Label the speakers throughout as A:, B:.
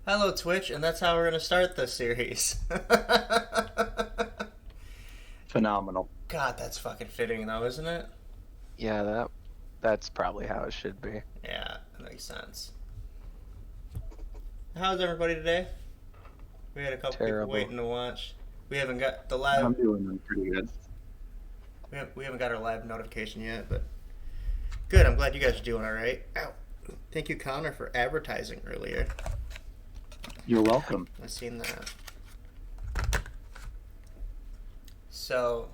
A: Hello, Twitch, and that's how we're going to start this series.
B: Phenomenal.
A: God, that's fucking fitting, though, isn't it?
C: Yeah, that's probably how it should be.
A: Yeah, that makes sense. How's everybody today? We had a couple people waiting to watch. We haven't got the live.
B: I'm doing pretty good.
A: We haven't got our live notification yet, but good. I'm glad you guys are doing all right. Ow. Thank you, Connor, for advertising earlier.
B: You're welcome.
A: I seen that. So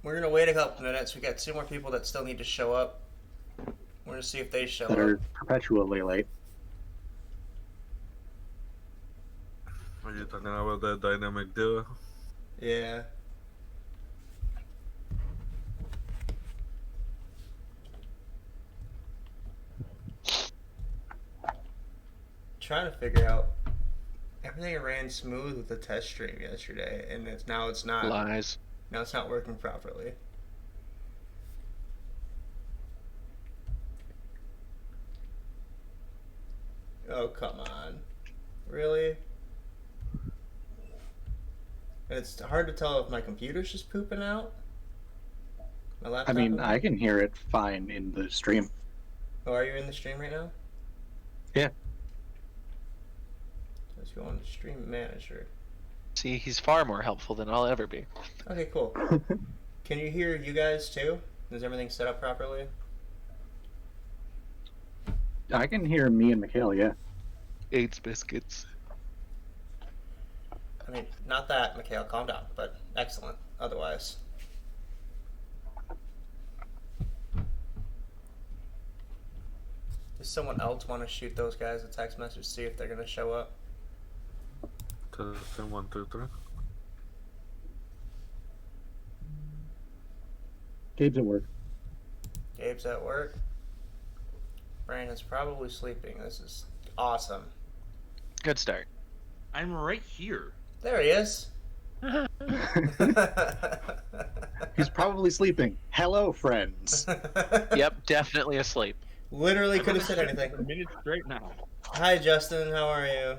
A: we're gonna wait a couple minutes. We got 2 more people that still need to show up. We're gonna see if they show
B: That
A: up.
B: are perpetually late.
D: Are you talking about that dynamic duo?
A: Yeah. Trying to figure out. Everything ran smooth with the test stream yesterday, and now it's not.
C: Lies.
A: Now it's not working properly. Oh, come on. Really? And it's hard to tell if my computer's just pooping out. My laptop.
B: I mean, I can hear it fine in the stream.
A: Oh, are you in the stream right now?
B: Yeah.
A: Let's go on to Stream Manager.
C: See, he's far more helpful than I'll ever be.
A: Okay, cool. Can you hear you guys too? Is everything set up properly?
B: I can hear me and Mikhail, yeah.
C: AIDS biscuits.
A: I mean, not that, Mikhail, calm down, but excellent otherwise. Does someone else want to shoot those guys a text message, see if they're going to show up?
D: Testing 1, 2, 3.
B: Gabe's at work.
A: Gabe's at work. Brandon's probably sleeping. This is awesome.
C: Good start.
E: I'm right here.
A: There he is.
B: He's probably sleeping. Hello, friends.
C: Yep, definitely asleep.
A: Literally could have said anything.
E: A minute straight now.
A: Hi, Justin. How are you?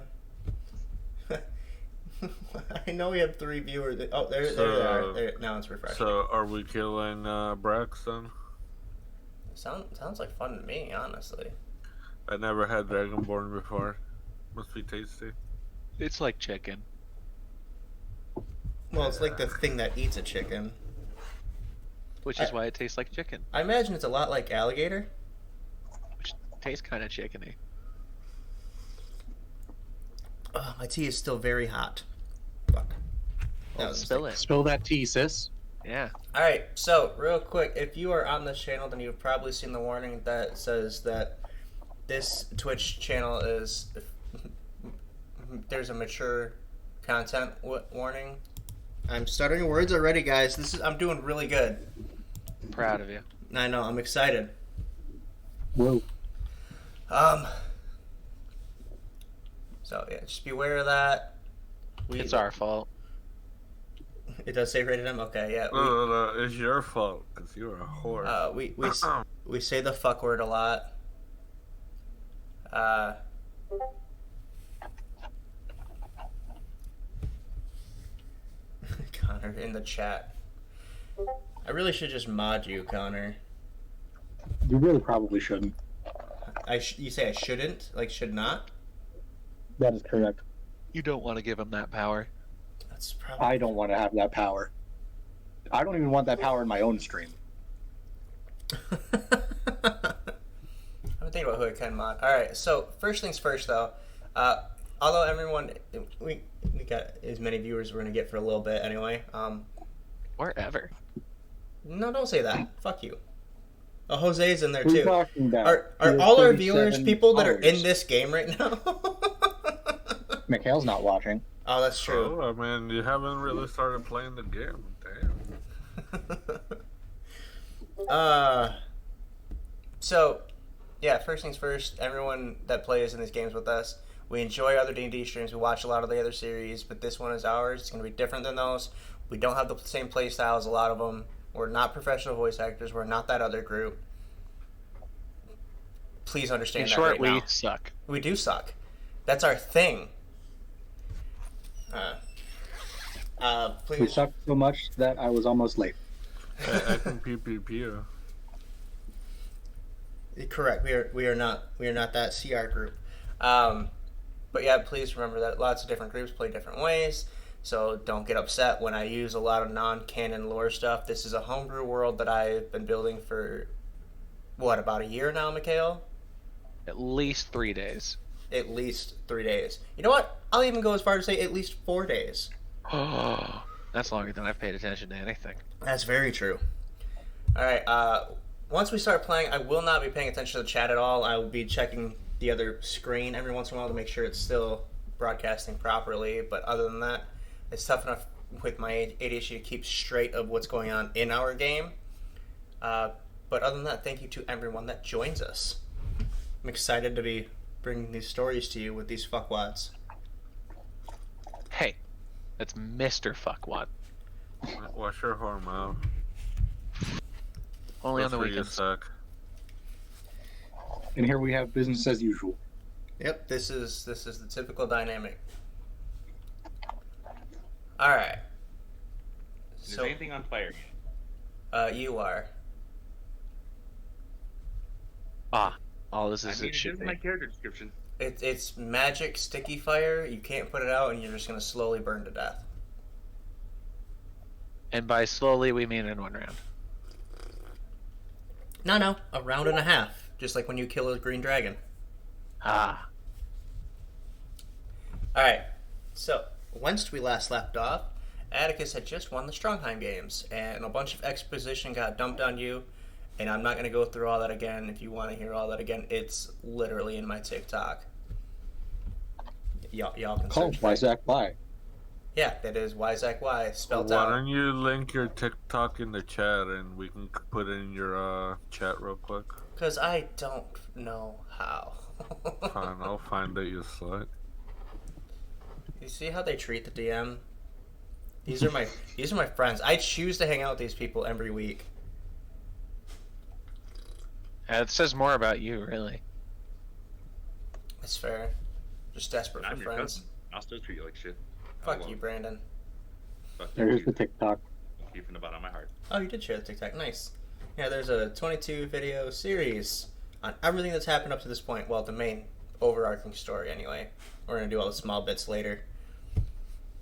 A: I know we have 3 viewers. Oh, there they are. There, now it's refreshing.
D: So, are we killing Braxton?
A: Sounds like fun to me, honestly.
D: I never had Dragonborn before. Must be tasty.
C: It's like chicken.
A: Well, it's like the thing that eats a chicken.
C: Which is why it tastes like chicken.
A: I imagine it's a lot like alligator.
C: Which tastes kind of chickeny.
A: Oh, my tea is still very hot. Fuck.
C: Well, spill it.
B: Spill that tea, sis.
C: Yeah.
A: Alright, so real quick, if you are on this channel, then you've probably seen the warning that says that this Twitch channel is... There's a mature content warning. I'm stuttering words already, guys. I'm doing really good.
C: Proud of you.
A: I know, I'm excited.
B: Whoa.
A: So yeah, just be aware of that.
C: It's our fault.
A: It does say rated M. Okay, yeah.
D: No, it's your fault, because you're a whore.
A: We say the fuck word a lot. Connor in the chat. I really should just mod you, Connor.
B: You really probably shouldn't.
A: You say I shouldn't? Like, should not?
B: That is correct.
C: You don't want to give him that power.
A: That's probably...
B: I don't want to have that power. I don't even want that power in my own stream.
A: I'm thinking about who I can mod. Alright, so first things first, though. Although everyone... We got as many viewers as we're going to get for a little bit anyway.
C: Wherever.
A: No, don't say that. Fuck you. Oh, Jose's in there,
B: Who are you
A: too.
B: talking about?
A: Are all our viewers people that are in this game right now?
B: Mikhail's not watching.
A: Oh, that's true.
D: Oh, I mean, you haven't really started playing the game. Damn.
A: So, yeah, first things first, everyone that plays in these games with us, we enjoy other D&D streams, we watch a lot of the other series, but this one is ours. It's going to be different than those. We don't have the same play styles, a lot of them. We're not professional voice actors. We're not that other group. Please understand
C: In
A: that
C: short,
A: right
C: we
A: now.
C: suck.
A: We do suck. That's our thing.
B: We
A: Please.
B: sucked so much that I was almost late.
D: I can PPP you.
A: Correct. We are not that CR group. But yeah, please remember that lots of different groups play different ways. So don't get upset when I use a lot of non-canon lore stuff. This is a homebrew world that I've been building for about a year now, Mikhail?
C: At least 3 days.
A: At least 3 days. You know what? I'll even go as far as say at least 4 days.
C: Oh, that's longer than I've paid attention to anything.
A: That's very true. All right. Once we start playing, I will not be paying attention to the chat at all. I will be checking the other screen every once in a while to make sure it's still broadcasting properly. But other than that, it's tough enough with my ADHD to keep straight of what's going on in our game. But other than that, thank you to everyone that joins us. I'm excited to be bringing these stories to you with these fuckwads.
C: Hey, that's Mr. Fuckwad.
D: Wash your whore mouth.
C: Only on the
D: Before you
C: weekends.
D: suck.
B: And here we have business as usual.
A: Yep, this is the typical dynamic. All right.
E: Is anything on fire?
A: You are.
C: All this
E: I
C: is
E: mean,
C: it
E: it
C: should
E: is
C: be.
E: my character description.
A: It's magic sticky fire. You can't put it out, and you're just gonna slowly burn to death.
C: And by slowly, we mean in 1 round.
A: No, a round and a half. Just like when you kill a green dragon.
C: Ah,
A: All right. So once we last left off, Atticus had just won the Strongheim games, and a bunch of exposition got dumped on you. And I'm not going to go through all that again. If you want to hear all that again, it's literally in my TikTok. Y'all can
B: Called
A: search
B: by
A: it.
B: Zach By.
A: Yeah, that is YZACY, spelled
D: Why
A: out.
D: don't you link your TikTok in the chat and we can put it in your chat real quick?
A: Because I don't know how.
D: Fine, I'll find it, you slut.
A: You see how they treat the DM? These are my friends. I choose to hang out with these people every week.
C: it says more about you, really.
A: That's fair. Just desperate
E: I'm
A: for
E: your
A: friends.
E: cousin. I'll still treat you like shit.
A: Fuck you, Brandon.
E: Fuck you,
B: There's
E: too.
B: the TikTok.
E: Keeping the bottom of my heart.
A: Oh, you did share the TikTok. Nice. Yeah, there's a 22 video series on everything that's happened up to this point. Well, the main overarching story, anyway. We're gonna do all the small bits later.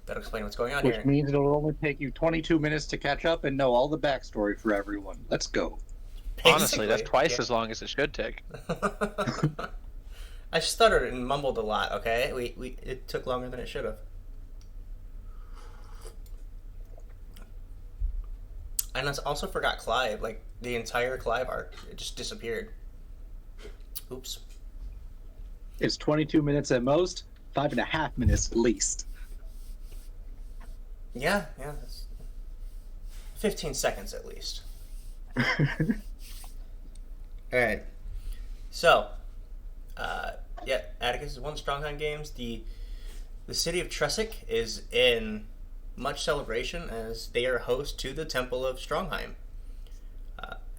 A: That'll explain what's going on
B: Which
A: here.
B: means it'll only take you 22 minutes to catch up and know all the backstory for everyone. Let's go.
C: Honestly, that's
A: Basically,
C: twice as long as it should take.
A: yeah. I stuttered and mumbled a lot. Okay, it took longer than it should have. And I also forgot Clive. Like the entire Clive arc, it just disappeared. Oops.
B: It's 22 minutes at most, 5.5 minutes at least.
A: Yeah, that's 15 seconds at least. All right. So, yeah, Atticus has won the Strongheim games. The city of Tressic is in much celebration as they are host to the Temple of Strongheim.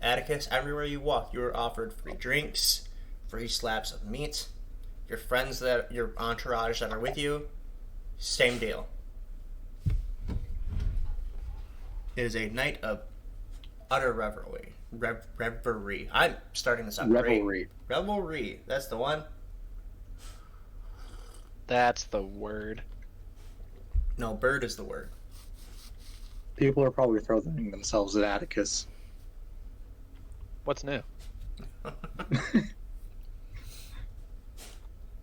A: Atticus, everywhere you walk, you are offered free drinks, free slabs of meat. Your friends your entourage that are with you, same deal. It is a night of utter revelry. Reverie. I'm starting this out great.
B: Revelry.
A: Revelry. That's the one.
C: That's the word.
A: No, bird is the word.
B: People are probably throwing themselves at Atticus.
C: What's new?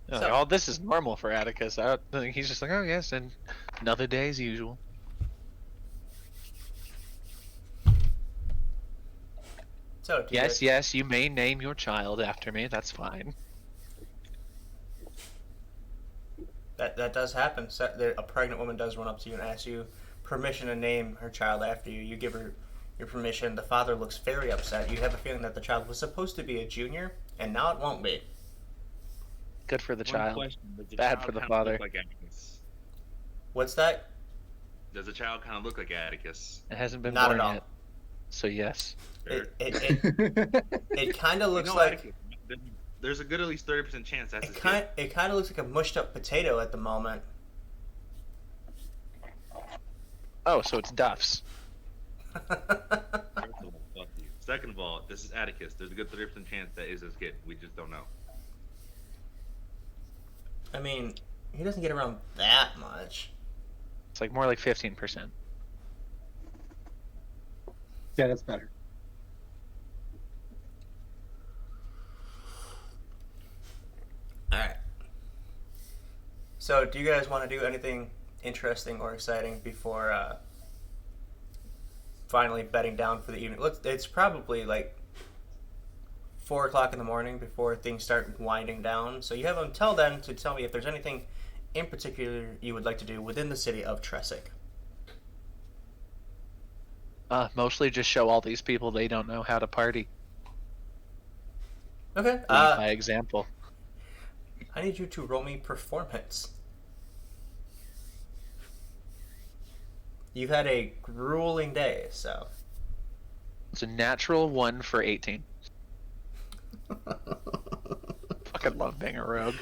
A: So-
C: Oh, this is normal for Atticus. He's just like, oh yes, and another day as usual.
A: So, do
C: Yes,
A: you,
C: yes, you may name your child after me. That's fine.
A: that does happen. So, a pregnant woman does run up to you and ask you permission to name her child after you. You give her your permission. The father looks very upset. You have a feeling that the child was supposed to be a junior, and now it won't be.
C: Good for the
E: One
C: child.
E: question, does the
C: Bad
E: child
C: for the
E: kinda
C: father.
E: Look like Atticus?
A: What's that?
E: Does the child kind of look like Atticus?
C: It hasn't been
A: Not
C: born
A: at all.
C: yet. So yes.
E: Fair.
A: It kind of looks
E: You know
A: like
E: Atticus. there's a good at least 30% chance that's
A: It
E: his
A: kind
E: kid.
A: it kind of looks like a mushed up potato at the moment.
C: Oh, so it's Duff's.
E: First of all, fuck you. Second of all, this is Atticus. There's a good 30% chance that is his kid. We just don't know.
A: I mean, he doesn't get around that much.
C: It's like more like 15%.
B: Yeah, that's better.
A: All right. So, do you guys want to do anything interesting or exciting before finally bedding down for the evening? It's probably like 4 o'clock in the morning before things start winding down. So you have until then to tell me if there's anything in particular you would like to do within the city of Tressic.
C: Mostly just show all these people they don't know how to party.
A: Okay.
C: Lead by example.
A: I need you to roll me performance. You've had a grueling day, so.
C: It's a natural 1 for 18. Fucking love being a rogue.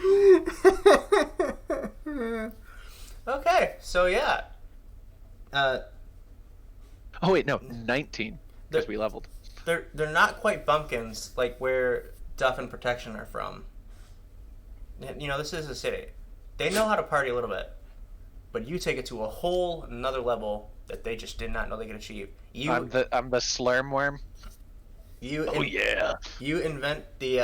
A: Okay, so yeah.
C: Oh wait, no, 19 because we leveled.
A: They're not quite bumpkins like where Duff and Protection are from. You know, this is a city. They know how to party a little bit, but you take it to a whole another level that they just did not know they could achieve.
C: I'm the slurm worm. Yeah.
A: You invent the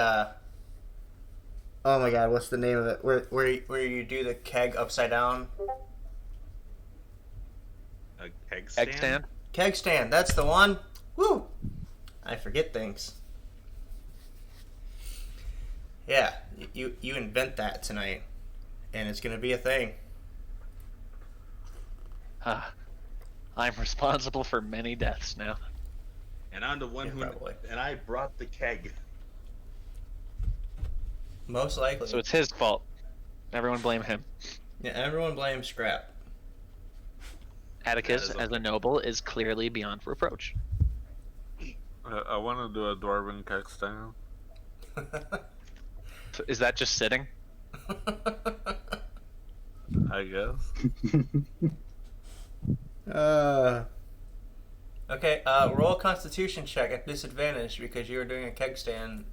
A: oh my god, what's the name of it? Where you do the keg upside down?
E: A keg stand?
C: Egg stand.
A: Keg stand, that's the one. Woo! I forget things. Yeah, you invent that tonight, and it's gonna be a thing.
C: I'm responsible for many deaths now.
E: And I'm the one
A: Yeah,
E: who.
A: probably.
E: And I brought the keg.
A: Most likely.
C: So it's his fault. Everyone blame him.
A: Yeah, everyone blames Scrap.
C: Atticus,
E: That is
C: as a noble, is clearly beyond reproach.
D: I want to do a dwarven keg stand.
C: So is that just sitting?
D: I guess.
A: Okay, roll a Constitution check at disadvantage because you were doing a keg stand,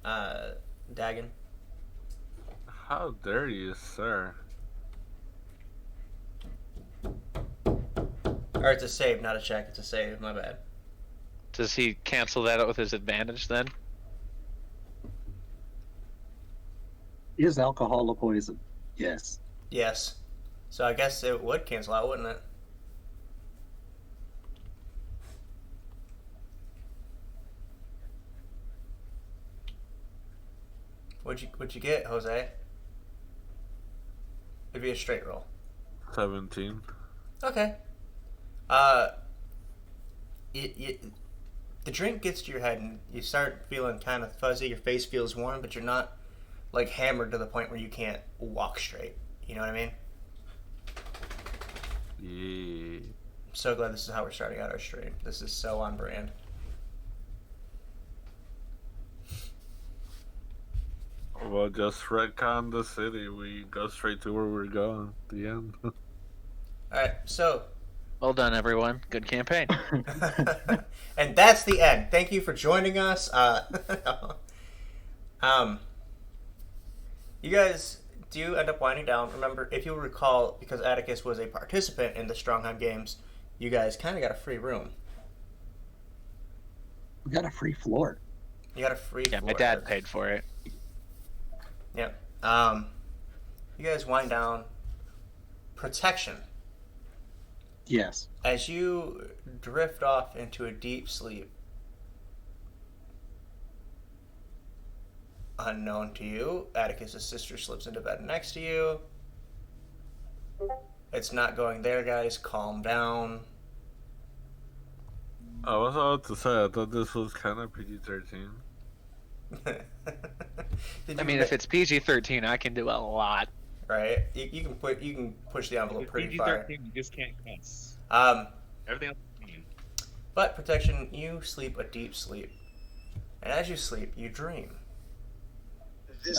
A: Dagon.
D: How dare you, sir?
A: Or it's a save, not a check. It's a save. My bad.
C: Does he cancel that out with his advantage then?
B: Is alcohol a poison? Yes.
A: Yes. So I guess it would cancel out, wouldn't it? What'd you get, Jose? It'd be a straight roll.
D: 17.
A: Okay. The drink gets to your head and you start feeling kind of fuzzy. Your face feels warm, but you're not like hammered to the point where you can't walk straight. You know what I mean?
D: Yeah.
A: I'm so glad this is how we're starting out our stream. This is so on brand.
D: Well, just retcon the city. We go straight to where we're going. The end.
A: Alright, so.
C: Well done, everyone. Good campaign.
A: And that's the end. Thank you for joining us. You guys do end up winding down. Remember, if you'll recall, because Atticus was a participant in the Strongheim games, you guys kind of got a free room.
B: We got a free floor.
A: You got a free
C: Yeah, my
A: floor.
C: dad paid for it.
A: Yep. You guys wind down. Protection.
B: Yes.
A: As you drift off into a deep sleep, unknown to you, Atticus' sister slips into bed next to you. It's not going there, guys. Calm down.
D: I was about to say, I thought this was kind of PG-13.
C: I mean, if it's PG-13, I can do a lot.
A: right, you can push the envelope pretty far.
E: You just can't cuss. Everything else is fine.
A: But Protection, you sleep a deep sleep, and as you sleep, you dream.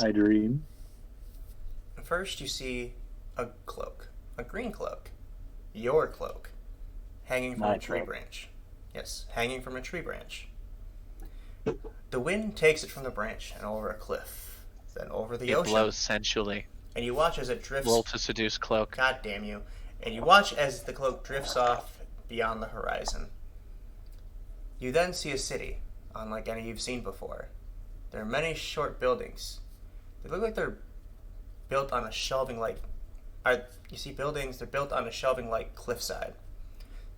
B: I dream.
A: First, you see a cloak, a green cloak, your cloak, hanging from
B: My
A: a tree
B: cloak.
A: branch. Yes, hanging from a tree branch. The wind takes it from the branch and over a cliff, then over the
C: It
A: ocean,
C: blows sensually.
A: and you watch as it drifts.
C: Roll to seduce cloak.
A: God damn you! And you watch as the cloak drifts off beyond the horizon. You then see a city, unlike any you've seen before. There are many short buildings. They look like they're built on a shelving like. You see buildings, they're built on a shelving like cliffside,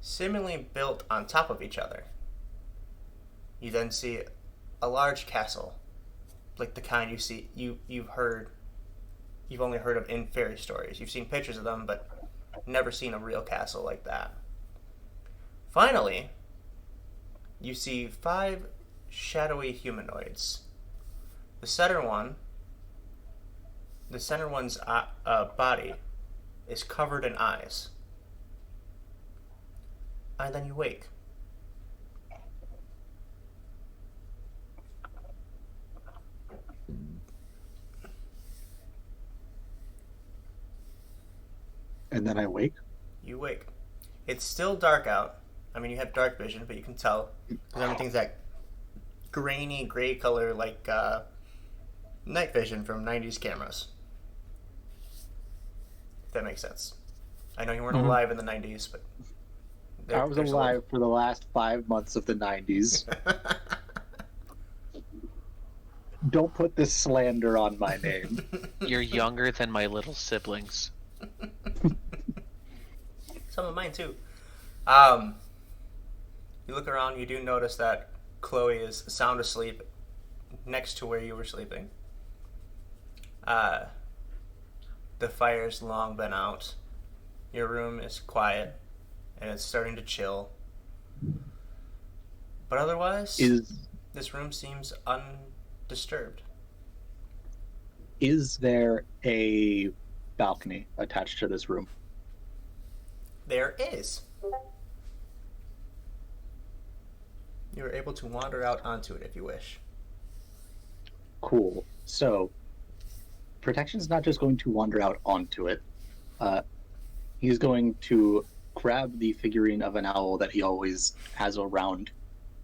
A: seemingly built on top of each other. You then see a large castle, like the kind you've only heard of in fairy stories. You've seen pictures of them, but never seen a real castle like that. Finally, you see 5 shadowy humanoids. The center one's body is covered in eyes. And then you wake.
B: And then I wake.
A: You wake. It's still dark out. I mean, you have dark vision, but you can tell because everything's that grainy gray color like night vision from 90s cameras. If that makes sense. I know you weren't alive in the 90s, but...
B: I was alive for the last 5 months of the 90s. Don't put this slander on my name.
C: You're younger than my little siblings.
A: Some of mine, too. You look around, you do notice that Chloe is sound asleep next to where you were sleeping. The fire's long been out. Your room is quiet, and it's starting to chill. But otherwise, this room seems undisturbed.
B: Is there a balcony attached to this room?
A: There is. You are able to wander out onto it if you wish.
B: Cool. So, Protection's not just going to wander out onto it. He's going to grab the figurine of an owl that he always has around,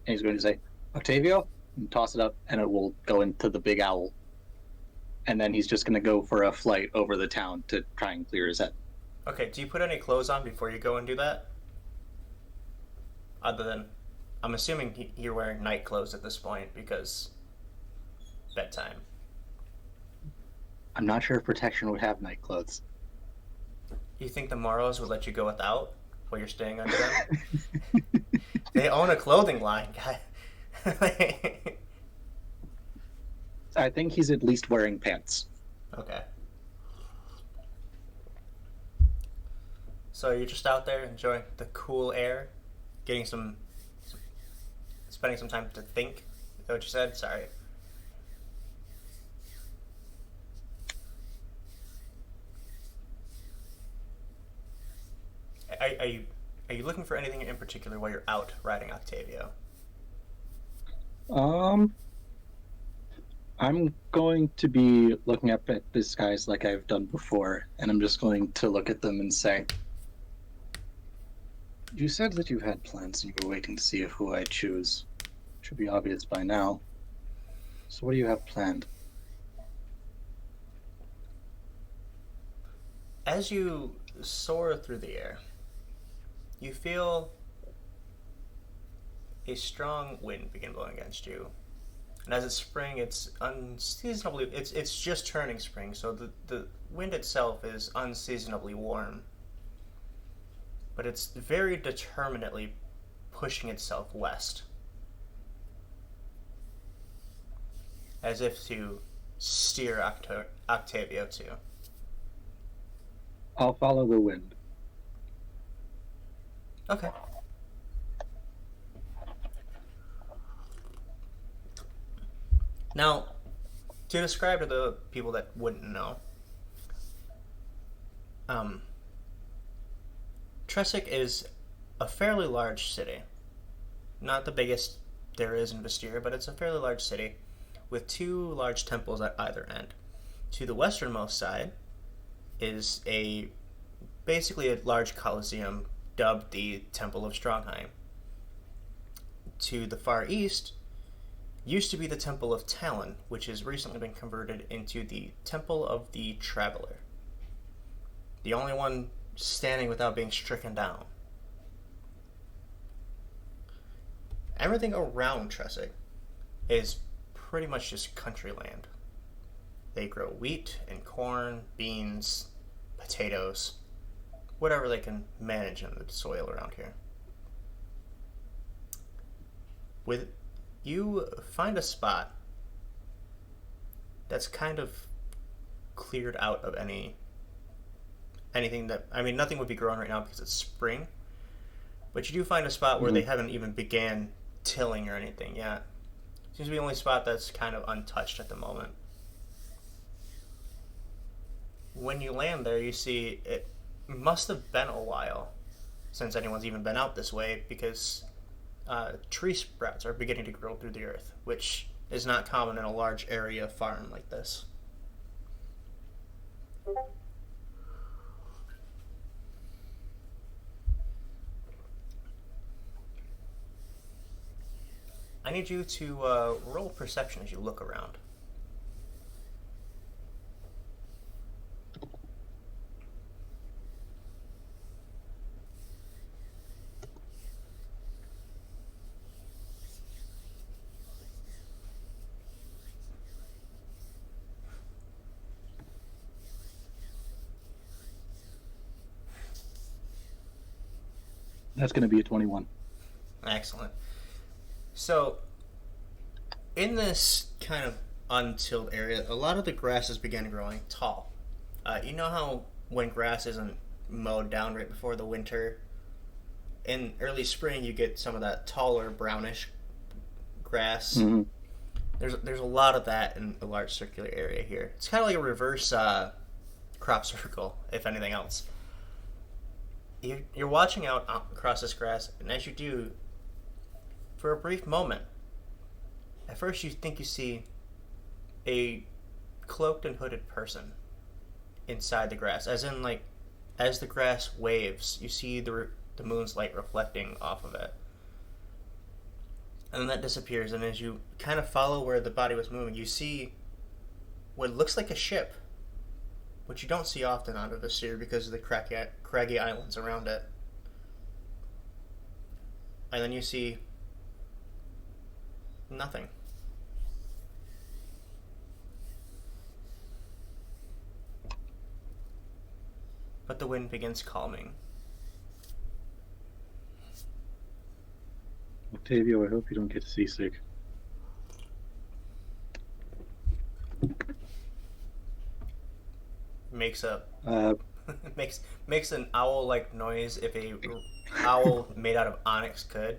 B: and he's going to say, Octavio, and toss it up, and it will go into the big owl. And then he's just going to go for a flight over the town to try and clear his head.
A: Okay, do you put any clothes on before you go and do that? Other than, I'm assuming you're wearing night clothes at this point because bedtime.
B: I'm not sure if Protection would have night clothes.
A: You think the Moros would let you go without while you're staying under them? They own a clothing line, guy.
B: I think he's at least wearing pants.
A: Okay. So you're just out there enjoying the cool air, spending some time to think. Is that what you said? Sorry. Are you looking for anything in particular while you're out riding Octavio?
B: I'm going to be looking up at these guys like I've done before, and I'm just going to look at them and say, you said that you had plans and you were waiting to see who I choose. Should be obvious by now. So what do you have planned?
A: As you soar through the air, you feel a strong wind begin blowing against you. And as it's spring, it's unseasonably... It's just turning spring, so the wind itself is unseasonably warm. But it's very determinedly pushing itself west. As if to steer Octavio to.
B: I'll follow the wind.
A: Okay. Now, to describe to the people that wouldn't know, Tresic is a fairly large city. Not the biggest there is in Vestiria, but it's a fairly large city with two large temples at either end. To the westernmost side is basically a large coliseum dubbed the Temple of Strongheim. To the far east used to be the Temple of Talon, which has recently been converted into the Temple of the Traveler. The only one standing without being stricken down. Everything around Tressig is pretty much just country land. They grow wheat and corn, beans, potatoes, whatever they can manage in the soil around here. You find a spot that's kind of cleared out of anything that, I mean, nothing would be growing right now because it's spring, but you do find a spot where they haven't even began tilling or anything yet. Seems to be the only spot that's kind of untouched at the moment. When you land there, you see it must have been a while since anyone's even been out this way, because tree sprouts are beginning to grow through the earth, which is not common in a large area farm like this. I need you to roll perception as you look around.
B: That's going to be a 21.
A: Excellent. So, in this kind of untilled area, a lot of the grasses began growing tall. You know how when grass isn't mowed down right before the winter, in early spring you get some of that taller brownish grass.
B: Mm-hmm.
A: There's a lot of that in a large circular area here. It's kind of like a reverse crop circle, if anything else. You're watching out across this grass, and as you do, for a brief moment, at first you think you see a cloaked and hooded person inside the grass, as in, like, as the grass waves, you see the moon's light reflecting off of it. And then that disappears, and as you kind of follow where the body was moving, you see what looks like a ship, which you don't see often out of the Seer because of the craggy islands around it. And then you see nothing. But the wind begins calming.
B: Octavio, I hope you don't get seasick.
A: Makes a
B: Uh,
A: makes an owl-like noise if a owl made out of onyx could.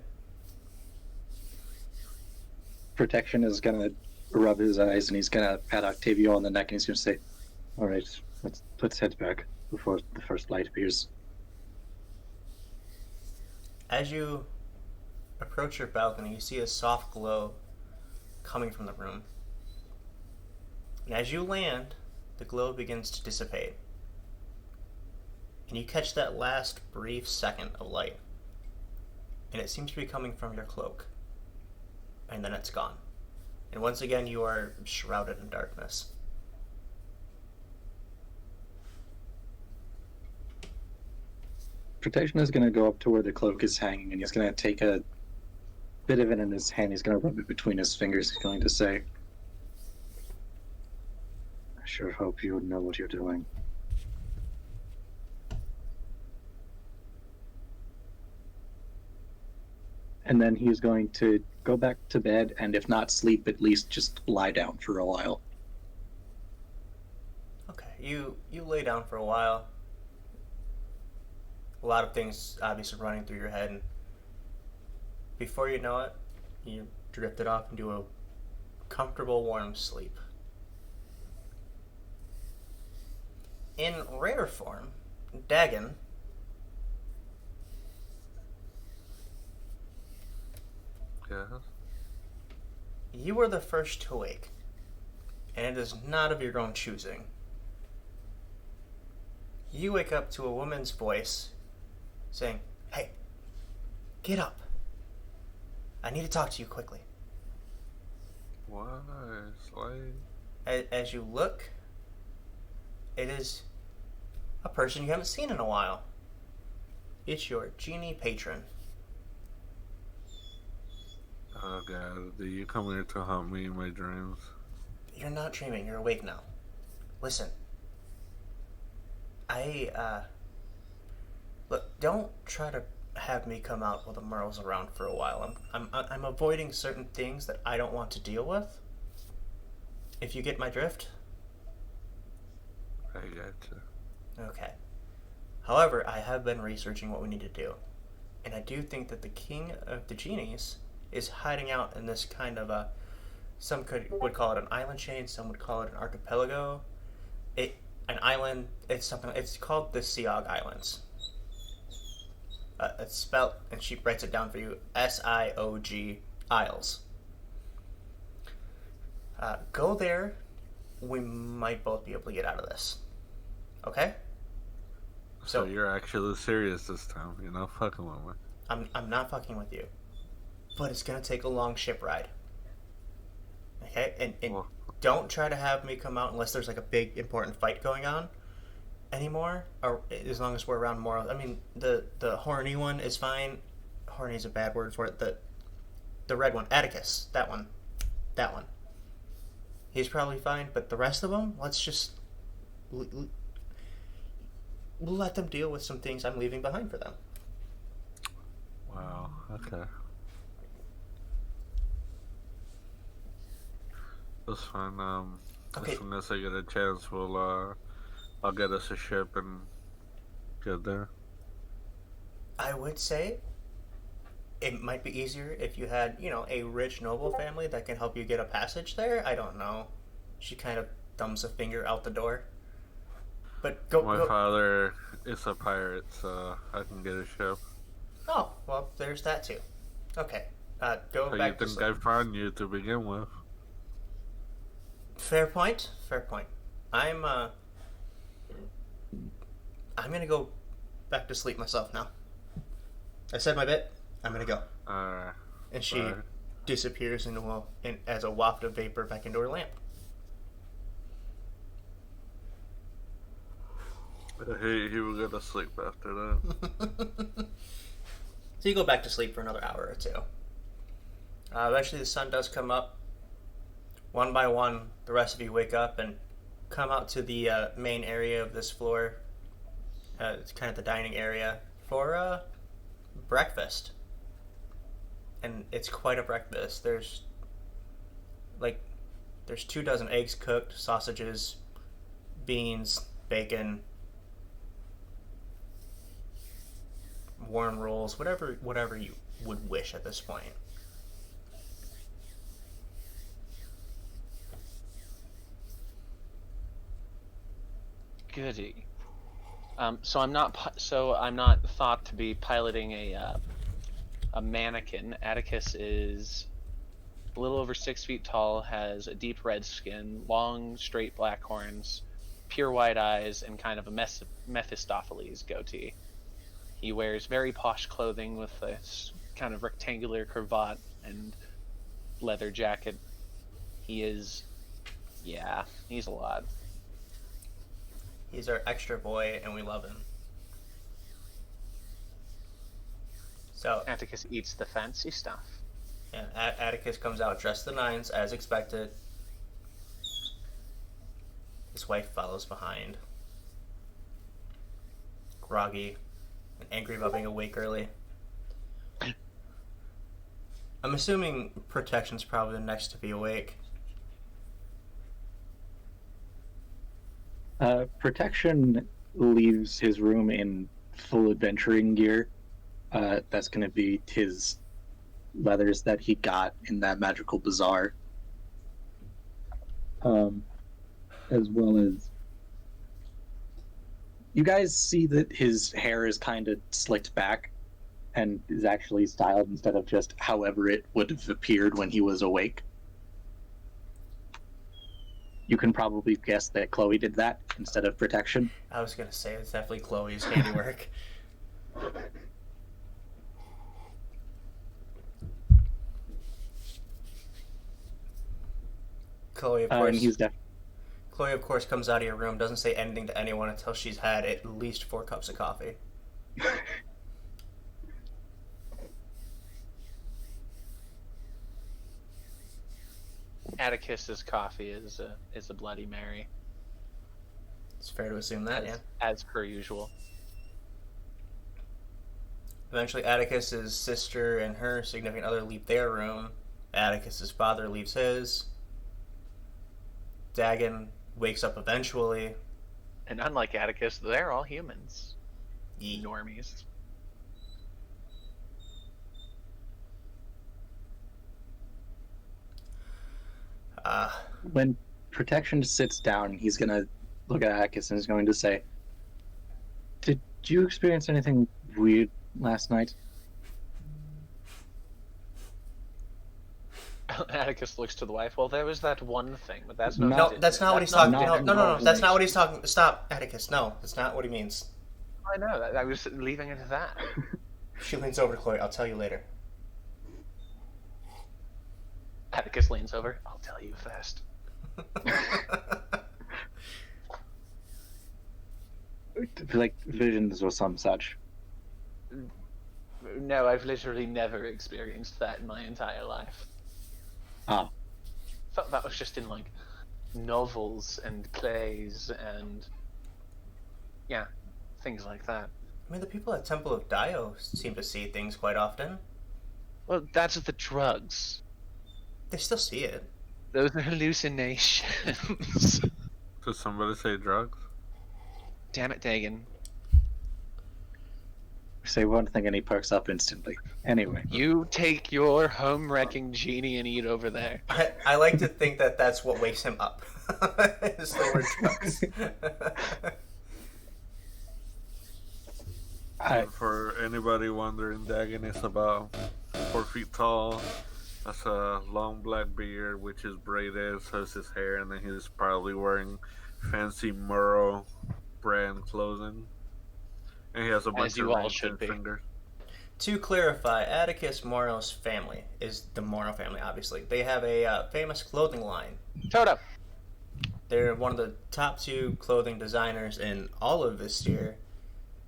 B: Protection is going to rub his eyes, and he's going to pat Octavio on the neck, and he's going to say, "All right, let's head back before the first light appears."
A: As you approach your balcony, you see a soft glow coming from the room. And as you land, the glow begins to dissipate. And you catch that last brief second of light. And it seems to be coming from your cloak. And then it's gone. And once again, you are shrouded in darkness.
B: Protection is going to go up to where the cloak is hanging, and he's going to take a bit of it in his hand. He's going to rub it between his fingers. He's going to say, "I sure hope you know what you're doing." And then he's going to go back to bed, and if not sleep, at least just lie down for a while.
A: Okay, you lay down for a while. A lot of things obviously running through your head, and before you know it, you drifted off into a comfortable, warm sleep. In rare form, Dagon
D: Yeah.
A: you were the first to wake. and it is not of your own choosing. You wake up to a woman's voice saying, "Hey, get up. I need to talk to you quickly."
D: Why? Slave?
A: As you look, it is a person you haven't seen in a while. It's your genie patron.
D: Oh god, do you come here to haunt me in my dreams?
A: You're not dreaming, you're awake now. Listen. Look, don't try to have me come out while the Merle's around for a while. I'm avoiding certain things that I don't want to deal with. If you get my drift?
D: I gotcha.
A: Okay. However, I have been researching what we need to do. And I do think that the king of the genies is hiding out in this kind of a... Some would call it an island chain, some would call it an archipelago. An island, it's called the Siog Islands. It's spelled, and she writes it down for you, Siog Isles. Go there. We might both be able to get out of this. Okay?
D: So you're actually serious this time. You're not fucking with me.
A: I'm not fucking with you. But it's gonna take a long ship ride. Okay? And
D: Well,
A: don't try to have me come out unless there's like a big important fight going on anymore. Or as long as we're around more. I mean, the horny one is fine. Horny is a bad word for it. The red one, Atticus. That one. He's probably fine. But the rest of them, let's just we'll let them deal with some things I'm leaving behind for them.
D: wow. Okay. That's fine.
A: Okay.
D: As soon as I get a chance, I'll get us a ship and get there.
A: I would say it might be easier if you had, a rich noble family that can help you get a passage there. I don't know. She kind of thumbs a finger out the door. But
D: My father is a pirate, so I can get a ship.
A: Oh, well, there's that too. Okay. Go
D: So
A: back
D: you
A: to
D: think I found you to begin with?
A: Fair point. I'm gonna go back to sleep myself now. I said my bit. I'm gonna go.
D: Alright.
A: And she
D: Bye.
A: disappears as a waft of vapor back into her lamp.
D: He will go to sleep after that.
A: So you go back to sleep for another hour or two. Eventually the sun does come up. One by one, the rest of you wake up and come out to the main area of this floor. It's kind of the dining area for breakfast. And it's quite a breakfast. There's 24 eggs cooked, sausages, beans, bacon, warm rolls, whatever you would wish at this point.
C: Goody. So I'm not thought to be piloting a mannequin. Atticus is a little over 6 feet tall, has a deep red skin, long straight black horns, pure white eyes, and kind of a Mephistopheles goatee. He wears very posh clothing with a kind of rectangular cravat and leather jacket. He's a lot.
A: He's our extra boy, and we love him. So,
C: Atticus eats the fancy stuff.
A: yeah, Atticus comes out dressed to the nines, as expected. His wife follows behind, groggy and angry about being awake early. I'm assuming Protection's probably the next to be awake.
B: Protection leaves his room in full adventuring gear. That's going to be his leathers that he got in that magical bazaar. As well as... You guys see that his hair is kind of slicked back and is actually styled instead of just however it would have appeared when he was awake. You can probably guess that Chloe did that instead of protection.
A: I was gonna say it's definitely Chloe's handiwork. Chloe, of
B: And
A: course.
B: he's
A: Chloe, of course, comes out of your room, doesn't say anything to anyone until she's had at least 4 cups of coffee.
C: Atticus's coffee is a Bloody Mary,
A: It's fair to assume that, yeah.
C: as per usual.
A: Eventually, Atticus's sister and her significant other leave their room. Atticus's father leaves his. Dagon wakes up eventually.
C: And unlike Atticus, they're all humans.
A: Ye-
C: Normies.
B: When protection sits down, he's gonna look at Atticus and is going to say, "Did you experience anything weird last night?"
C: Atticus looks to the wife. Well, there was that one thing, but that's
B: No,
C: not.
A: No, that's not what he's talking.
B: not
A: No. That's not what he's
B: information.
A: talking. Stop, Atticus. No, that's not what he means.
C: I know. I was leaving it at that.
A: She leans over to Chloe. I'll tell you later.
C: Atticus leans over. I'll tell you first.
B: Like visions or some such.
C: No, I've literally never experienced that in my entire life.
B: Ah.
C: Thought that was just in like novels and plays and yeah, things like that.
A: I mean, the people at Temple of Dio seem to see things quite often.
C: Well, that's the drugs.
A: They still see it.
C: Those are hallucinations.
D: Did somebody say drugs?
C: Damn it, Dagon.
B: Say one thing and he perks up instantly. Anyway,
C: You take your home-wrecking genie and eat over there.
A: I like to think that that's what wakes him up. Is the word drugs.
B: I,
D: For anybody wondering, Dagon is about 4 feet tall. That's a long black beard, which is braided, so is his hair, and then he's probably wearing fancy Murrow brand clothing. And he has a bunch
C: you
D: of
C: all
D: rings
C: should
D: and
C: be.
D: fingers.
A: To clarify, Atticus Moro's family is the Moro family, obviously. They have a famous clothing line.
C: Toto.
A: They're one of the top 2 clothing designers in all of Vistir.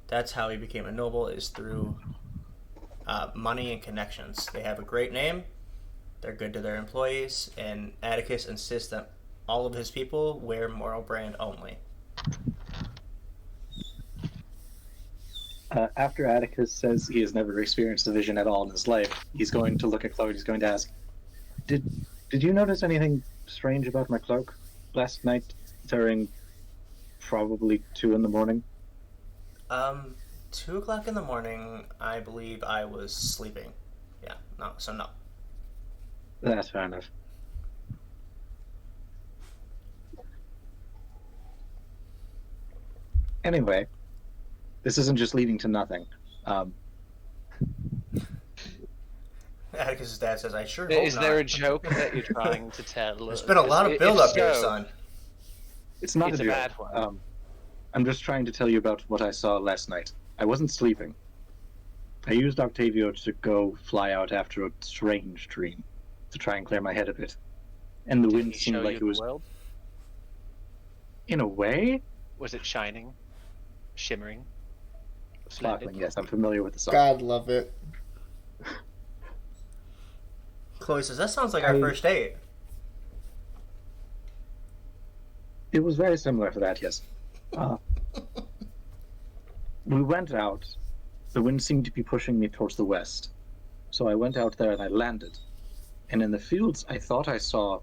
A: That's how he became a noble, is through money and connections. They have a great name. They're good to their employees, and Atticus insists that all of his people wear Moro brand only.
B: after Atticus says he has never experienced a vision at all in his life, he's going to look at Chloe. He's going to ask, "Did you notice anything strange about my cloak last night during probably 2 in the morning?"
A: 2 o'clock in the morning, I believe I was sleeping. Yeah, no, so no.
B: That's fair enough. Anyway, this isn't just leading to nothing.
A: Atticus's dad says, I sure hope
C: Is there a
A: not.
C: joke that you're trying to tell?
A: There's been a lot of
C: If
A: build-up here,
C: so,
A: son.
B: It's not
C: It's
B: a
C: a
B: joke.
C: bad one.
B: I'm just trying to tell you about what I saw last night. I wasn't sleeping. I used Octavio to go fly out after a strange dream to try and clear my head a bit. And the
C: Did
B: wind
C: he
B: seemed
C: show
B: like
C: you
B: it
C: the
B: was,
C: world?
B: in a way,
C: Was it shining, shimmering,
B: sparkling.
C: splendid?
B: Yes, I'm familiar with the song.
A: God love it. Chloe says, that sounds like our first date.
B: It was very similar to that, yes. We went out. The wind seemed to be pushing me towards the west. So I went out there and I landed. And in the fields, I thought I saw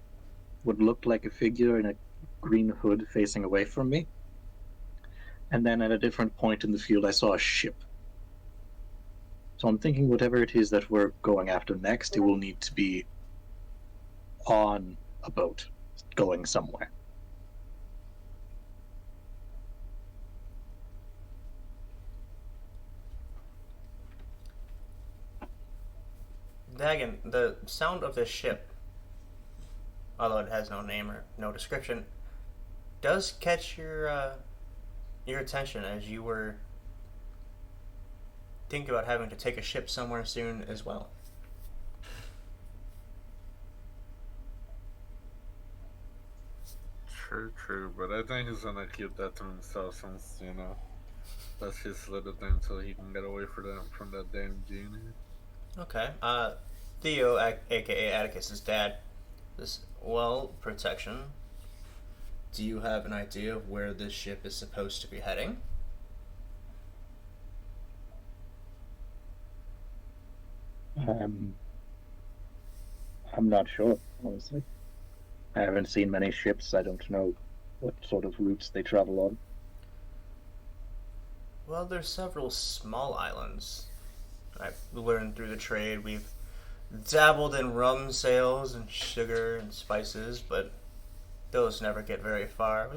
B: what looked like a figure in a green hood facing away from me. And then at a different point in the field, I saw a ship. So I'm thinking whatever it is that we're going after next, it will need to be on a boat going somewhere.
A: Dagon, the sound of this ship, although it has no name or no description, does catch your attention as you were thinking about having to take a ship somewhere soon as well.
D: True, but I think he's gonna keep that to himself since, that's his little thing so he can get away from that damn genie.
A: Okay. Theo, aka Atticus's dad, says, well, protection. Do you have an idea of where this ship is supposed to be heading?
B: I'm not sure, honestly. I haven't seen many ships. I don't know what sort of routes they travel on.
A: Well, there's several small islands. I've learned through the trade. We've dabbled in rum sales and sugar and spices, but those never get very far.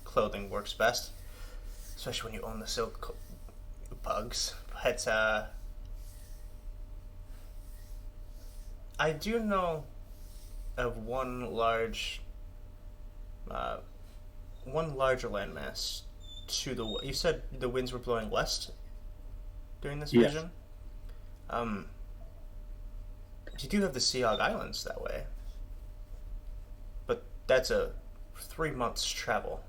A: Clothing works best, especially when you own the silk bugs. But I do know of one larger landmass to the. You said the winds were blowing west during this
B: Yes.
A: vision. You do have the Siog Islands that way, but that's a 3 months travel.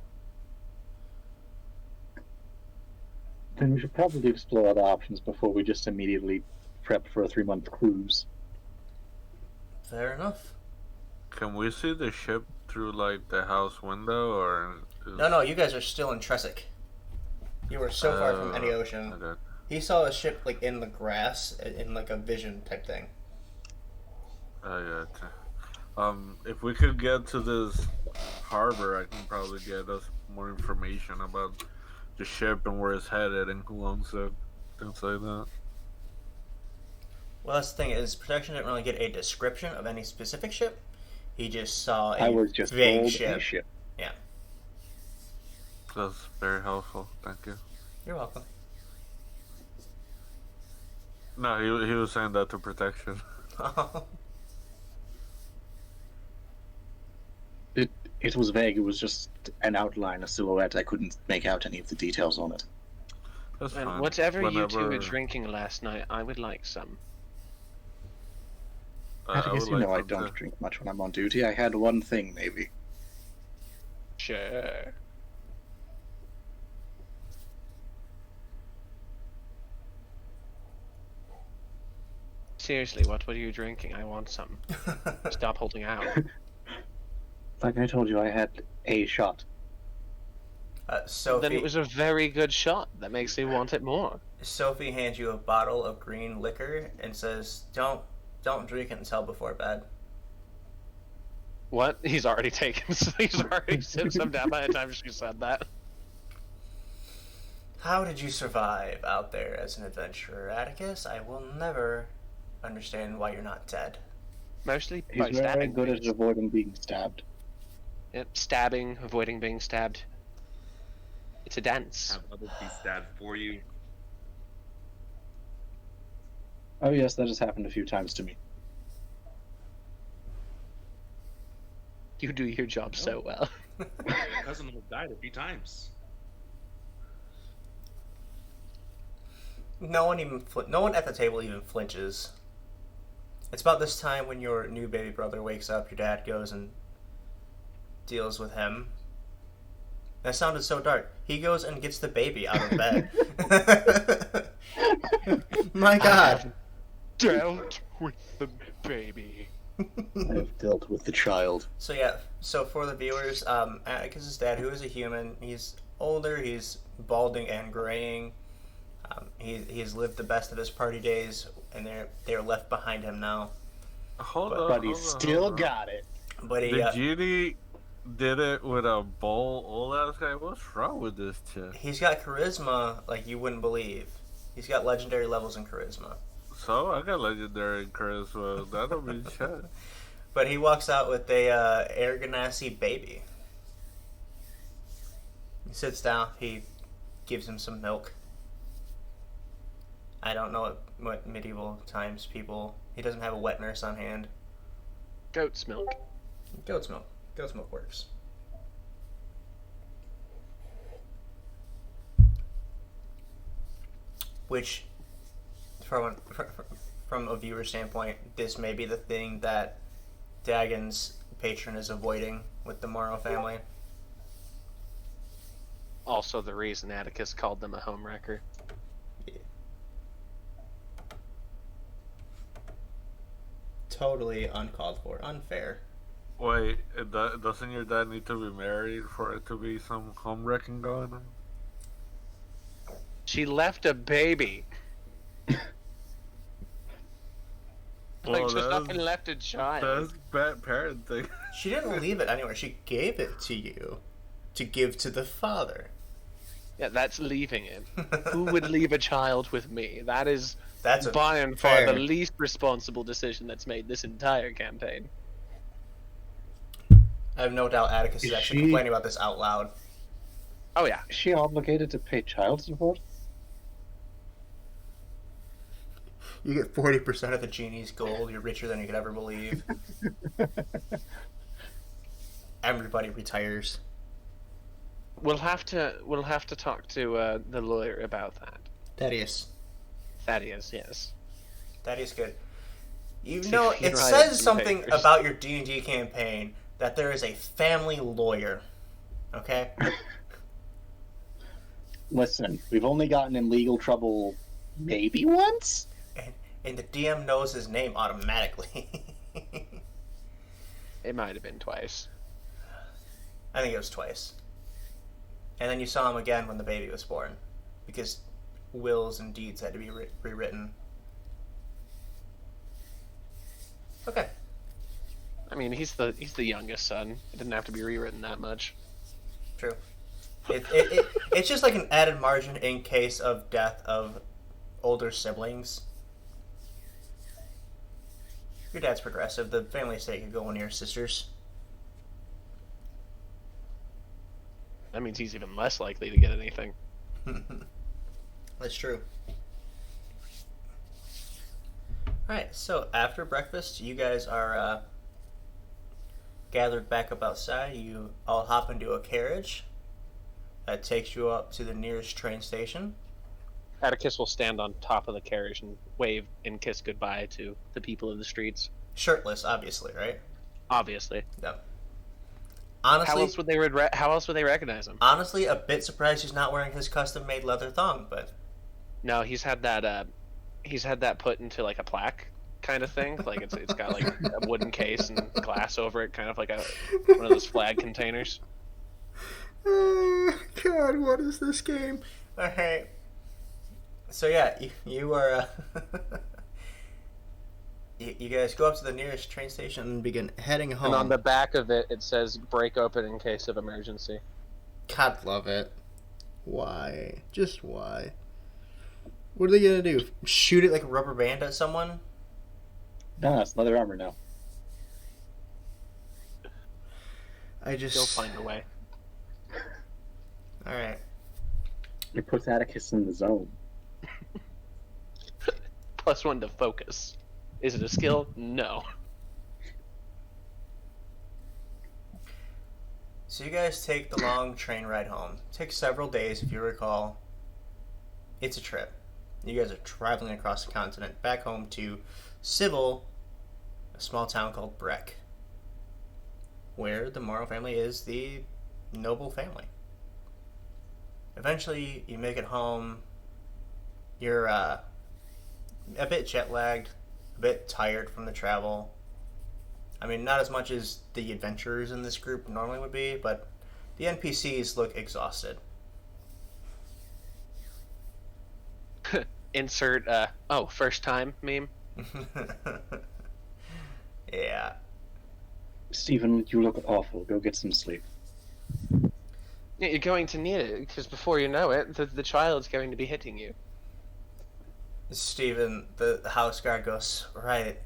B: Then we should probably explore other options before we just immediately prep for a 3-month cruise.
A: Fair enough.
D: Can we see the ship through, like, the house window, or...
A: No, you guys are still in Tresic. You were so far from any ocean.
D: Okay.
A: He saw a ship, like, in the grass, in, like, a vision type thing.
D: I gotcha. If we could get to this harbor, I can probably get us more information about the ship and where it's headed and who owns it, things like that.
A: Well, that's the thing, is Protection didn't really get a description of any specific ship. He just saw
B: I
A: a
B: was just
A: vague
B: told
A: ship.
B: a ship.
A: Yeah.
D: That's very helpful. Thank you.
A: You're welcome.
D: No, he was saying that to Protection.
B: It was vague. It was just an outline, a silhouette. I couldn't make out any of the details on it.
D: That's
C: And
D: fine.
C: whatever you two were
D: Whenever-
C: drinking last night, I would like some.
B: I guess
D: would
B: you know
D: like
B: I
D: some
B: don't
D: too.
B: drink much when I'm on duty. I had one thing, maybe.
C: Sure. Seriously, what were you drinking? I want some. Stop holding out.
B: Like I told you, I had a shot.
A: Sophie,
C: Then it was a very good shot. That makes me want it more.
A: Sophie hands you a bottle of green liquor and says, Don't drink it until before bed."
C: What? He's already taken. So he's already sipped some down by the time she said that.
A: How did you survive out there as an adventurer, Atticus? I will never understand why you're not dead.
C: Mostly
B: He's
C: by
B: very
C: stabbing.
B: good at
C: things.
B: avoiding being stabbed.
C: Yep, stabbing, avoiding being stabbed. It's a dance.
E: Have others be stabbed for you.
B: Oh yes, that has happened a few times to me.
C: You do your job so well.
E: My cousin has died a few times.
A: No one at the table even flinches. It's about this time when your new baby brother wakes up, your dad goes and deals with him. That sounded so dark. He goes and gets the baby out of bed. My God.
C: Dealt with the baby.
B: I have dealt with the child.
A: So yeah, so for the viewers, Atticus's dad, who is a human, he's older, he's balding and graying. He has lived the best of his party days, and they're left behind him now.
D: Hold
A: But-
D: on.
B: But he
D: hold on,
B: still
D: hold on.
B: got it.
A: But he
D: The genie did it with a bold old ass guy. What's wrong with this chick?
A: he's got charisma like you wouldn't believe. He's got legendary levels in charisma.
D: So I got legendary charisma. That'll be shit.
A: But he walks out with a Air Ganassi baby. He sits down. He gives him some milk. I don't know what medieval times people. He doesn't have a wet nurse on hand.
C: Goat's milk.
A: Goat's milk. Goat's milk works. which, from a viewer standpoint, this may be the thing that Dagon's patron is avoiding with the Morrow family.
C: Also, the reason Atticus called them a homewrecker.
A: Totally uncalled for, unfair.
D: Wait, doesn't your dad need to be married for it to be some home wrecking going on?
C: She left a baby.
D: Well,
C: Just
D: that's-
C: up and left a child.
D: That's bad parenting.
A: She didn't leave it anywhere. She gave it to you to give to the father.
C: Yeah, that's leaving it. Who would leave a child with me? That's
A: That's
C: by and far
A: fair.
C: the least responsible decision that's made this entire campaign.
A: I have no doubt Atticus is
B: Is
A: actually
B: she-
A: complaining about this out loud.
C: Oh yeah.
B: Is she obligated to pay child support?
A: You get 40% of the genie's gold. You're richer than you could ever believe. Everybody retires.
C: We'll have to talk to the lawyer about that.
A: Thaddeus.
C: Thaddeus, yes.
A: Thaddeus good. You
C: See
A: know,
C: if he
A: it
C: writes
A: says
C: some
A: something
C: papers.
A: about your D&D campaign that there is a family lawyer. Okay?
B: Listen, we've only gotten in legal trouble maybe once?
A: And the DM knows his name automatically.
C: It might have been twice.
A: I think it was twice. And then you saw him again when the baby was born. Because wills and deeds had to be rewritten. Okay.
C: I mean, he's the youngest son. It didn't have to be rewritten that much.
A: True. It's just like an added margin in case of death of older siblings. Your dad's progressive. The family estate could go one of your sisters.
C: That means he's even less likely to get anything.
A: That's true. Alright, so after breakfast, you guys are gathered back up outside. You all hop into a carriage that takes you up to the nearest train station.
C: Atticus will stand on top of the carriage and wave and kiss goodbye to the people of the streets.
A: Shirtless, obviously, right?
C: Obviously.
A: No.
C: How
A: Honestly,
C: else would they recognize him?
A: honestly, a bit surprised he's not wearing his custom-made leather thong, but
C: No, he's had that put into like a plaque kind of thing. Like it's got like a wooden case and glass over it, kind of like one of those flag containers.
A: God, what is this game? Alright. So yeah, you are you guys go up to the nearest train station and begin heading home.
C: And on the back of it, it says "break open in case of emergency."
A: God love it. Why? Just why? What are they gonna do? Shoot it like a rubber band at someone?
B: No, it's leather armor now.
A: I just...
C: You'll find a way.
A: Alright.
B: It puts Atticus in the zone.
C: +1 to focus. Is it a skill? No.
A: So you guys take the long train ride home. It takes several days, if you recall. It's a trip. You guys are traveling across the continent back home to Civil, a small town called Breck, where the Morrow family is the noble family. Eventually, you make it home. You're a bit jet-lagged, a bit tired from the travel. I mean, not as much as the adventurers in this group normally would be, but the NPCs look exhausted.
C: Insert first time meme.
A: Yeah.
B: Stephen, you look awful. Go get some sleep.
C: Yeah, you're going to need it because before you know it, the child's going to be hitting you.
A: Steven, the house guard goes, right,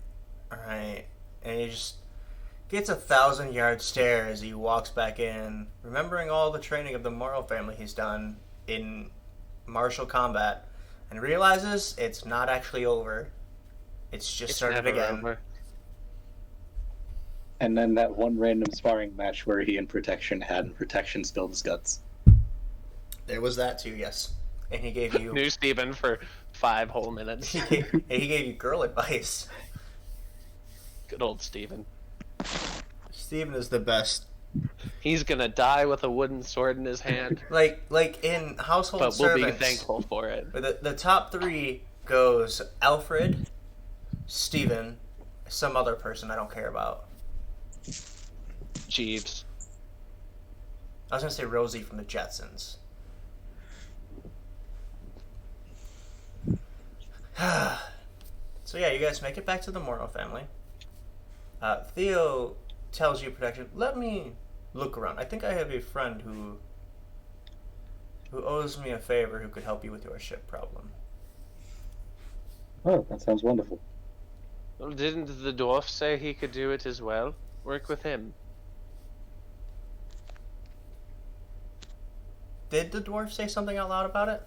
A: and he just gets 1,000-yard stare as he walks back in, remembering all the training of the Morrow family he's done in martial combat, and realizes it's not actually over. It's just started
C: never
A: again.
C: over.
B: And then that one random sparring match where he and Protection had, and Protection spilled his guts.
A: There was that too, yes. And he gave you...
C: New Steven for 5 whole minutes.
A: He gave you girl advice.
C: Good old Steven.
A: Steven is the best.
C: He's gonna die with a wooden sword in his hand,
A: Like in household
C: but we'll be
A: servants,
C: thankful for it.
A: the top 3 goes Alfred, Steven, some other person I don't care about.
C: Jeeves.
A: I was gonna say Rosie from the Jetsons. So yeah, you guys make it back to the Morno family. Theo tells you protection. Let me look around. I think I have a friend who owes me a favor who could help you with your ship problem.
B: Oh, that sounds wonderful.
C: Well, didn't the dwarf say he could do it as well? Work with him.
A: Did the dwarf say something out loud about it?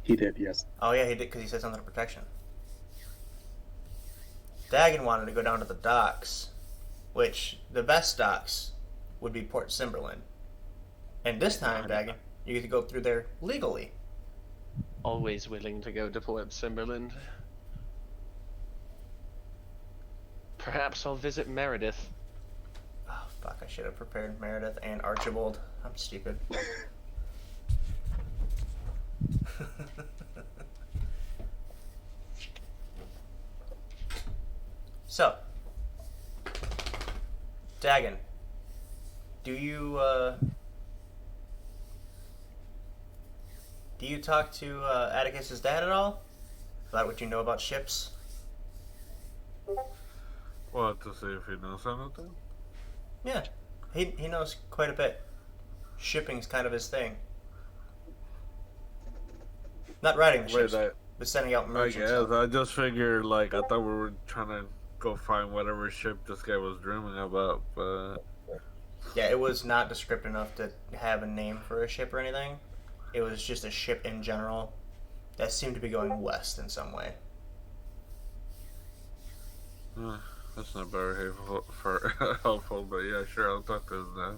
B: He did, yes.
A: Oh yeah, he did, because he said something to protection. Dagon wanted to go down to the docks, which the best docks would be Port Cimberland. And this time, Dagon, you get to go through there legally.
C: Always willing to go to Port Cimberland. Perhaps I'll visit Meredith.
A: Oh fuck, I should have prepared Meredith and Archibald. I'm stupid. So, Dagon, do you talk to Atticus's dad at all about what you know about ships?
D: What, to see if he knows anything?
A: Yeah, he knows quite a bit. Shipping's kind of his thing. Not riding the ships, but sending out
D: I
A: merchants.
D: guess. I just figured, like, I thought we were trying to go find whatever ship this guy was dreaming about, but...
A: Yeah, it was not descriptive enough to have a name for a ship or anything. It was just a ship in general that seemed to be going west in some way.
D: That's not very helpful, but yeah, sure, I'll talk to his dad.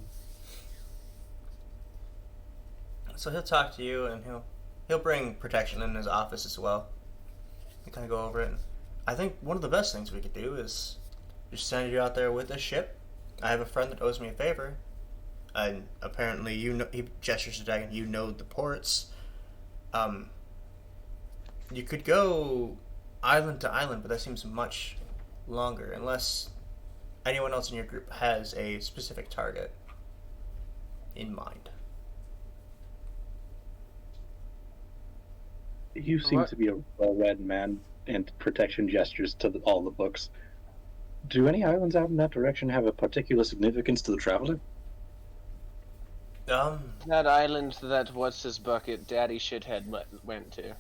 A: So he'll talk to you, and he'll bring protection in his office as well. We kind of go over it. I think one of the best things we could do is just send you out there with a ship. I have a friend that owes me a favor, and apparently he gestures to Dagon. You know the ports. You could go island to island, but that seems much longer, unless anyone else in your group has a specific target in mind.
B: You seem to be a well-read man, and protection gestures to all the books. Do any islands out in that direction have a particular significance to the traveler?
C: That island that what's-his-bucket Daddy Shithead went to.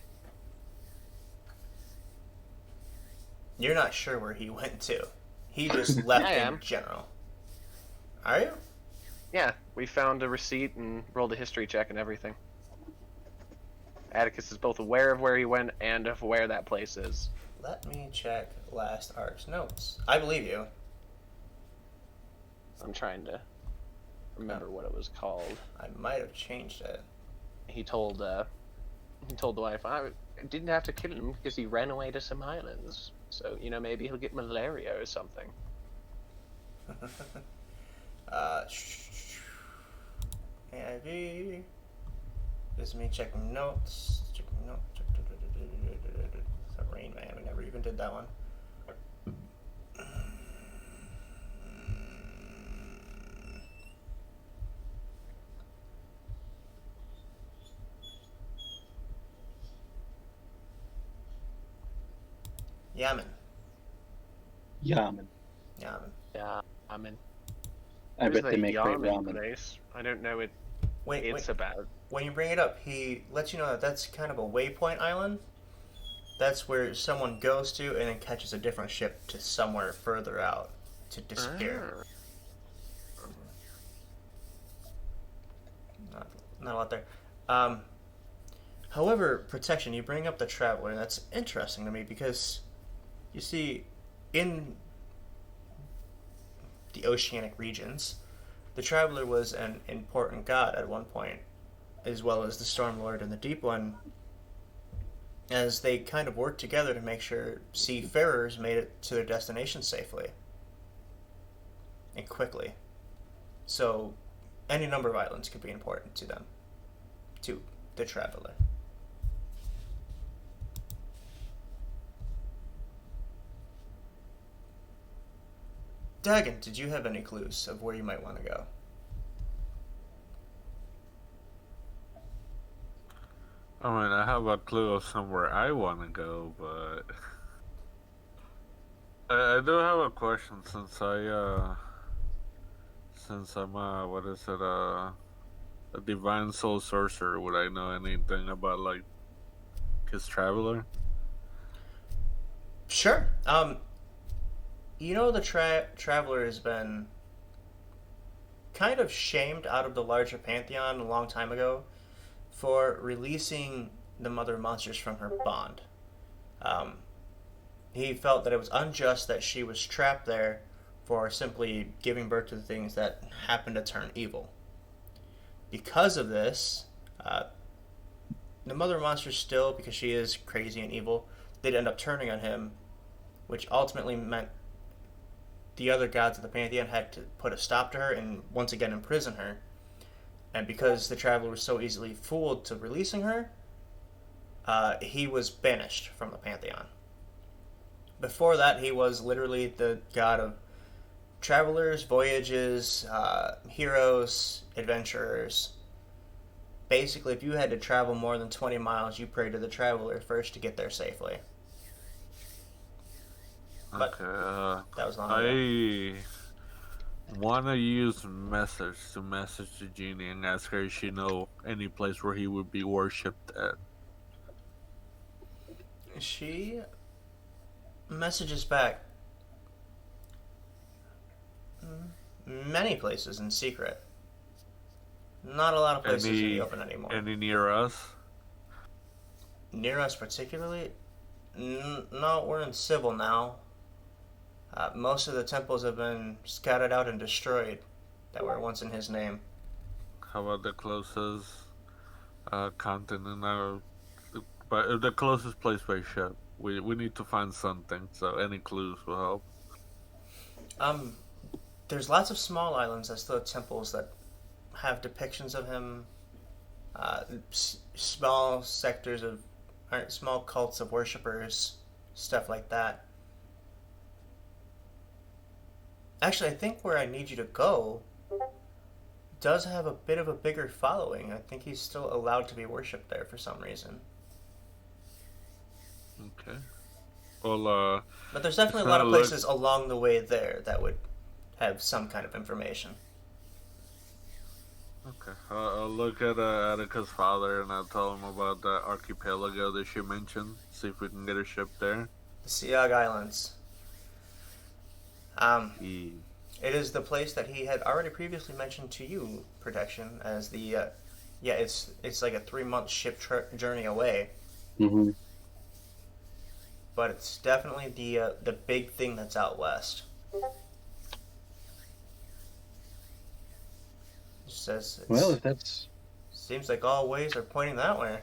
A: You're not sure where he went to. He just left in general. Are you?
C: Yeah, we found a receipt and rolled a history check and everything. Atticus is both aware of where he went and of where that place is.
A: Let me check last arc's notes. I believe you.
C: I'm trying to remember what it was called.
A: I might have changed it.
C: He told the wife, I didn't have to kill him because he ran away to some islands. So, maybe he'll get malaria or something.
A: AIV. This is me checking notes. It's a Rain Man. We never even did that one. Yaman.
B: Yaman.
A: Yaman.
C: Yeah, I mean,
B: I bet they make great
C: ramen
B: ramen.
C: place. I don't know what
A: Wait.
C: it's about.
A: When you bring it up, he lets you know that that's kind of a waypoint island. That's where someone goes to and then catches a different ship to somewhere further out to disappear. Not a lot there. However, protection, you bring up the traveler, and that's interesting to me because, you see, in the oceanic regions, the traveler was an important god at one point, as well as the Storm Lord and the Deep One. as they kind of work together to make sure seafarers made it to their destination safely and quickly. So, any number of islands could be important to them, to the traveler. Dagon, did you have any clues of where you might want to go?
D: I mean, I have a clue of somewhere I want to go, but I do have a question since I'm what is it a divine soul sorcerer. Would I know anything about like his traveler?
A: Sure. The traveler has been kind of shamed out of the larger pantheon a long time ago for releasing the mother monsters from her bond. He felt that it was unjust that she was trapped there for simply giving birth to the things that happened to turn evil. Because of this, the mother monsters still, because she is crazy and evil, they'd end up turning on him, which ultimately meant the other gods of the pantheon had to put a stop to her and once again imprison her. And because the traveler was so easily fooled to releasing her, he was banished from the pantheon. Before that, he was literally the god of travelers, voyages, heroes, adventurers. Basically, if you had to travel more than 20 miles, you prayed to the traveler first to get there safely. But
D: Okay,
A: that was long ago.
D: I want to use message the genie and ask her if she know any place where he would be worshipped at.
A: She messages back many places in secret. Not a lot of places in the open anymore.
D: Any near us?
A: Near us particularly? No, we're in Civil now. Most of the temples have been scattered out and destroyed that were once in his name.
D: How about the closest continent? But the closest place by ship. We need to find something. So any clues will help.
A: There's lots of small islands that still have temples that have depictions of him. Small sectors of, small cults of worshippers, stuff like that. Actually, I think where I need you to go does have a bit of a bigger following. I think he's still allowed to be worshipped there for some reason.
D: Okay. Well,
A: but there's definitely a lot of places along the way there that would have some kind of information.
D: Okay. I'll look at Attica's father and I'll tell him about the archipelago that she mentioned. See if we can get a ship there.
A: The Siog Islands. It is the place that he had already previously mentioned to you, Protection, as the, it's like a 3-month ship journey away.
B: Mm-hmm.
A: But it's definitely the big thing that's out west. It says
B: Well, if that's...
A: seems like all ways are pointing that way.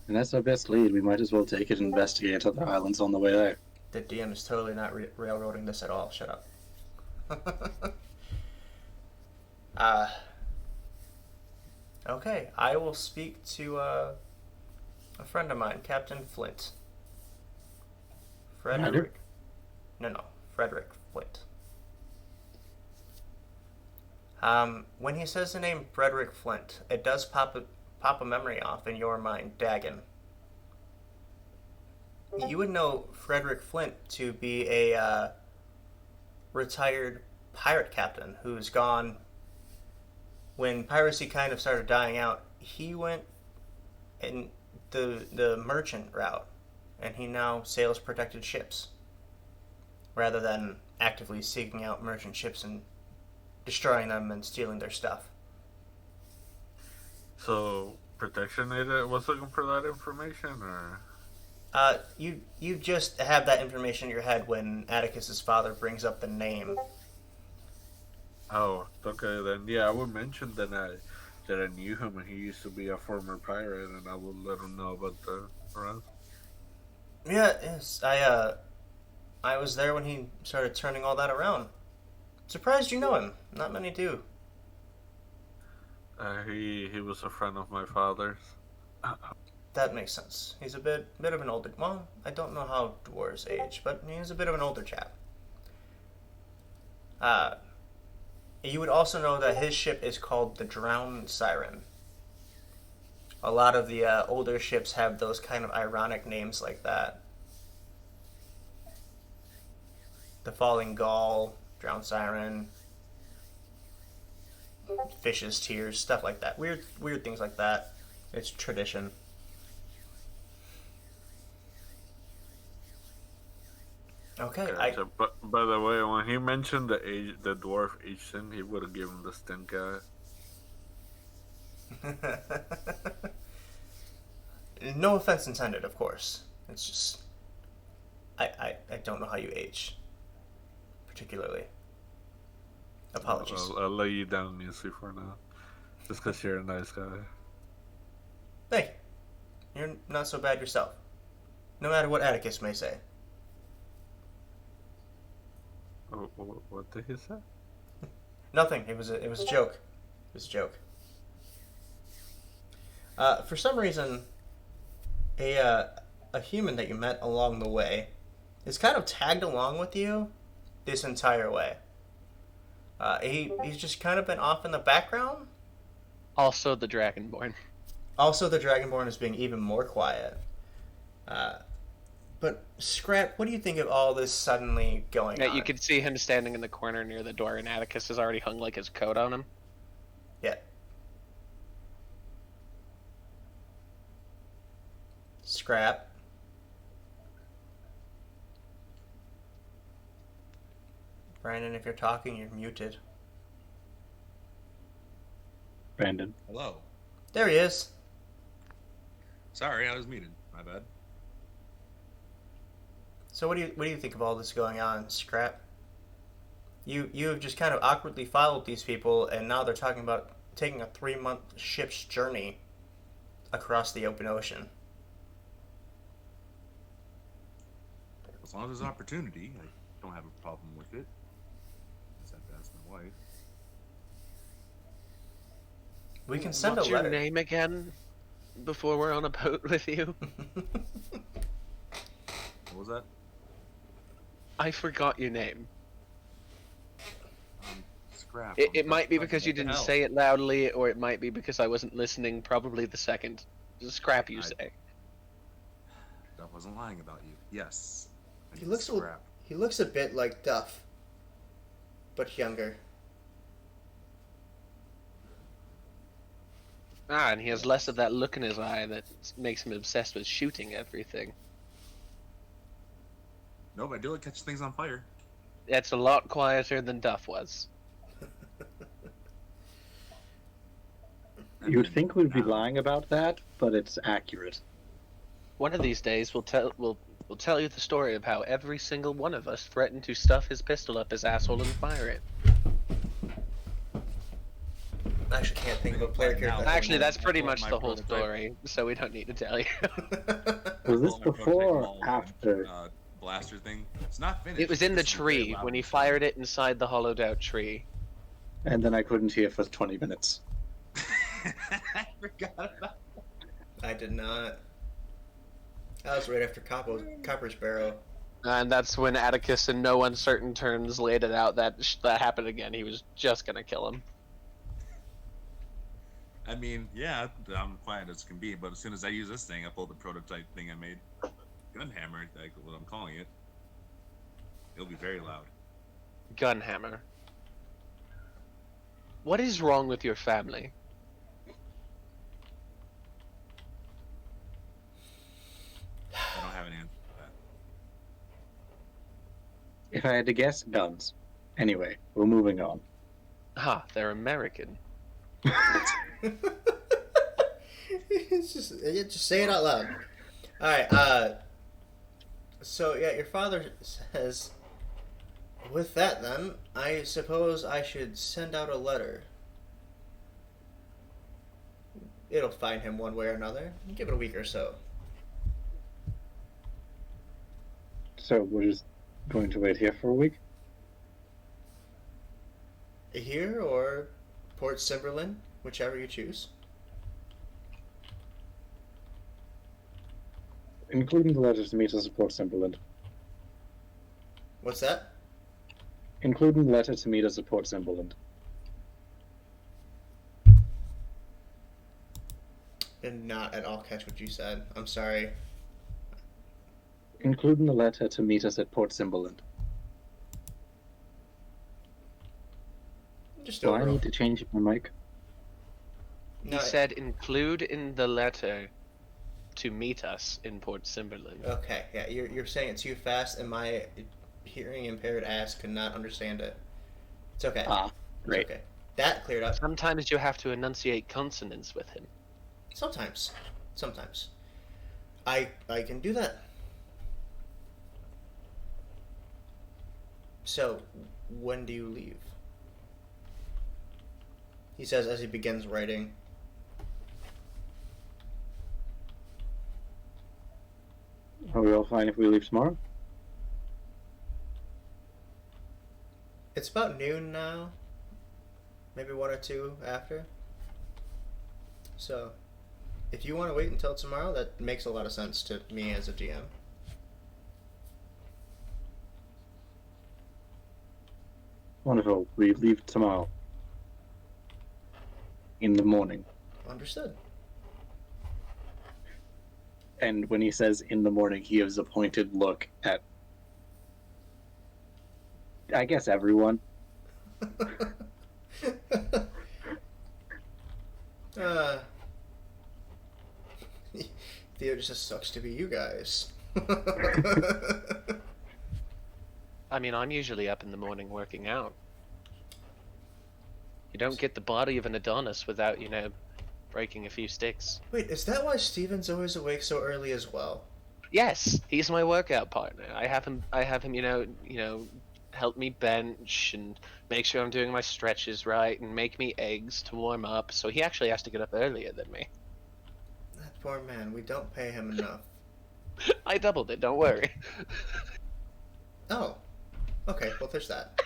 B: And that's our best lead. We might as well take it and investigate other islands on the way there.
A: The DM is totally not railroading this at all. Shut up. Okay, I will speak to a friend of mine, Captain Flint. Frederick. No, Frederick Flint. When he says the name Frederick Flint, it does pop a memory off in your mind, Dagon. You would know Frederick Flint to be a retired pirate captain who's gone. When piracy kind of started dying out, he went in the merchant route, and he now sails protected ships rather than actively seeking out merchant ships and destroying them and stealing their stuff.
D: So, Protection was looking for that information, or?
A: You just have that information in your head when Atticus's father brings up the name.
D: Oh, okay then. Yeah, I would mention that that I knew him, and he used to be a former pirate, and I would let him know about the rest.
A: Yeah, yes. I was there when he started turning all that around. Surprised you know him. Not many do.
D: He was a friend of my father's.
A: That makes sense. He's a bit of an older. Well, I don't know how dwarves age, but he's a bit of an older chap. You would also know that his ship is called the Drowned Siren. A lot of the older ships have those kind of ironic names like that. The Falling Gull, Drowned Siren, Fish's Tears, stuff like that. Weird things like that. It's tradition. Okay,
D: Gotcha. But by the way, when he mentioned the dwarf age thing, he would have given the stink eye.
A: No offense intended, of course. It's just I don't know how you age, particularly. Apologies.
D: I'll lay you down easy for now, just because you're a nice guy.
A: Hey, you're not so bad yourself. No matter what Atticus may say.
D: Oh, what did he say?
A: Nothing. It was a joke. It was a joke. For some reason, a human that you met along the way is kind of tagged along with you this entire way. He's just kind of been off in the background.
C: Also, the Dragonborn.
A: Also, the Dragonborn is being even more quiet. But Scrap, what do you think of all this suddenly going on?
C: You can see him standing in the corner near the door, and Atticus has already hung like his coat on him.
A: Yeah. Scrap. Brandon, if you're talking, you're muted.
B: Brandon.
E: Hello.
A: There he is.
E: Sorry, I was muted. My bad.
A: So what do you think of all this going on, Scrap? You have just kind of awkwardly followed these people, and now they're talking about taking a 3-month ship's journey across the open ocean.
E: As long as there's opportunity, I don't have a problem with it. I just have to ask my wife.
A: We can send
C: What's
A: a letter.
C: your name again? Before we're on a boat with you?
E: What was that?
C: I forgot your name.
E: Scrap.
C: It might be because you didn't say it loudly, or it might be because I wasn't listening. Probably the second. Scrap, you say.
E: I wasn't lying about you. Yes.
A: He looks a bit like Duff, but younger.
C: And he has less of that look in his eye that makes him obsessed with shooting everything.
E: Nope, I do like catch things on fire.
C: That's a lot quieter than Duff was.
B: You would think we'd be lying about that, but it's accurate.
C: One of these days, we'll tell you the story of how every single one of us threatened to stuff his pistol up his asshole and fire it.
A: I actually can't think of a player character.
C: Actually, that's pretty much the whole story, so we don't need to tell you.
B: Was this before or after?
E: Blaster thing. It's not finished.
C: It was in the
E: This is very
C: tree
E: loud.
C: when he fired it inside the hollowed out tree.
B: And then I couldn't hear for 20 minutes.
E: I forgot about.
A: I did not. That was right after Copper's Barrow.
C: And that's when Atticus, in no uncertain terms, laid it out that that happened again. He was just gonna kill him.
E: I mean, yeah, I'm quiet as can be, but as soon as I use this thing, I pull the prototype thing I made. Gunhammer, like what I'm calling it. It'll be very loud.
C: Gunhammer. What is wrong with your family?
E: I don't have an answer for that.
B: If I had to guess, guns. Anyway, we're moving on.
C: Ah, they're American.
A: It's just say it out loud. All right. So yeah, your father says. With that, then, I suppose I should send out a letter. it'll find him one way or another. Give it a week or so.
B: So we're just going to wait here for a week?
A: Here or Port Cimberland, whichever you choose.
B: Including the letter to meet us at Port Cimberland.
A: What's that?
B: Including the letter to meet us at Port Cimberland.
A: Did not at all catch what you said. I'm sorry.
B: Including the letter to meet us at Port Cimberland.
A: Just
B: Do I
A: overall.
B: need to change my mic?
A: No,
C: He said include in the letter to meet us in Port Cimberland.
A: okay, yeah, you're saying it too fast, and my hearing impaired ass could not understand it. It's okay.
B: Ah,
A: It's
B: great.
A: okay. That cleared up.
C: Sometimes you have to enunciate consonants with him.
A: Sometimes. I can do that. So, when do you leave? He says as he begins writing.
B: Are we all fine if we leave tomorrow?
A: It's about noon now. Maybe 1 or 2 after. So, if you want to wait until tomorrow, that makes a lot of sense to me as a GM.
B: Wonderful. We leave tomorrow. In the morning.
A: Understood.
B: And when he says in the morning, he gives a pointed look at, I guess, everyone.
A: Theo just sucks to be you guys.
C: I mean, I'm usually up in the morning working out. You don't get the body of an Adonis without, breaking a few sticks.
A: Wait, is that why Steven's always awake so early as well?
C: Yes, he's my workout partner. I have him, help me bench and make sure I'm doing my stretches right and make me eggs to warm up. So he actually has to get up earlier than me.
A: That poor man, we don't pay him enough.
C: I doubled it, don't worry.
A: Oh. Okay, well there's that.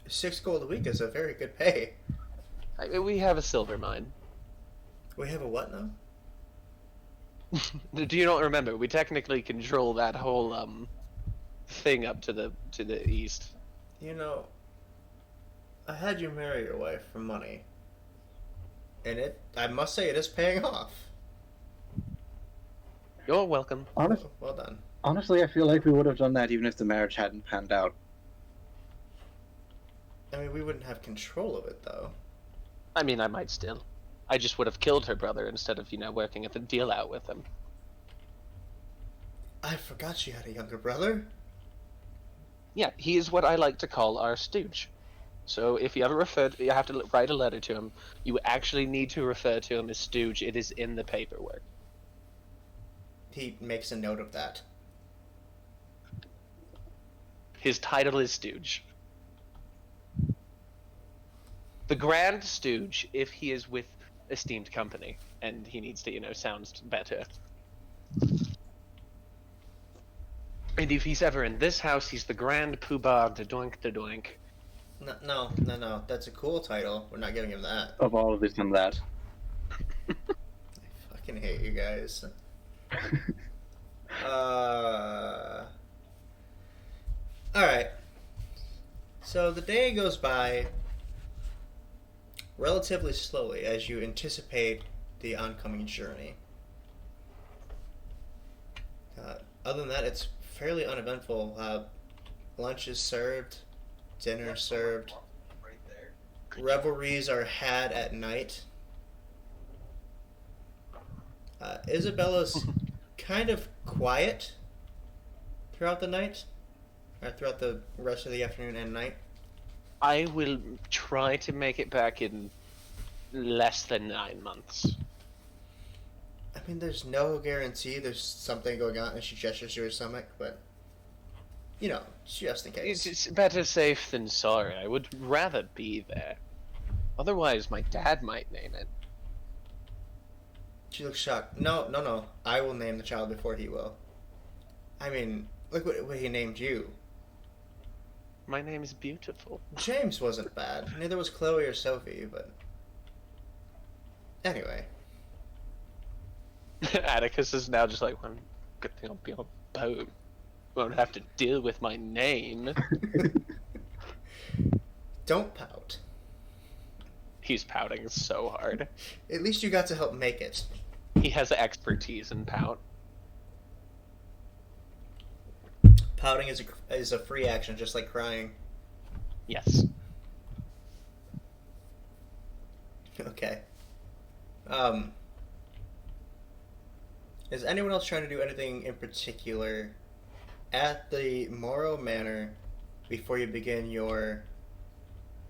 A: 6 gold a week is a very good pay.
C: We have a silver mine.
A: We have a what now?
C: Do you not remember? We technically control that whole thing up to the east.
A: You know, I had you marry your wife for money. And I must say, it is paying off.
C: You're welcome.
A: Well done.
B: Honestly, I feel like we would have done that even if the marriage hadn't panned out.
A: I mean, we wouldn't have control of it, though.
C: I mean, I might still. I just would have killed her brother instead of, working at the deal out with him.
A: I forgot she had a younger brother.
C: Yeah, he is what I like to call our stooge. So if you ever you have to write a letter to him, you actually need to refer to him as stooge. It is in the paperwork.
A: He makes a note of that.
C: His title is stooge. The Grand Stooge, if he is with esteemed company, and he needs to, sound better. And if he's ever in this house, he's the Grand Poobah de Doink de Doink.
A: No. That's a cool title. We're not giving him that.
B: Of all of this and that.
A: I fucking hate you guys. Alright. So the day goes by relatively slowly as you anticipate the oncoming journey. Other than that, it's fairly uneventful. Lunch is served, dinner is served, revelries are had at night. Isabella's kind of quiet throughout the night, or throughout the rest of the afternoon and night.
C: I will try to make it back in less than 9 months.
A: I mean, there's no guarantee there's something going on, and she gestures to her stomach, but, just in case.
C: It's better safe than sorry. I would rather be there. Otherwise, my dad might name it.
A: She looks shocked. No. I will name the child before he will. I mean, look what he named you.
C: My name is beautiful.
A: James wasn't bad. Neither was Chloe or Sophie, but... Anyway.
C: Atticus is now just like, well, good thing I'll be on a boat. Won't have to deal with my name.
A: Don't pout.
C: He's pouting so hard.
A: At least you got to help make it.
C: He has expertise in pout.
A: Pouting is a free action, just like crying.
C: Yes.
A: Okay. Is anyone else trying to do anything in particular at the Morrow Manor before you begin your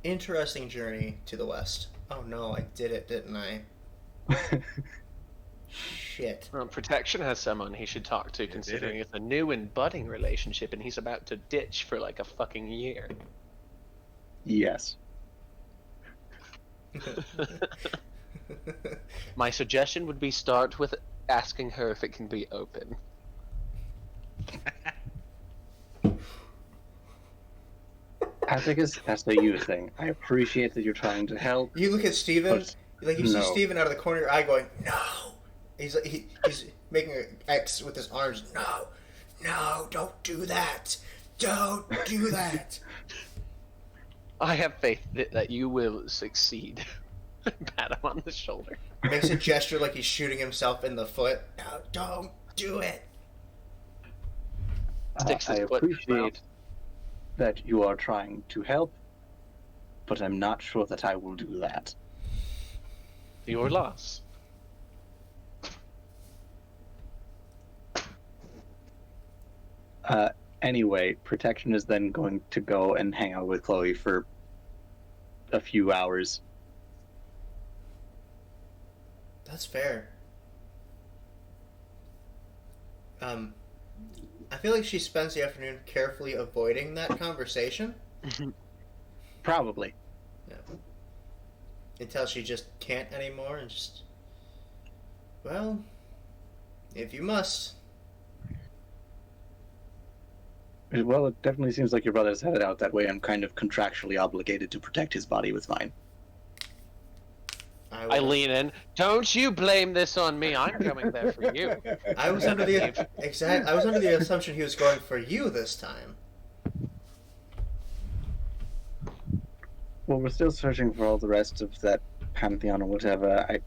A: interesting journey to the west? Oh no, I did it, didn't I? Shit.
C: Well, Protection has someone he should talk to, considering it's a new and budding relationship, and he's about to ditch for like a fucking year.
B: Yes.
C: My suggestion would be start with asking her if it can be open.
B: Atticus, that's a you thing. I appreciate that you're trying to help.
A: You look at Steven,
B: But
A: like you see
B: no.
A: Steven out of the corner of your eye going, no! He's making an X with his arms. No, don't do that. Don't do that.
C: I have faith that you will succeed. Pat him on the shoulder.
A: Makes a gesture like he's shooting himself in the foot. No, don't do it.
C: Sticks
B: I
C: his foot in his mouth.
B: appreciate that you are trying to help, but I'm not sure that I will do that.
C: Your loss.
B: Anyway, Protection is then going to go and hang out with Chloe for a few hours.
A: That's fair. I feel like she spends the afternoon carefully avoiding that conversation.
B: Probably.
A: Yeah. Until she just can't anymore and just... Well, if you must.
B: Well, it definitely seems like your brother's headed out that way. I'm kind of contractually obligated to protect his body with mine.
C: I lean in. Don't you blame this on me. I'm coming there for you.
A: I was under the assumption he was going for you this time.
B: Well, we're still searching for all the rest of that pantheon or whatever. I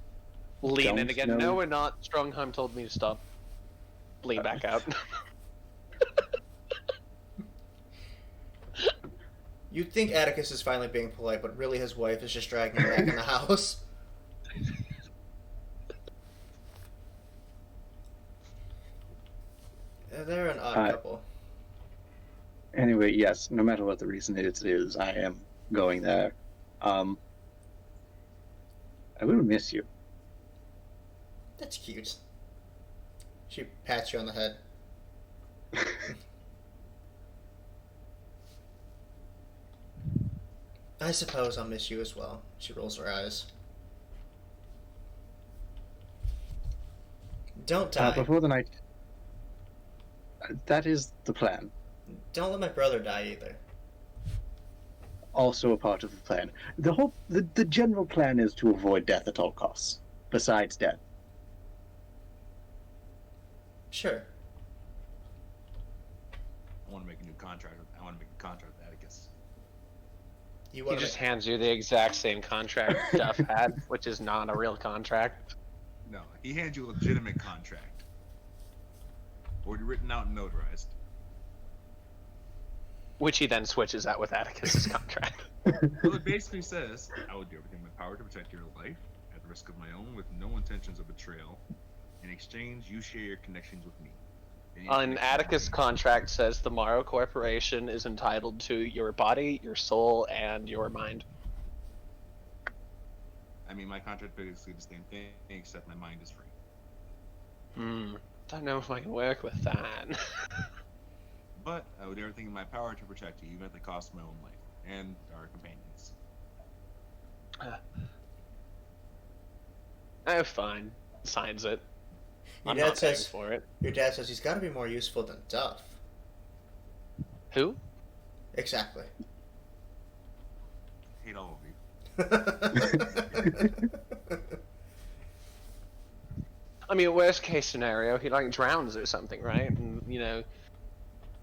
C: Lean in
B: don't
C: again.
B: know.
C: No, we're not. Strongheim told me to stop. Lean back out.
A: You'd think Atticus is finally being polite, but really his wife is just dragging him back in the house. They're an odd couple.
B: Anyway, yes, no matter what the reason it is, I am going there. I will miss you.
A: That's cute. She pats you on the head. I suppose I'll miss you as well. She rolls her eyes. Don't die.
B: Before the night... that is the plan.
A: Don't let my brother die either.
B: Also a part of the plan. The general plan is to avoid death at all costs. Besides death.
A: Sure.
E: I want to make a new contract. I want to make a contract with Atticus.
A: You
C: He
A: want
C: just hands you the exact same contract Duff had, which is not a real contract.
E: No, he hands you a legitimate contract. Already written out and notarized.
C: Which he then switches out with Atticus's contract.
E: Well, it basically says, I will do everything in my power to protect your life, at the risk of my own, with no intentions of betrayal. In exchange, you share your connections with me.
C: An Atticus contract says the Morrow Corporation is entitled to your body, your soul, and your mind.
E: I mean, my contract basically the same thing, except my mind is free.
C: Don't know if I can work with that.
E: But I would do everything in my power to protect you, even at the cost of my own life and our companions.
C: Oh, fine. Signs it.
A: Your
C: I'm
A: dad
C: not paying
A: says
C: for it.
A: your dad says he's got to be more useful than Duff.
C: Who?
A: Exactly.
E: Hate all of you.
C: I mean, worst case scenario, he like drowns or something, right? And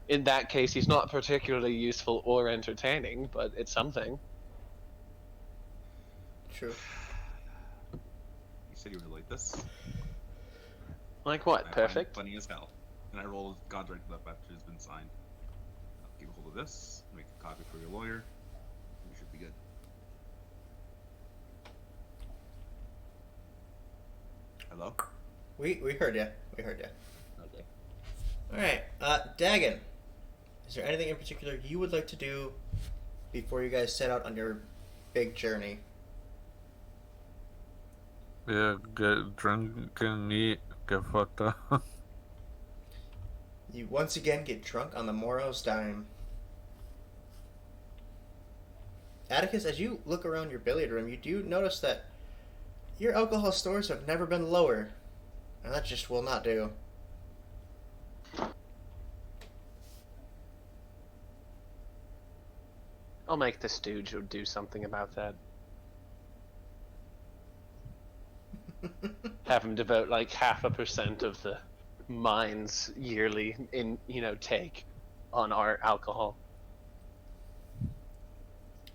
C: in that case, he's not particularly useful or entertaining, but it's something.
A: True.
E: You said you were like this.
C: Like what?
E: I find it
C: Perfect.
E: funny as hell. And I roll a contract up after it's been signed. I'll keep a hold of this, make a copy for your lawyer. We should be good. Hello?
A: We heard ya. We heard ya.
E: Okay.
A: All right, Dagon. Is there anything in particular you would like to do before you guys set out on your big journey?
D: Yeah, get drunk and eat, get fucked up.
A: You once again get drunk on the morrow's dime. Atticus, as you look around your billiard room, you do notice that your alcohol stores have never been lower. And that just will not do.
C: I'll make the stooge do something about that. Have him devote like 0.5% of the mine's yearly take on our alcohol.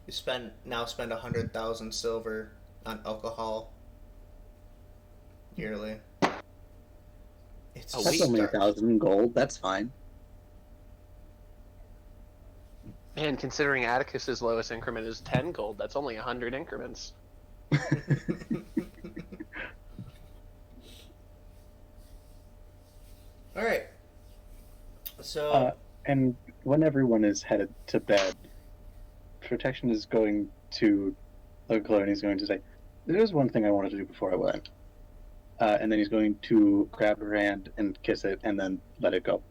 A: You spend 100,000 silver on alcohol yearly. It's
C: A
B: That's
C: week.
B: only
A: stark.
B: 1,000 gold. That's fine.
C: And considering Atticus's lowest increment is 10 gold, that's only 100 increments.
A: All right. So
B: And when everyone is headed to bed, Protection is going to look and he's going to say, "There's one thing I wanted to do before I went." And then he's going to grab her hand and kiss it and then let it go.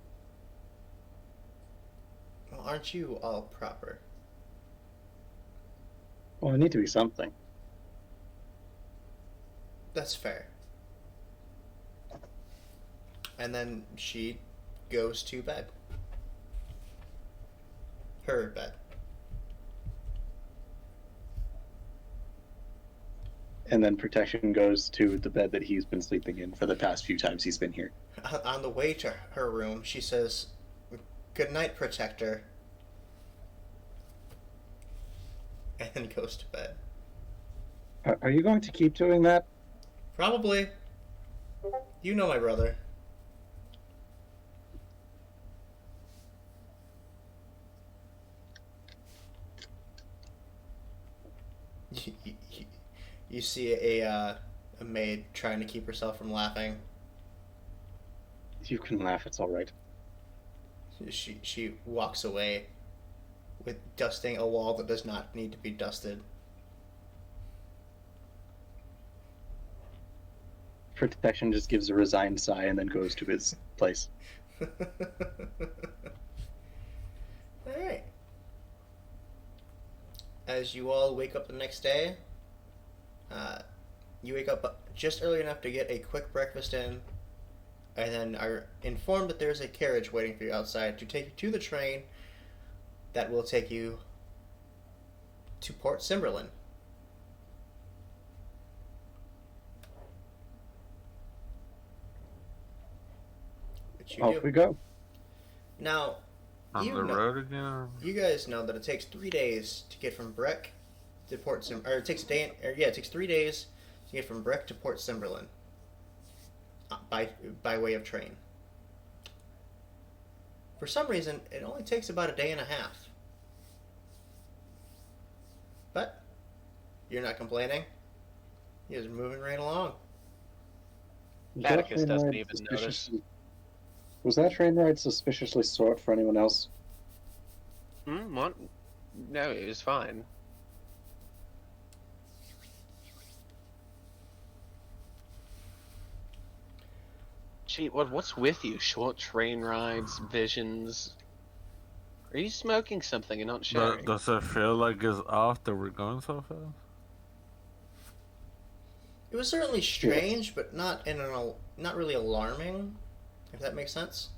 A: well, aren't you all proper?
B: Well, it need to be something.
A: That's fair. And then she goes to bed. Her bed.
B: And then Protection goes to the bed that he's been sleeping in for the past few times he's been here.
A: On the way to her room, she says, "Good night, Protector." And then goes to bed.
B: Are you going to keep doing that?
A: Probably. You know my brother. You see a maid trying to keep herself from laughing.
B: You can laugh, it's alright.
A: She walks away with dusting a wall that does not need to be dusted.
B: Protection just gives a resigned sigh and then goes to his place.
A: Alright. As you all wake up the next day, you wake up just early enough to get a quick breakfast in, and then are informed that there's a carriage waiting for you outside to take you to the train that will take you to Port Cimberlin. Which you
B: Off
A: do.
B: we go.
A: Now,
D: On
A: you
D: the
A: know-
D: road again?
A: you guys know that it takes 3 days to get from Breck to Port Sim, or it takes a day. It takes 3 days to get from Breck to Port Cimberlin by way of train. For some reason, it only takes about a day and a half. But you're not complaining. You're just moving right along.
C: Atticus
B: That train
C: doesn't
B: ride
C: even
B: suspiciously- Was that train ride suspiciously short for anyone else?
C: What? No, it was fine. Gee, what's with you? Short train rides, visions. Are you smoking something and not sharing?
D: Does it feel like it's off that we're going so fast?
A: It was certainly strange, but not not really alarming, if that makes sense.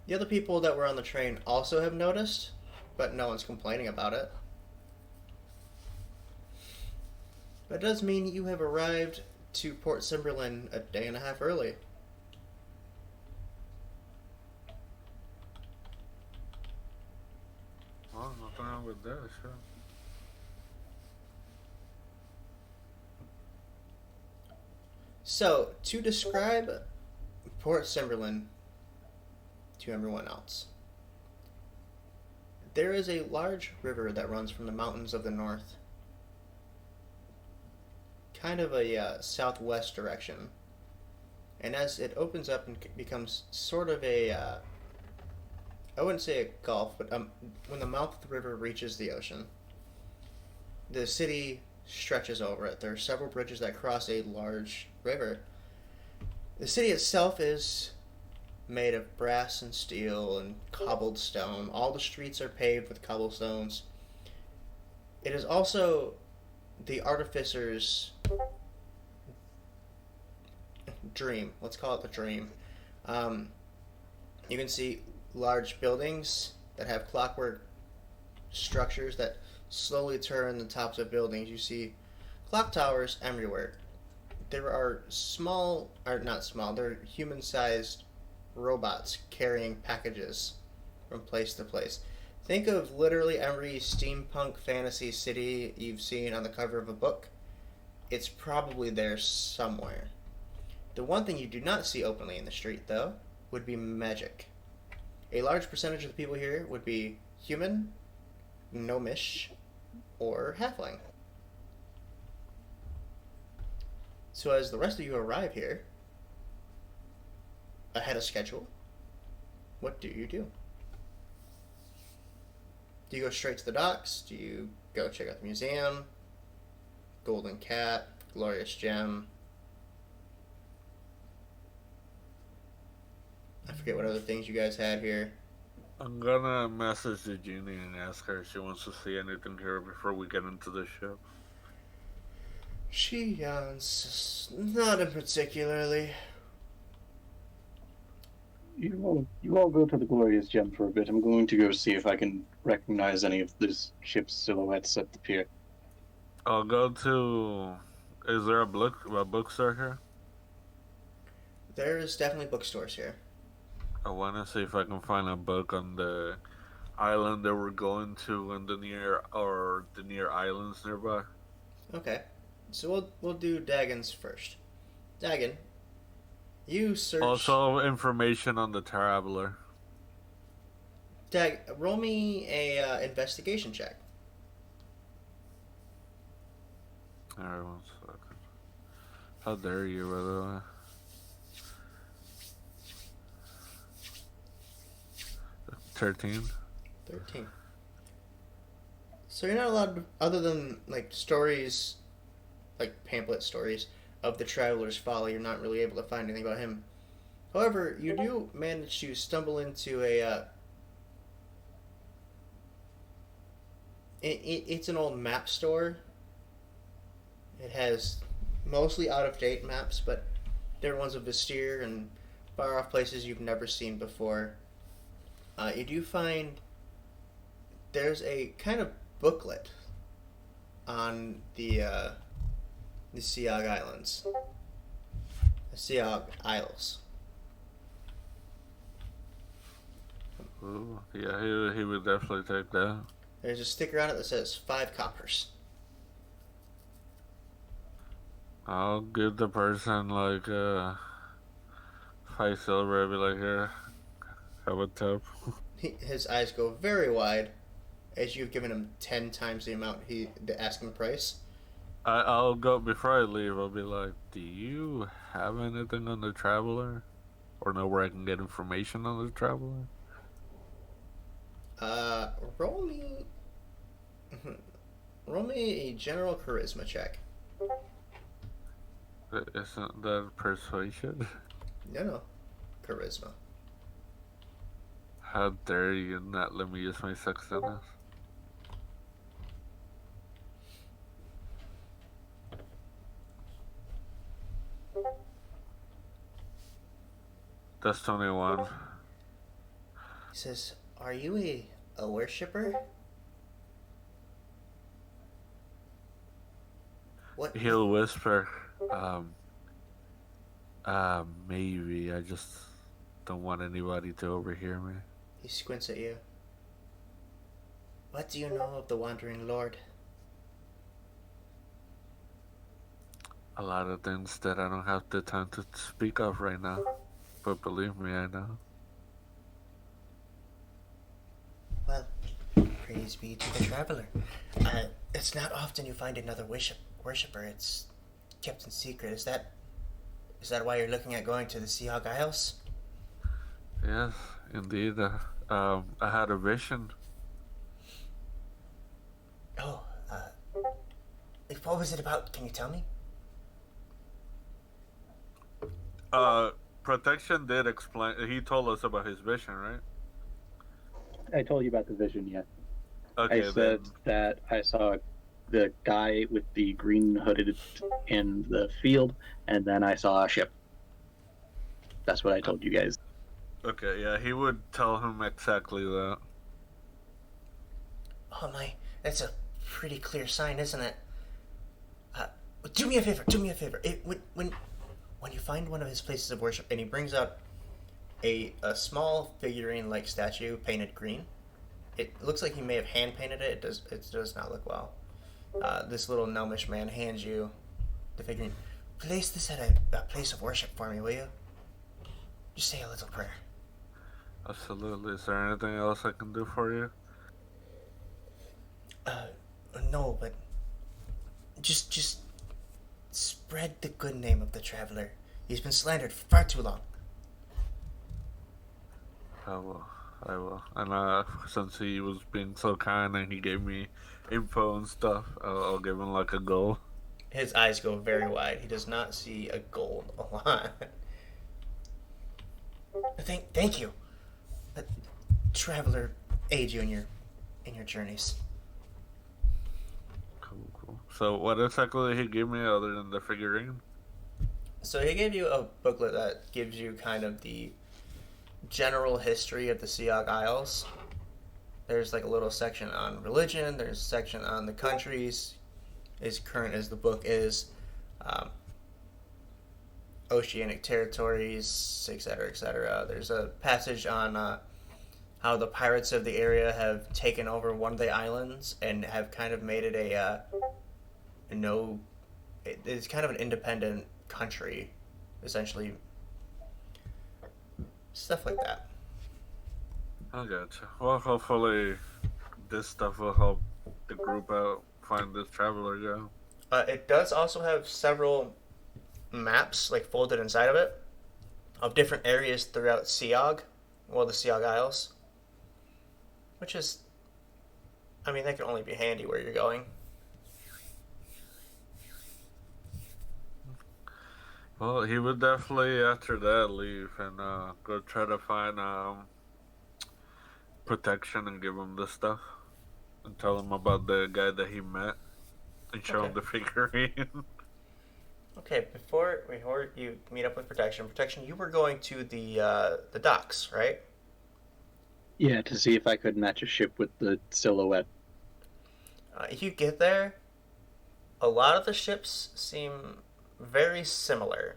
A: The other people that were on the train also have noticed, but no one's complaining about it. But it does mean you have arrived to Port Cimberland a day and a half early.
D: Well, nothing wrong with that, sure.
A: So, to describe Port Cimberland to everyone else, there is a large river that runs from the mountains of the north, kind of a southwest direction. And as it opens up and becomes sort of a, I wouldn't say a gulf, but when the mouth of the river reaches the ocean, the city stretches over it. There are several bridges that cross a large river. The city itself is made of brass and steel and cobbled stone. All the streets are paved with cobblestones. It is also the artificer's dream. Let's call it the dream. You can see large buildings that have clockwork structures that slowly turn the tops of buildings. You see clock towers everywhere. There are they're human-sized robots carrying packages from place to place. Think of literally every steampunk fantasy city you've seen on the cover of a book. It's probably there somewhere. The one thing you do not see openly in the street, though, would be magic. A large percentage of the people here would be human, gnomish, or halfling. So as the rest of you arrive here, ahead of schedule, what do you do? Do you go straight to the docks? Do you go check out the museum? Golden Cat, Glorious Gem? I forget what other things you guys had here.
D: I'm gonna message the genie and ask her if she wants to see anything here before we get into the ship.
A: She yawns. Not in particularly.
B: You all go to the Glorious Gem for a bit. I'm going to go see if I can recognize any of this ship's silhouettes at the pier.
D: I'll go to... Is there a bookstore here?
A: There is definitely bookstores here.
D: I want to see if I can find a book on the island that we're going to and the near islands nearby.
A: Okay. So we'll do Dagon's first. Dagon, you search.
D: Also, information on the Traveler.
A: Roll me a investigation check.
D: Alright, 1 second. How dare you, by the way? $13.
A: 13. So you're not allowed to, other than like stories, like pamphlet stories of the Traveler's Folly, you're not really able to find anything about him. However, you do manage to stumble into it's an old map store. It has mostly out-of-date maps, but they're ones of Vestir and far-off places you've never seen before. You do find there's a kind of booklet on the Siog Islands. The Siog Isles.
D: Ooh, yeah, he would definitely take that.
A: There's a sticker on it that says 5 coppers.
D: I'll give the person like 5 silver. I'll be like, here, have a tip.
A: His eyes go very wide as you've given him 10 times the amount the asking price.
D: I'll go before I leave. I'll be like, do you have anything on the Traveler, or know where I can get information on the Traveler?
A: Roll me a general charisma check.
D: Isn't that persuasion?
A: No, charisma.
D: How dare you not let me use my sexiness? That's 21.
A: He says, "Are you a worshipper? What?"
D: He'll whisper, um, maybe. I just don't want anybody to overhear me.
A: He squints at you. "What do you know of the Wandering Lord?"
D: A lot of things that I don't have the time to speak of right now. But believe me, I know.
A: Well, praise be to the traveler. It's not often you find another worshipper. It's kept in secret. Is that why you're looking at going to the Siog Isles?
D: Yes, indeed. I had a vision.
A: Oh, what was it about? Can you tell me?
D: Protection did explain. He told us about his vision, right?
B: I told you about the vision, yeah.
D: Okay,
B: I said that I saw the guy with the green hooded in the field, and then I saw a ship. That's what I told you guys.
D: Okay, yeah, he would tell him exactly that.
A: Oh my, that's a pretty clear sign, isn't it? Do me a favor. Do me a favor. When you find one of his places of worship, and he brings out a small figurine-like statue painted green. It looks like he may have hand painted it. It does not look well. This little gnomish man hands you the figurine. Place this at a place of worship for me, will you? Just say a little prayer.
D: Absolutely. Is there anything else I can do for you?
A: No, but just spread the good name of the traveler. He's been slandered for far too long.
D: I will. And since he was being so kind and he gave me info and stuff, I'll give him like a goal.
A: His eyes go very wide. He does not see a gold a lot. Thank you. Traveler, aid you in your journeys.
D: Cool. So what exactly did he give me other than the figurine?
A: So he gave you a booklet that gives you kind of the general history of the Siog Isles. There's like a little section on religion. There's a section on the countries, as current as the book is, oceanic territories, etc., etc. There's a passage on how the pirates of the area have taken over one of the islands and have kind of made it it's kind of an independent country, essentially. Stuff like that.
D: I gotcha. Well, hopefully this stuff will help the group out find this traveler guy.
A: It does also have several maps, like folded inside of it, of different areas throughout Siog, the Siog Isles. Which is, I mean, that can only be handy where you're going.
D: Well, he would definitely after that leave and go try to find protection and give him the stuff and tell him about the guy that he met and show him the figurine.
A: Okay, before you meet up with Protection, you were going to the docks, right?
B: Yeah, to see if I could match a ship with the silhouette.
A: If you get there, a lot of the ships seem very similar.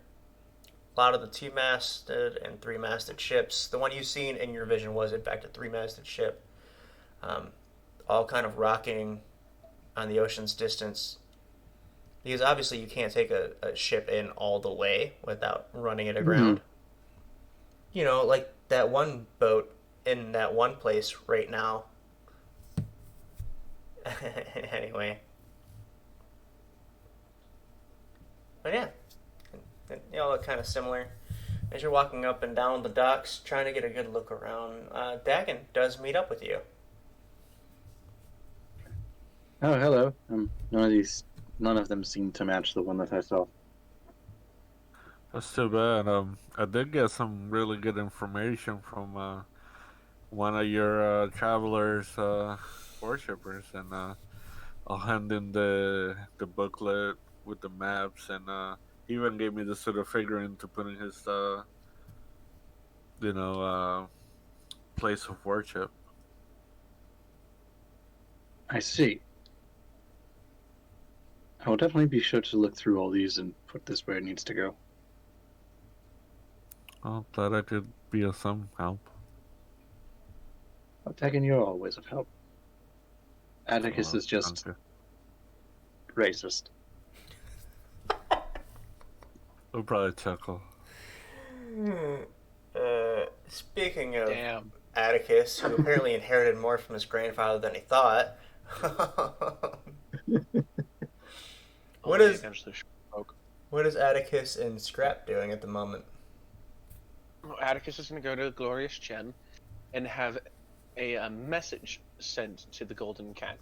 A: A lot of the two-masted and three-masted ships. The one you've seen in your vision was, in fact, a three-masted ship. All kind of rocking on the ocean's distance. Because obviously you can't take a ship in all the way without running it aground. Mm-hmm. You know, like that one boat in that one place right now. Anyway. But yeah, they all look kind of similar. As you're walking up and down the docks, trying to get a good look around, Dagon does meet up with you.
B: Oh, hello. None of them seem to match the one that I saw.
D: That's too bad. I did get some really good information from one of your travelers, worshippers, and I'll hand in the booklet with the maps, and he even gave me this sort of figurine to put in place of worship.
B: I see. I will definitely be sure to look through all these and put this where it needs to go.
D: Oh, glad I could be of some help.
B: Well, Tegan, you're always of help. Atticus is just racist.
D: We'll probably chuckle.
A: Speaking of
C: Damn.
A: Atticus, who apparently inherited more from his grandfather than he thought. What is Atticus and Scrap doing at the moment?
C: Well, Atticus is going to go to Glorious Gem and have a message sent to the Golden Cat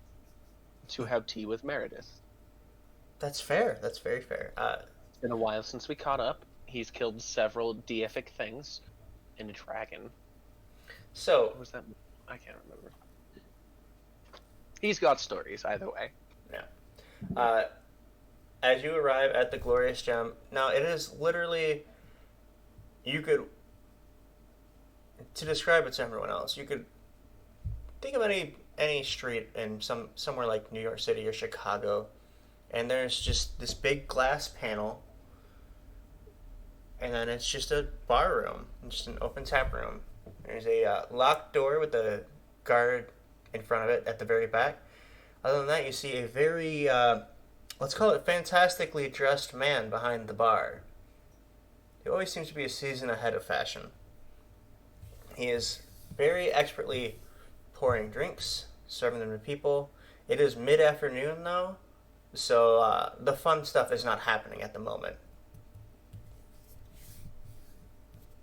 C: to have tea with Meredith.
A: That's fair. That's very fair.
C: It's been a while since we caught up. He's killed several deific things and a dragon.
A: So,
C: What was that? I can't remember. He's got stories either way.
A: as you arrive at the Glorious Gem, now it is literally, to describe it to everyone else, you could think of any street in somewhere like New York City or Chicago, and there's just this big glass panel, and then it's just a bar room, just an open tap room. There's a locked door with a guard in front of it at the very back. Other than that, you see a very, let's call it fantastically dressed man behind the bar. He always seems to be a season ahead of fashion. He is very expertly pouring drinks, serving them to people. It is mid-afternoon, though, so the fun stuff is not happening at the moment.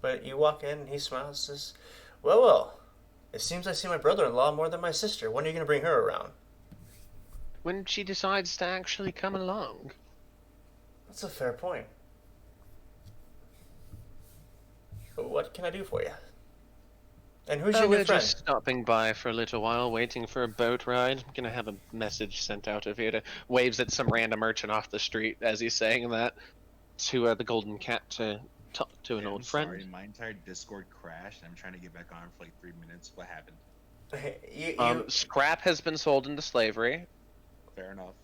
A: But you walk in, and he smiles and says, well, it seems I see my brother-in-law more than my sister. When are you going to bring her around?
C: When she decides to actually come along.
A: That's a fair point. What can I do for you? And who's your new
C: We're
A: friend?
C: just stopping by for a little while, waiting for a boat ride. I'm gonna have a message sent out of here to waves at some random merchant off the street as he's saying that to the Golden Cat to talk to an old friend.
E: Sorry, my entire Discord crashed. I'm trying to get back on for like 3 minutes. What happened?
C: Scrap has been sold into slavery.
E: Fair enough.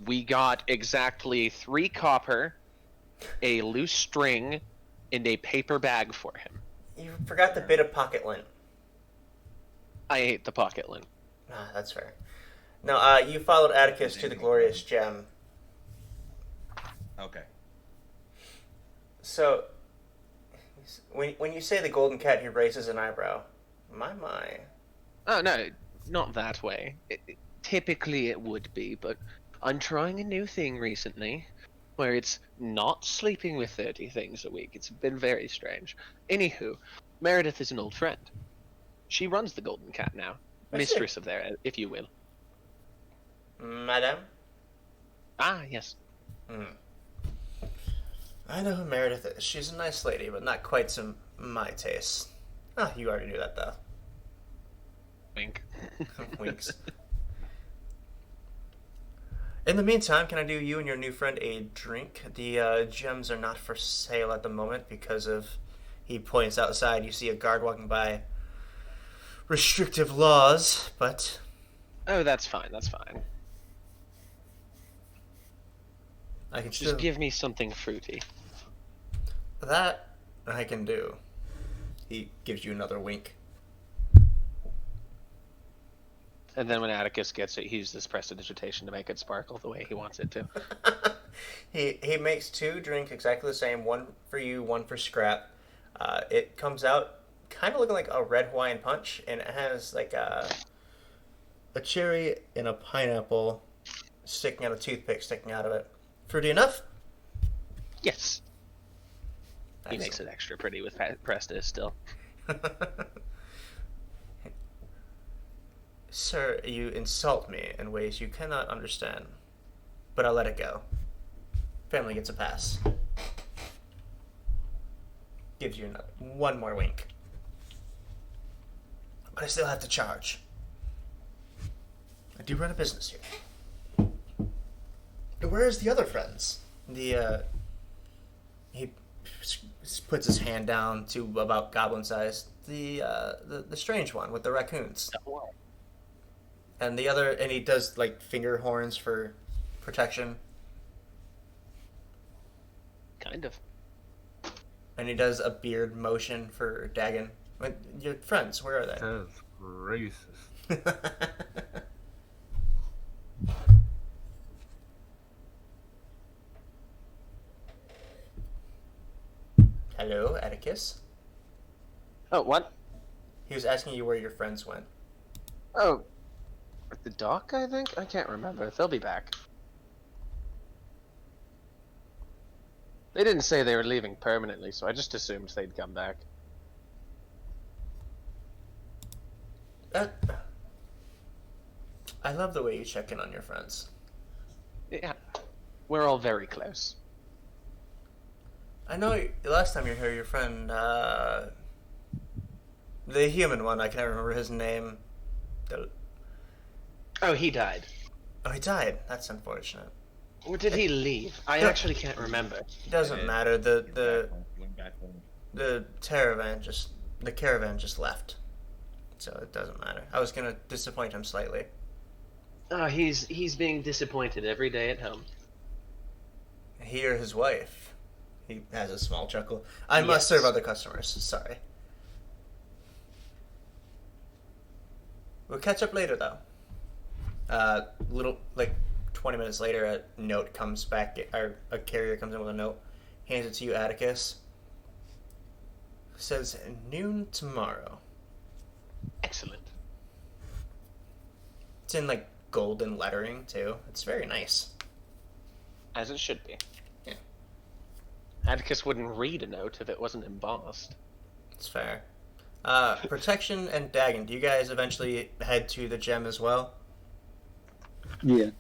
C: We got exactly 3 copper, a loose string, and a paper bag for him.
A: You forgot the bit of pocket lint.
C: I ate the pocket lint.
A: That's fair. No, you followed Atticus to the Glorious Gem.
E: Okay.
A: So, when you say the Golden Cat, he raises an eyebrow. My.
C: Oh, no, not that way. Typically it would be, but I'm trying a new thing recently where it's not sleeping with 30 things a week. It's been very strange. Anywho, Meredith is an old friend. She runs the Golden Cat now. Mistress of there, if you will.
A: Madame?
C: Ah, yes.
A: I know who Meredith is. She's a nice lady, but not quite to my taste. You already knew that, though.
C: Wink.
A: Winks. In the meantime, can I do you and your new friend a drink? The gems are not for sale at the moment because of... He points outside. You see a guard walking by. Restrictive laws, but...
C: Oh, that's fine, that's fine.
A: I can
C: Just give me something fruity.
A: That I can do. He gives you another wink.
C: And then when Atticus gets it, he uses prestidigitation to make it sparkle the way he wants it to.
A: He makes 2 drinks exactly the same. One for you, one for Scrap. It comes out kind of looking like a red Hawaiian punch, and it has like a cherry and a pineapple sticking out, a toothpick sticking out of it. Fruity enough?
C: Yes. He
A: Excellent.
C: makes it extra pretty with Prestis still.
A: Sir, you insult me in ways you cannot understand, but I'll let it go. Family gets a pass. Gives you one more wink. But I still have to charge. I do run a business here. Where's the other friends? He puts his hand down to about goblin size. The strange one with the raccoons. And the other, and he does like finger horns for protection.
C: Kind of.
A: And he does a beard motion for Dagon. Your friends, where are they?
D: That's racist.
A: Hello, Atticus.
C: Oh, what?
A: He was asking you where your friends went.
C: Oh, at the dock, I think? I can't remember. They'll be back. They didn't say they were leaving permanently, so I just assumed they'd come back.
A: I love the way you check in on your friends.
C: Yeah. We're all very close.
A: I know the last time you were here, your friend, the human one, I can't remember his name.
C: Oh, he died.
A: Oh, he died. That's unfortunate.
C: Or did he leave? I actually can't remember.
A: It doesn't matter.
E: Went back home.
A: The caravan just left. So it doesn't matter. I was gonna disappoint him slightly.
C: Oh, he's being disappointed every day at home.
A: He or his wife. He has a small chuckle. I must serve other customers. Sorry. We'll catch up later, though. Little, like, 20 minutes later, a note comes back, or a carrier comes in with a note, hands it to you, Atticus. Says, noon tomorrow.
C: Excellent.
A: It's in, like, golden lettering, too. It's very nice.
C: As it should be.
A: Yeah.
C: Atticus wouldn't read a note if it wasn't embossed.
A: It's fair. Protection and Dagon, do you guys eventually head to the gem as well?
B: Yeah.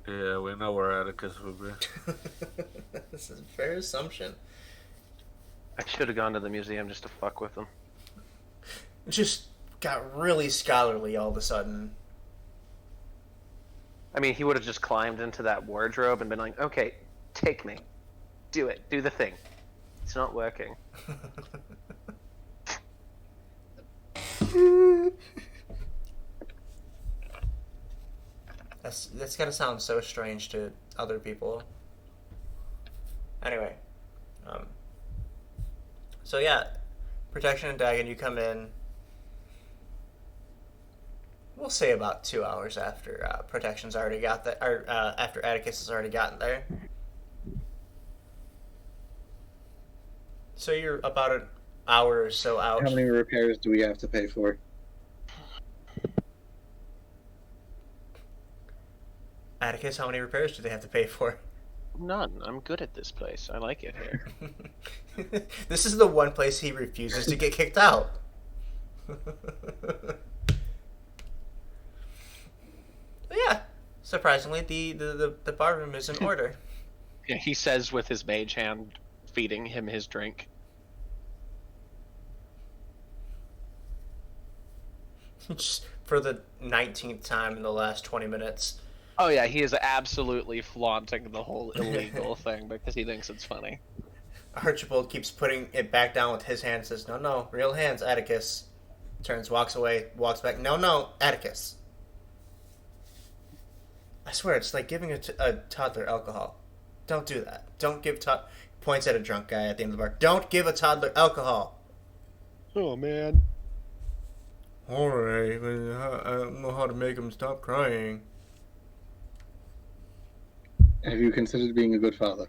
D: Yeah, we know where Atticus will be.
A: This is a fair assumption.
C: I should have gone to the museum just to fuck with them.
A: It just got really scholarly all of a sudden.
C: I mean, he would have just climbed into that wardrobe and been like, okay, take me. Do it. Do the thing. It's not working.
A: That's gotta sound so strange to other people. Anyway, so yeah, Protection and Dagon, you come in. We'll say about 2 hours after Protection's already got there, or after Atticus has already gotten there. So you're about an hour or so out.
B: How many repairs do we have to pay for?
A: Atticus, how many repairs do they have to pay for?
C: None. I'm good at this place. I like it here.
A: This is the one place he refuses to get kicked out. Yeah, surprisingly, the bar room is in order.
C: Yeah, he says with his mage hand feeding him his drink.
A: Just for the 19th time in the last 20 minutes.
C: Oh yeah, he is absolutely flaunting the whole illegal thing because he thinks it's funny.
A: Archibald keeps putting it back down with his hand, says, no, real hands, Atticus. Turns, walks away, walks back, no, Atticus. I swear, it's like giving a toddler alcohol. Don't do that. Don't give points at a drunk guy at the end of the bar. Don't give a toddler alcohol.
C: Oh man.
A: Alright, but I don't know how to make him stop crying.
B: Have you considered being a good father?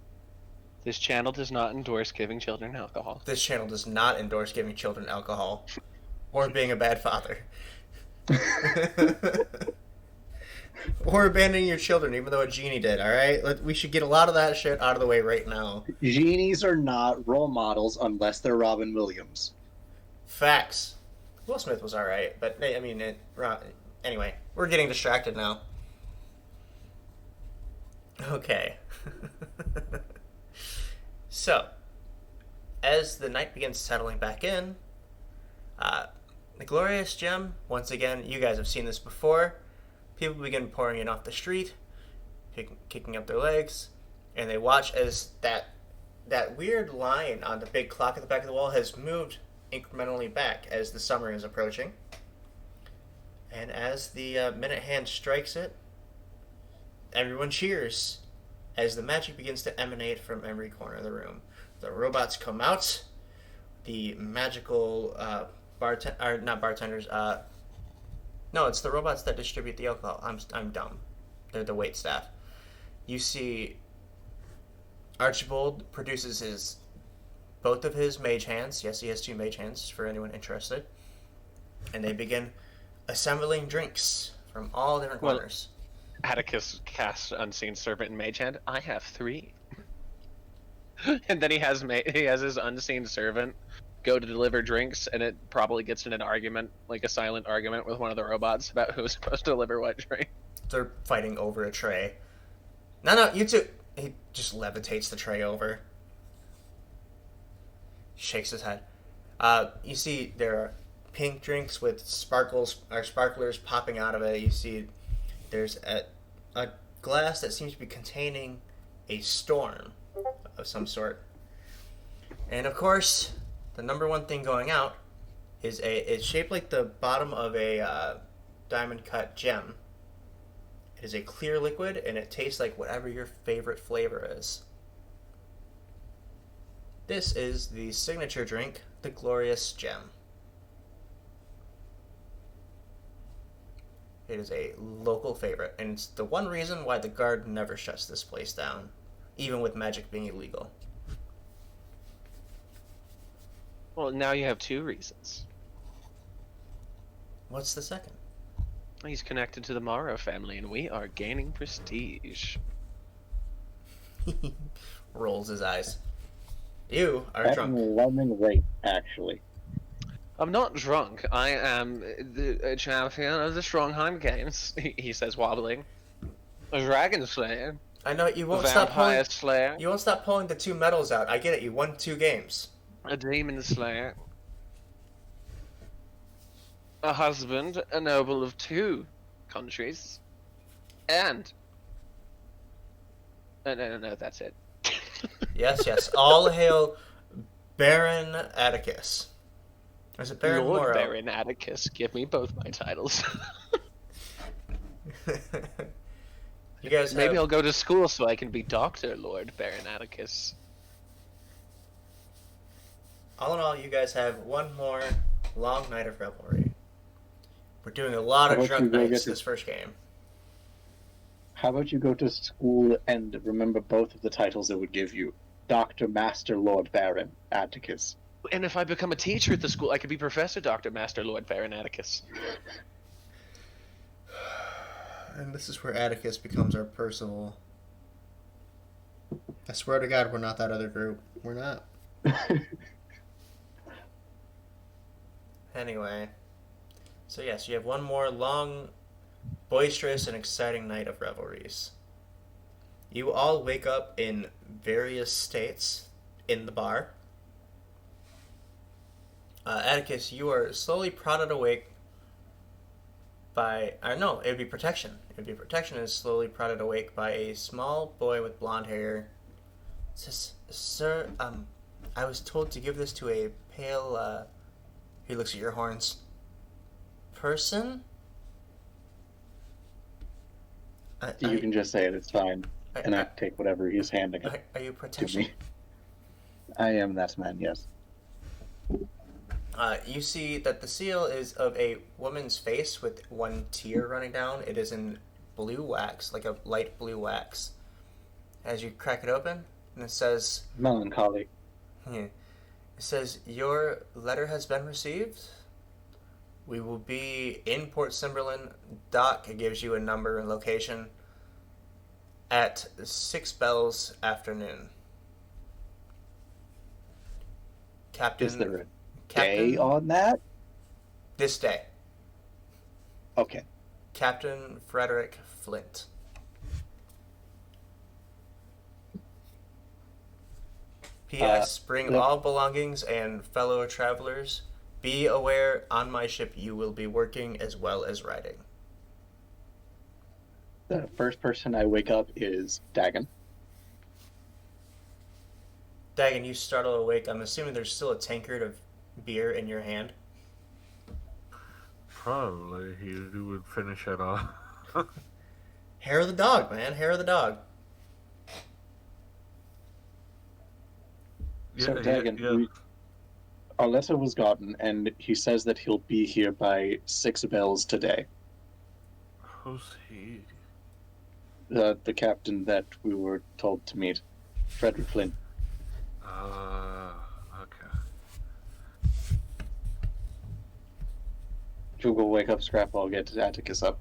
C: This channel does not endorse giving children alcohol.
A: This channel does not endorse giving children alcohol. Or being a bad father. Or abandoning your children, even though a genie did, alright? We should get a lot of that shit out of the way right now.
B: Genies are not role models unless they're Robin Williams.
A: Facts. Will Smith was alright, but, I mean, anyway, we're getting distracted now. Okay. So, as the night begins settling back in, the glorious gem, once again, you guys have seen this before. People begin pouring in off the street, kicking up their legs, and they watch as that that weird line on the big clock at the back of the wall has moved incrementally back as the summer is approaching. And as the minute hand strikes it, everyone cheers as the magic begins to emanate from every corner of the room. The robots come out. The magical not bartenders. No, it's the robots that distribute the alcohol. I'm dumb. They're the wait staff. You see, Archibald produces both of his mage hands. Yes, he has 2 mage hands for anyone interested. And they begin assembling drinks from all different corners.
C: Atticus casts Unseen Servant and Mage Hand. I have 3. And then he has his Unseen Servant go to deliver drinks, and it probably gets in an argument, like a silent argument with one of the robots about who's supposed to deliver what drink.
A: They're fighting over a tray. No, you two. He just levitates the tray over. Shakes his head. You see there are pink drinks with sparklers popping out of it. You see there's a glass that seems to be containing a storm of some sort. And of course, the number one thing going out is it's shaped like the bottom of a diamond cut gem. It is a clear liquid, and it tastes like whatever your favorite flavor is. This is the signature drink, the Glorious Gem. It is a local favorite, and it's the one reason why the guard never shuts this place down, even with magic being illegal.
C: Well, now you have 2 reasons.
A: What's the second?
C: He's connected to the Morrow family, and we are gaining prestige.
A: Rolls his eyes. You are
B: At
A: drunk.
B: an alarming rate, actually.
C: I'm not drunk. I am the champion of the Strongheim Games, he says, wobbling. A Dragon Slayer.
A: I know you
C: A
A: won't stop pulling.
C: Vampire Slayer.
A: You won't stop pulling the 2 medals out. I get it. You won 2 games.
C: A Demon Slayer. A husband, a noble of 2 countries. And... No, that's it.
A: Yes. All hail Baron Atticus. Or is it Baron
C: Lord
A: Morrow?
C: Baron Atticus, give me both my titles.
A: You guys
C: Maybe
A: have...
C: I'll go to school so I can be Dr. Lord Baron Atticus.
A: All in all, you guys have one more long night of revelry. We're doing a lot of drunk nights this first game.
B: How about you go to school and remember both of the titles it would give you? Dr. Master Lord Baron Atticus.
C: And if I become a teacher at the school, I could be Professor Dr. Master Lord Baron Atticus.
A: And this is where Atticus becomes our Percival. I swear to God, we're not that other group. We're not. Anyway. So yes, you have one more long, boisterous, and exciting night of revelries. You all wake up in various states in the bar. Atticus, you are slowly prodded awake by... no, it would be Protection. It would be Protection is slowly prodded awake by a small boy with blonde hair. It says, "Sir, I was told to give this to a pale, he looks at your horns. Person?"
B: You can just say it, it's fine. And I take whatever he's handing it
A: Are you
B: to
A: Protection?
B: me. I am that man, yes.
A: You see that the seal is of a woman's face with one tear running down. It is in blue wax, like a light blue wax. As you crack it open, and it says...
B: Melancholy.
A: It says, "Your letter has been received. We will be in Port Cimberland. Doc gives you a number and location at 6 bells afternoon. Captain...
B: Is there a day on that?
A: This day.
B: Okay.
A: Captain Frederick Flint." P.S. Bring all belongings and fellow travelers. Be aware, on my ship you will be working as well as riding.
B: The first person I wake up is Dagon.
A: Dagon, you startle awake. I'm assuming there's still a tankard of beer in your hand.
D: Probably he would finish it off.
A: Hair of the dog, man. Hair of the dog.
B: So,
D: Yeah,
B: Dagon,
D: yeah.
B: our letter was gotten, and he says that he'll be here by 6 bells today.
D: Who's he?
B: The captain that we were told to meet, Frederick Flynn.
D: Okay.
B: If you go wake up Scrap, I'll get Atticus up.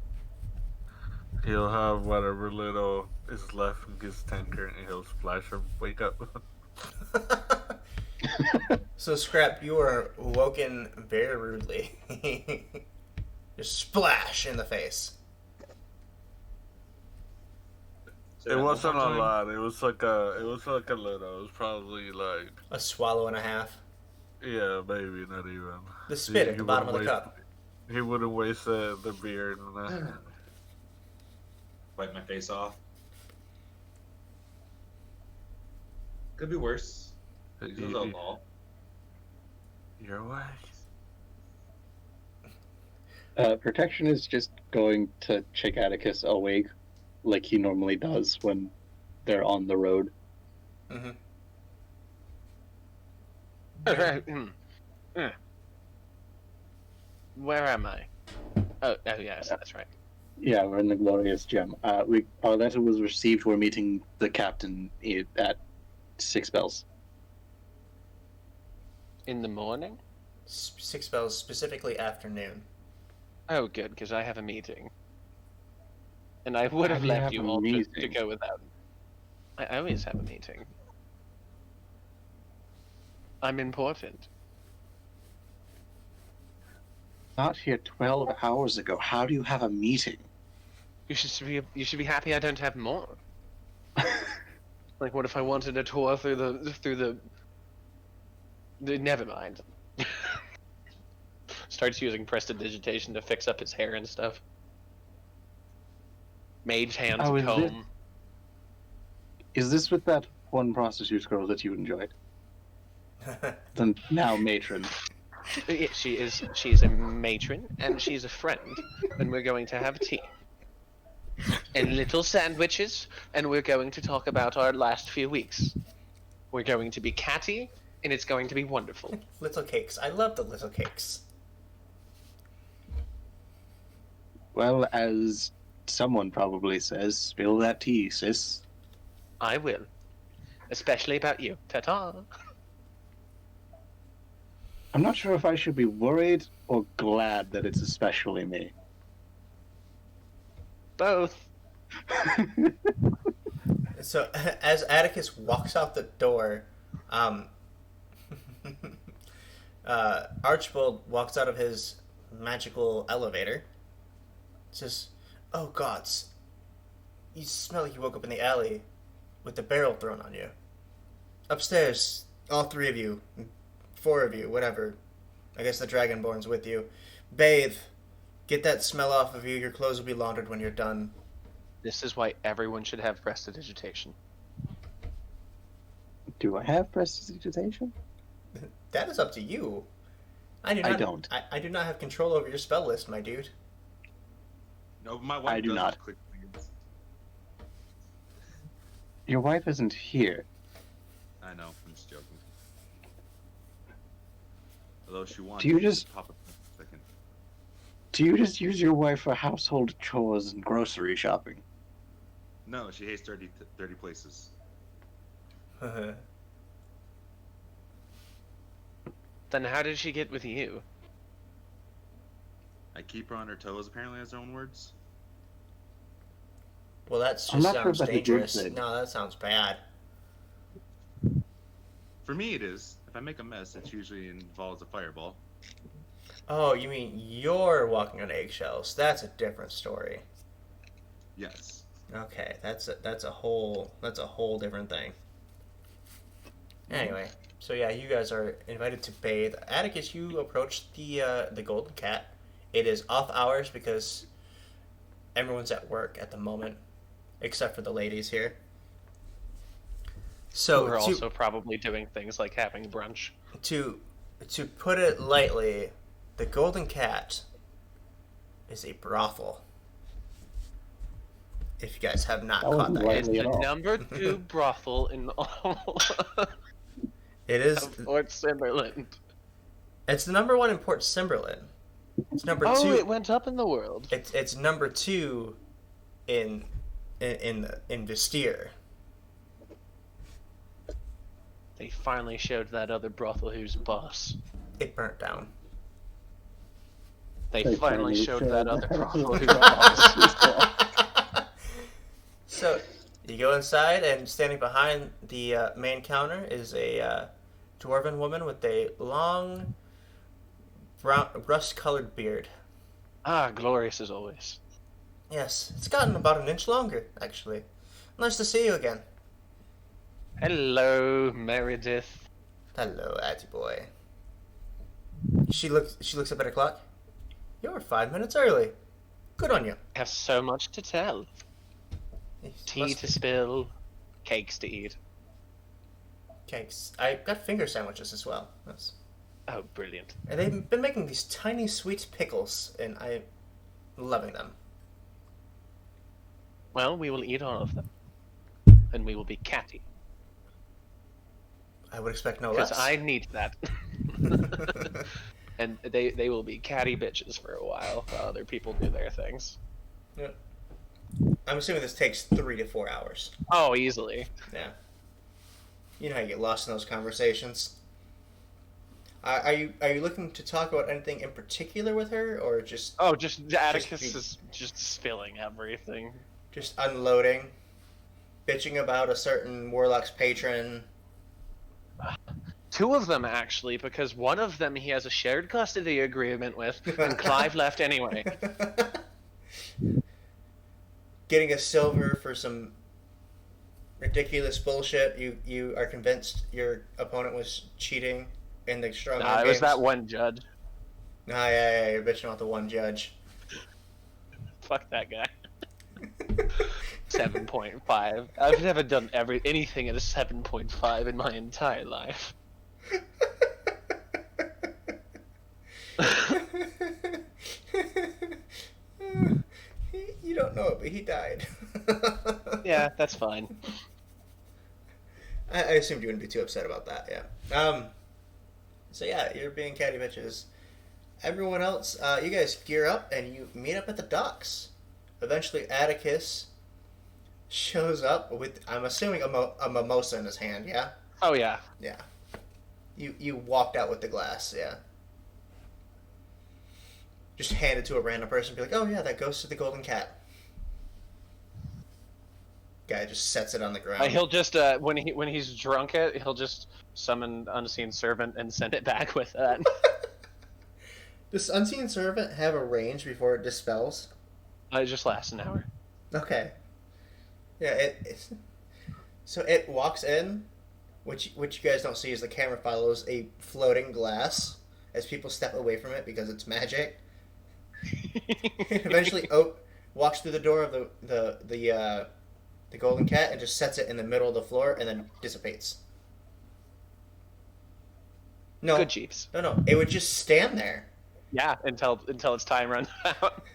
D: He'll have whatever little is left in his tanker, and he'll splash him. Wake up.
A: So, Scrap, you are woken very rudely. Just splash in the face.
E: So
D: It
E: that
D: wasn't
E: one
D: a
E: time-
D: lot. It was like a little. It was probably like,
A: A swallow and a half.
D: yeah, maybe not even.
A: The spit at the bottom of the
D: wouldn't
A: cup.
D: He wouldn't waste the beer.
E: Wipe my face off. Could be worse. It was alcohol.
D: You're awake.
B: Protection is just going to check Atticus awake, like he normally does when they're on the road.
A: Mm-hmm.
C: Where am I? Oh, yes, that's right.
B: Yeah, we're in the glorious gem. Our letter was received. We're meeting the captain at 6 bells.
C: In the morning?
A: 6 bells, specifically afternoon.
C: Oh, good, because I have a meeting. And I would have
B: How do you
C: left
B: have
C: you
B: a
C: all to
B: meeting?
C: go without. I always have a meeting. I'm important.
B: Not here 12 hours ago. How do you have a meeting?
C: You should be happy I don't have more. Like, what if I wanted a tour through the never mind. Starts using prestidigitation to fix up his hair and stuff. Mage hand
B: Oh, is
C: comb.
B: Is this with that one prostitute girl that you enjoyed? The now matron.
C: She's a matron and she's a friend, and we're going to have tea and little sandwiches, and we're going to talk about our last few weeks. We're going to be catty, and it's going to be wonderful.
A: Little cakes. I love the little cakes.
B: Well, as someone probably says, spill that tea, sis.
C: I will, especially about you. Ta-ta.
B: I'm not sure if I should be worried or glad that it's especially me.
C: Both.
A: So, as Atticus walks out the door, Archibald walks out of his magical elevator. Says, "Oh gods, you smell like you woke up in the alley with the barrel thrown on you. Upstairs, all 3 of you, 4 of you, whatever. I guess the Dragonborn's with you. Bathe. Get that smell off of you. Your clothes will be laundered when you're done."
C: This is why everyone should have prestidigitation.
B: Do I have prestidigitation?
A: That is up to you. I
B: don't.
A: I do not have control over your spell list, my dude.
E: No, my wife
B: I do
E: does
B: not.
E: Click things.
B: Your wife isn't here.
E: I know. I'm just joking. Although she wants.
B: Do you just-
E: pop up in a second.
B: Do you just use your wife for household chores and grocery shopping?
E: No, she hates dirty places.
C: Then how did she get with you?
E: I keep her on her toes. Apparently, has her own words.
A: Well, that
B: I'm
A: just
B: not sure
A: sounds
B: if that's a good
A: dangerous.
B: thing.
A: No, that sounds bad.
E: For me, it is. If I make a mess, it usually involves a fireball.
A: Oh, you mean you're walking on eggshells? That's a different story.
E: Yes.
A: Okay, that's a whole different thing. Anyway, so yeah, you guys are invited to bathe. Atticus, you approach the Golden Cat. It is off hours because everyone's at work at the moment, except for the ladies here. So
C: We're also probably doing things like having brunch.
A: to put it lightly, the Golden Cat is a brothel. If you guys have not
B: That
A: caught
B: wasn't
A: that
B: right.
A: yet.
C: It's
B: Lightly
C: the
B: at all.
C: number 2 brothel in all
A: It is.
C: of Fort Simmerland.
A: It's the number 1 in Port Cimberland. It's number 2.
C: Oh, it went up in the world.
A: It's number 2 in Vestier.
C: They finally showed that other brothel who's boss.
A: It burnt down.
C: They
B: They
C: finally
B: finally
C: showed
B: showed
C: that other
B: that
C: brothel
B: other
C: who's boss.
A: So you go inside, and standing behind the main counter is a dwarven woman with a long, brown, rust-colored beard.
C: Ah, glorious as always.
A: Yes, it's gotten about an inch longer, actually. Nice to see you again.
C: Hello, Meredith.
A: Hello, Atty boy. She looks up at her clock. You're 5 minutes early. Good on you.
C: I have so much to tell. Tea to spill, cakes to eat.
A: Cakes. I got finger sandwiches as well. Yes.
C: Oh, brilliant.
A: And they've been making these tiny sweet pickles, and I'm loving them.
C: Well, we will eat all of them. And we will be catty.
A: I would expect no
C: Because
A: less.
C: I need that. And they will be catty bitches for a while other people do their things.
A: Yeah. I'm assuming this takes 3 to 4 hours.
C: Oh, easily.
A: Yeah. You know how you get lost in those conversations. Are you looking to talk about anything in particular with her, or just
C: Oh, just Atticus
A: Just be-
C: is just spilling everything.
A: just unloading, bitching about a certain warlock's patron?
C: 2 of them, actually, because one of them he has a shared custody agreement with, and Clive left anyway.
A: Getting a silver for some ridiculous bullshit. You are convinced your opponent was cheating in the strongman
C: Nah, it
A: games?
C: was that one judge.
A: Nah, yeah, you're bitching about the one judge.
C: Fuck that guy. 7.5. I've never done anything at a 7.5 in my entire life.
A: You don't know it, but he died.
C: Yeah, that's fine.
A: I assumed you wouldn't be too upset about that, yeah. So yeah, you're being catty bitches. Everyone else, you guys gear up and you meet up at the docks. Eventually, Atticus shows up with, I'm assuming, a mimosa in his hand, yeah?
C: Oh, yeah.
A: Yeah. You walked out with the glass, yeah. Just hand it to a random person and be like, oh yeah, that goes to the Golden Cat. Guy just sets it on the ground.
C: He'll just, when he's drunk he'll just summon Unseen Servant and send it back with that.
A: Does Unseen Servant have a range before it dispels?
C: It just lasts an hour.
A: Okay. Yeah, so it walks in, which you guys don't see as the camera follows a floating glass as people step away from it because it's magic. It eventually walks through the door of the Golden Cat and just sets it in the middle of the floor and then dissipates. No,
C: Good Jeeps.
A: no, it would just stand there.
C: Yeah, until its time runs out.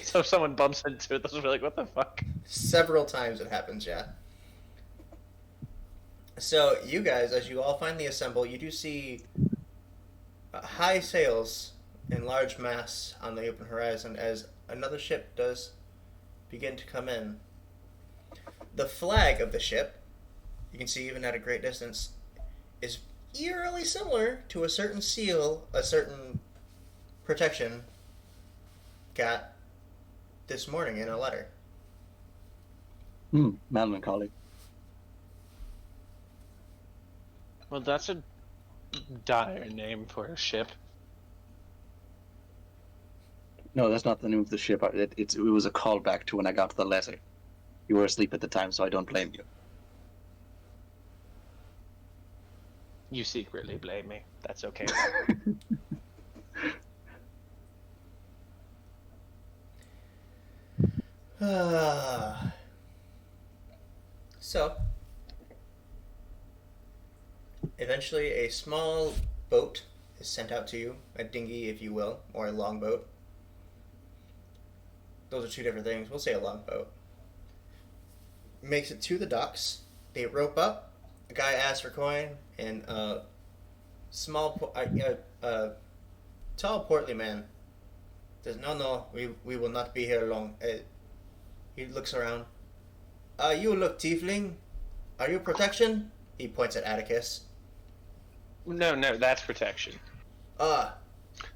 C: So if someone bumps into it, they'll just be like, what the fuck?
A: Several times it happens, yeah. So you guys, as you all finally assemble, you do see high sails in large mass on the open horizon as another ship does begin to come in. The flag of the ship, you can see even at a great distance, is eerily similar to a certain seal, a certain protection got this morning in a letter.
B: Melancholy.
C: Well, that's a dire name for a ship.
B: No, that's not the name of the ship. It was a callback to when I got the letter. You were asleep at the time, so I don't blame you.
C: You secretly blame me. That's okay.
A: So, Eventually, a small boat is sent out to you, a dinghy, if you will, or a longboat. Those are two different things. We'll say a longboat. Makes it to the docks. They rope up. A guy asks for coin, and a tall, portly man says, "No, we will not be here long." He looks around. You look tiefling. Are you protection? He points at Atticus.
C: No, that's protection.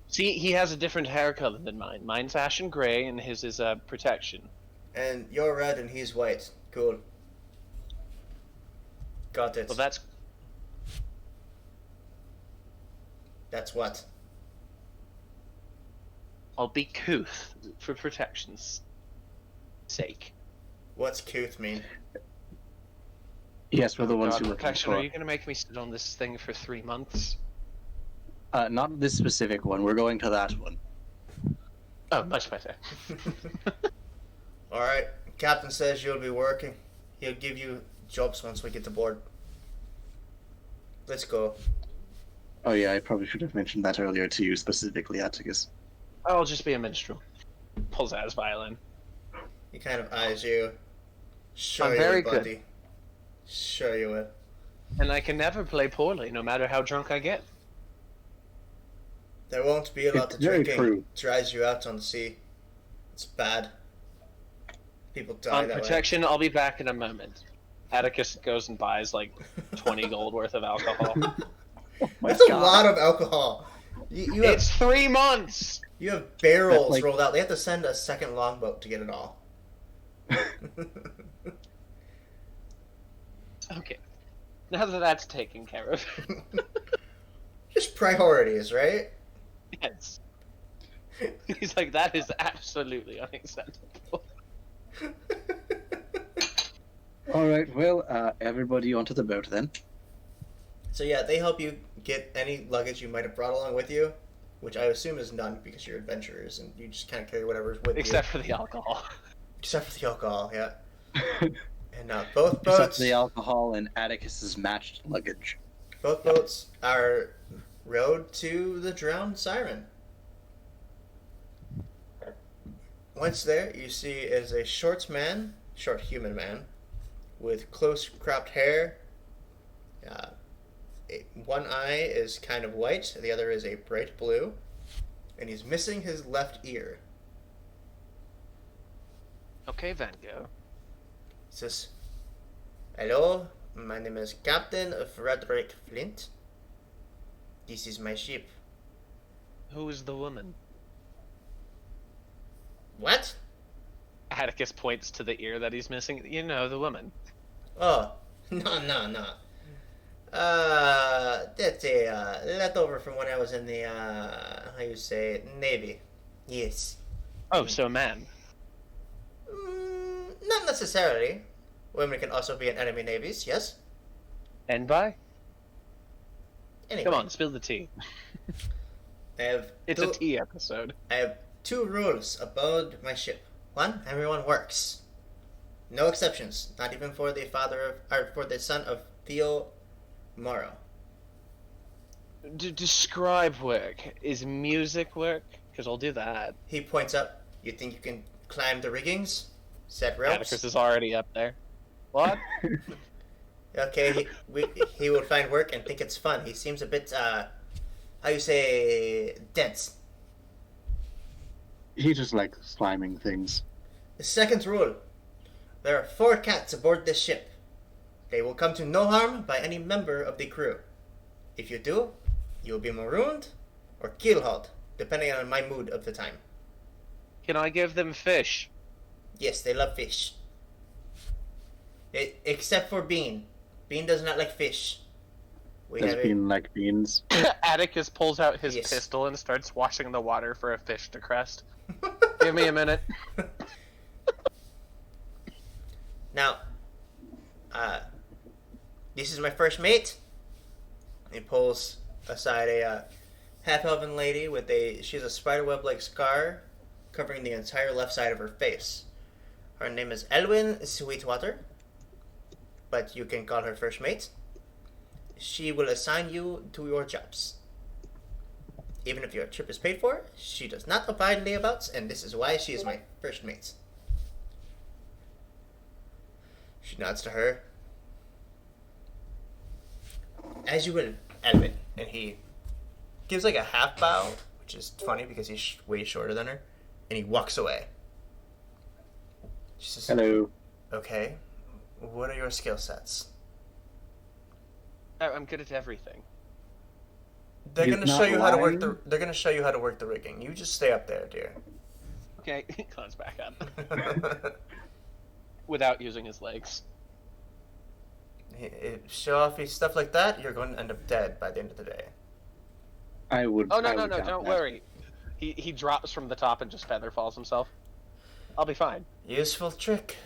C: See, he has a different hair color than mine. Mine's ashen gray, and his is protection.
A: And you're red and he's white. Cool. Got it.
C: Well, that's
A: what?
C: I'll be couth for protection's sake.
A: What's couth mean?
B: Yes, we're the ones
C: God,
B: who look
C: protection,
B: for.
C: are you going to make me sit on this thing for 3 months?
B: Not this specific one. We're going to that one.
C: Oh, much better.
A: Alright. Captain says you'll be working. He'll give you jobs once we get aboard. Let's go.
B: Oh yeah, I probably should have mentioned that earlier to you specifically, Atticus.
C: I'll just be a minstrel. Pulls out his violin.
A: He kind of eyes you. Sure
C: I'm
A: you
C: very
A: will,
C: good.
A: buddy. Sure you will.
C: And I can never play poorly, no matter how drunk I get.
A: There won't be a lot of
B: Very
A: drinking.
B: true.
A: Dries you out on the sea. It's bad. People die
C: On
A: that
C: protection, I'll be back in a moment. Atticus goes and buys like 20 gold worth of alcohol.
B: Oh my
A: That's a
B: God.
A: lot of alcohol. You have
C: It's 3 months!
A: you have barrels
B: That's like-
A: rolled out. They have to send a second longboat to get it all.
C: Okay. Now that that's taken care of.
A: Just priorities, right?
C: Yes. He's like, that is absolutely unacceptable.
B: All right, well, everybody onto the boat then.
A: So yeah, they help you get any luggage you might have brought along with you, which I assume is none because you're adventurers and you just kind of carry whatever's with
C: Except
A: you.
C: for the alcohol.
A: Except for the alcohol, yeah. And both
B: Except
A: boats,
B: for the alcohol and Atticus's matched luggage.
A: both boats are rowed to the Drowned Siren. Once there, you see is a short human man, with close cropped hair. One eye is kind of white, the other is a bright blue, and he's missing his left ear.
C: Okay, Van Gogh.
A: He says, "Hello, my name is Captain Frederick Flint. This is my ship."
C: Who is the woman?
A: What?
C: Atticus points to the ear that he's missing. You know, the woman.
A: Oh, no. That's a leftover from when I was in the, how you say it, Navy. Yes.
C: Oh, so a man.
A: Not necessarily. Women can also be in enemy navies, yes?
C: And by?
A: Anyway,
C: Come on, spill the tea. It's a tea episode.
A: I have 2 rules aboard my ship. 1, everyone works. No exceptions, not even for the for the son of Theo Morrow.
C: Describe work. Is music work? Because I'll do that.
A: He points up. You think you can climb the riggings? Set ropes?
C: Atticus is already up there. What?
A: Okay, he will find work and think it's fun. He seems a bit, how you say, dense.
B: He just likes climbing things.
A: The second rule. There are 4 cats aboard this ship. They will come to no harm by any member of the crew. If you do, you will be marooned or keelhauled, depending on my mood of the time.
C: Can I give them fish?
A: Yes, they love fish. Except for Bean. Bean does not like fish.
B: Does Bean like beans?
C: Atticus pulls out his
A: Yes.
C: pistol and starts washing the water for a fish to crest. Give me a minute.
A: Now, this is my first mate. He pulls aside a half-elven lady with she has a spiderweb-like scar covering the entire left side of her face. Her name is Elwyn Sweetwater, but you can call her first mate. she will assign you to your jobs. Even if your trip is paid for, she does not abide layabouts, and this is why she is my first mate. She nods to her. As you will, Edwin. And he gives like a half bow, which is funny because he's way shorter than her, and he walks away. She says,
B: Hello.
A: okay, what are your skill sets?
C: I'm good at everything.
A: They're
B: He's
A: gonna show
B: not
A: you how to work
B: lying?
A: they're gonna show you how to work the rigging. You just stay up there, dear.
C: Okay, climbs back up without using his legs.
A: Show off stuff like that, you're going to end up dead by the end of the day.
B: I would.
C: Oh no,
B: I
C: no,
B: would
C: no!
B: doubt
C: Don't
B: that.
C: worry. He drops from the top and just feather falls himself. I'll be fine.
A: Useful trick.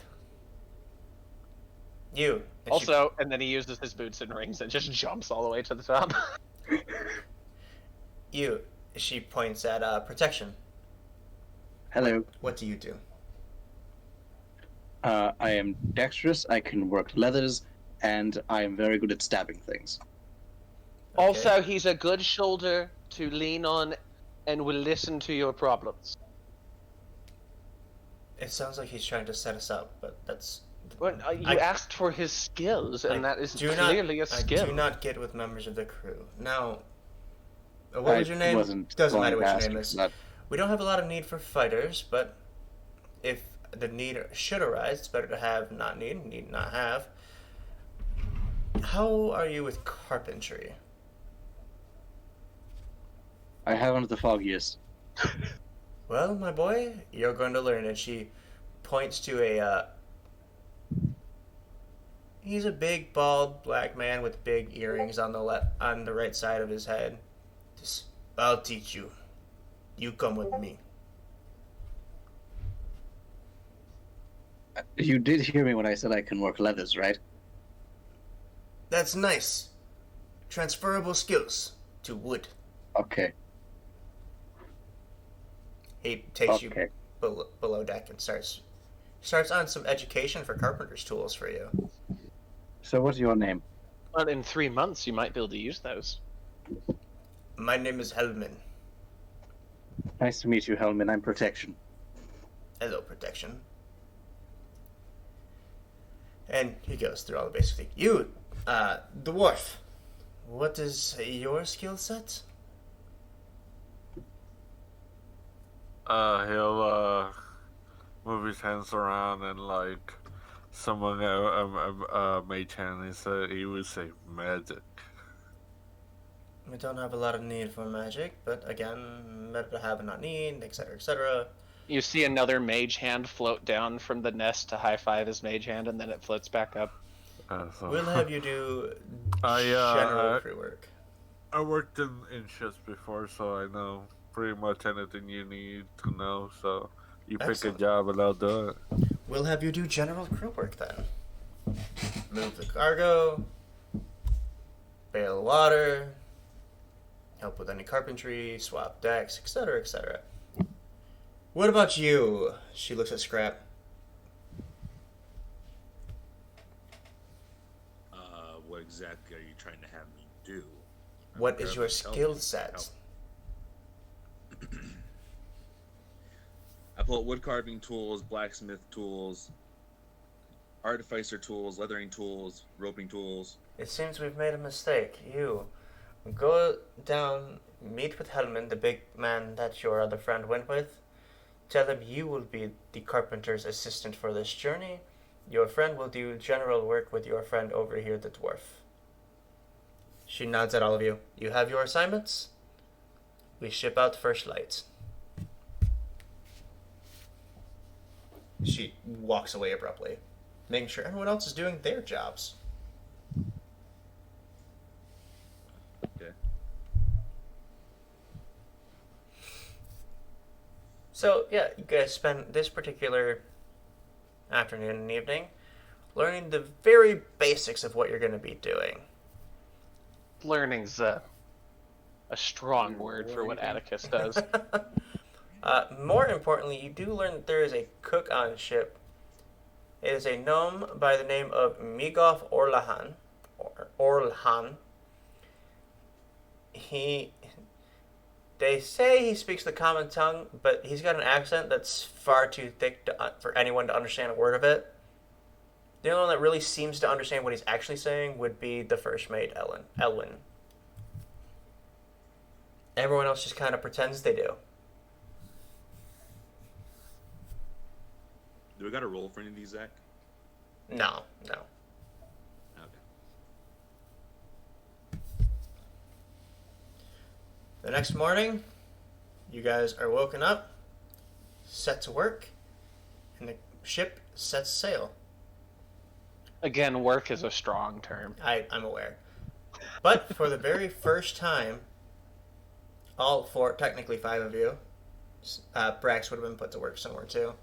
A: You. And
C: Also, and then he uses his boots and rings and just jumps all the way to the top.
A: You. She points at protection.
B: Hello.
A: What do you do?
B: I am dexterous. I can work leathers, and I am very good at stabbing things.
A: Okay.
C: Also, he's a good shoulder to lean on and will listen to your problems.
A: It sounds like he's trying to set us up, but that's.
C: Well, you
A: I-
C: asked for his skills, and that is
A: do
C: clearly a
A: I
C: skill.
A: do not get with members of the crew. Now, what
B: I
A: was your name?
B: wasn't
A: Doesn't
B: going
A: matter
B: to
A: what your
B: ask
A: name
B: you
A: is.
B: for that.
A: We don't have a lot of need for fighters, but if the need should arise, it's better to have, not need not have. How are you with carpentry?
B: I haven't the foggiest.
A: Well, my boy, you're going to learn. And she points to a. He's a big, bald, black man with big earrings on the right side of his head. Just, I'll teach you. You come with me.
B: You did hear me when I said I can work leathers, right?
A: That's nice. Transferable skills to wood.
B: Okay.
A: He takes you
B: Okay.
A: below deck and starts on some education for carpenter's tools for you.
B: So, what's your name?
C: Well, in 3 months, you might be able to use those.
A: My name is Helman.
B: Nice to meet you, Helman. I'm Protection.
A: Hello, protection. And he goes through all the basic things. You, dwarf. What is your skill set?
D: He'll move his hands around and like summon a mage hand. He would say magic.
A: We don't have a lot of need for magic, but again, better to have and not need, etc., etc.
C: You see another mage hand float down from the nest to high five his mage hand, and then it floats back up.
D: So
A: We'll have you do
D: I
A: general crew work.
D: I worked in ships before, so I know pretty much anything you need to know. So you pick
A: Excellent.
D: a job and I'll do it.
A: We'll have you do general crew work then. Move the cargo, bail water, help with any carpentry, swap decks, etc., etc. What about you? She looks at Scrap.
E: What exactly are you trying to have me do?
A: What is your
E: Help.
A: skill set?
E: Help. I pull out wood carving tools, blacksmith tools, artificer tools, leathering tools, roping tools.
A: It seems we've made a mistake. You go down, meet with Helman, the big man that your other friend went with. Tell him you will be the carpenter's assistant for this journey. Your friend will do general work with your friend over here, the dwarf. She nods at all of you. You have your assignments. We ship out first light. She walks away abruptly, making sure everyone else is doing their jobs.
E: Okay.
A: So, yeah, you guys spend this particular afternoon and evening learning the very basics of what you're going to be doing.
C: Learning's a strong word for what Atticus does.
A: More importantly, you do learn that there is a cook on ship. It is a gnome by the name of Migoth Orlahan. They say he speaks the common tongue, but he's got an accent that's far too thick for anyone to understand a word of it. The only one that really seems to understand what he's actually saying would be the first mate, Elwin. Everyone else just kind of pretends they do.
E: Do we got a roll for any of these, Zach?
A: No.
E: Okay.
A: The next morning, you guys are woken up, set to work, and the ship sets sail.
C: Again, work is a strong term.
A: I'm aware. But for the very first time, all four, technically five of you, Brax would have been put to work somewhere too.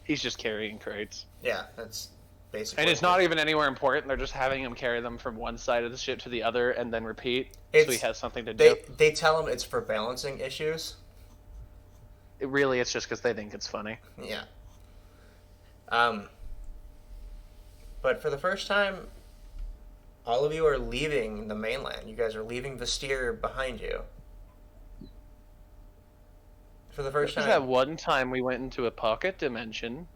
C: He's just carrying crates.
A: Yeah, that's basically.
C: And it's not even anywhere important. They're just having him carry them from one side of the ship to the other and then repeat. So he has something to do.
A: They tell him it's for balancing issues.
C: It's just because they think it's funny.
A: Yeah. But for the first time, all of you are leaving the mainland. You guys are leaving Vestir behind you. For the first time.
C: That one time we went into a pocket dimension.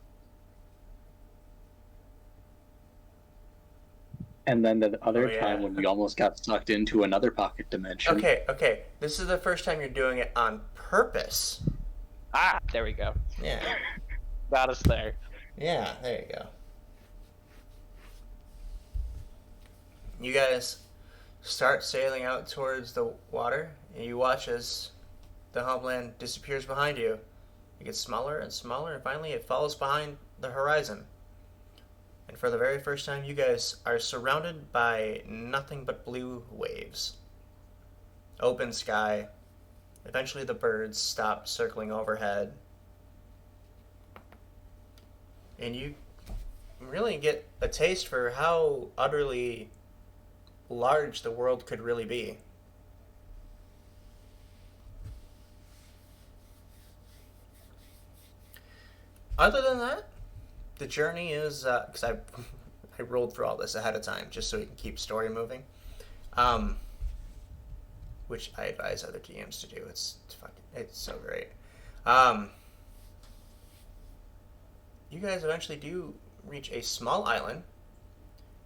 B: And then the other time when we almost got sucked into another pocket dimension.
A: Okay. This is the first time you're doing it on purpose.
C: Ah, there we go.
A: Yeah.
C: Got us there.
A: Yeah, there you go. You guys start sailing out towards the water, and you watch as the homeland disappears behind you. It gets smaller and smaller, and finally it falls behind the horizon. And for the very first time, you guys are surrounded by nothing but blue waves. Open sky. Eventually the birds stop circling overhead. And you really get a taste for how utterly large the world could really be. Other than that, the journey is, because I rolled through all this ahead of time just so we can keep story moving, which I advise other DMs to do. It's so great. You guys eventually do reach a small island,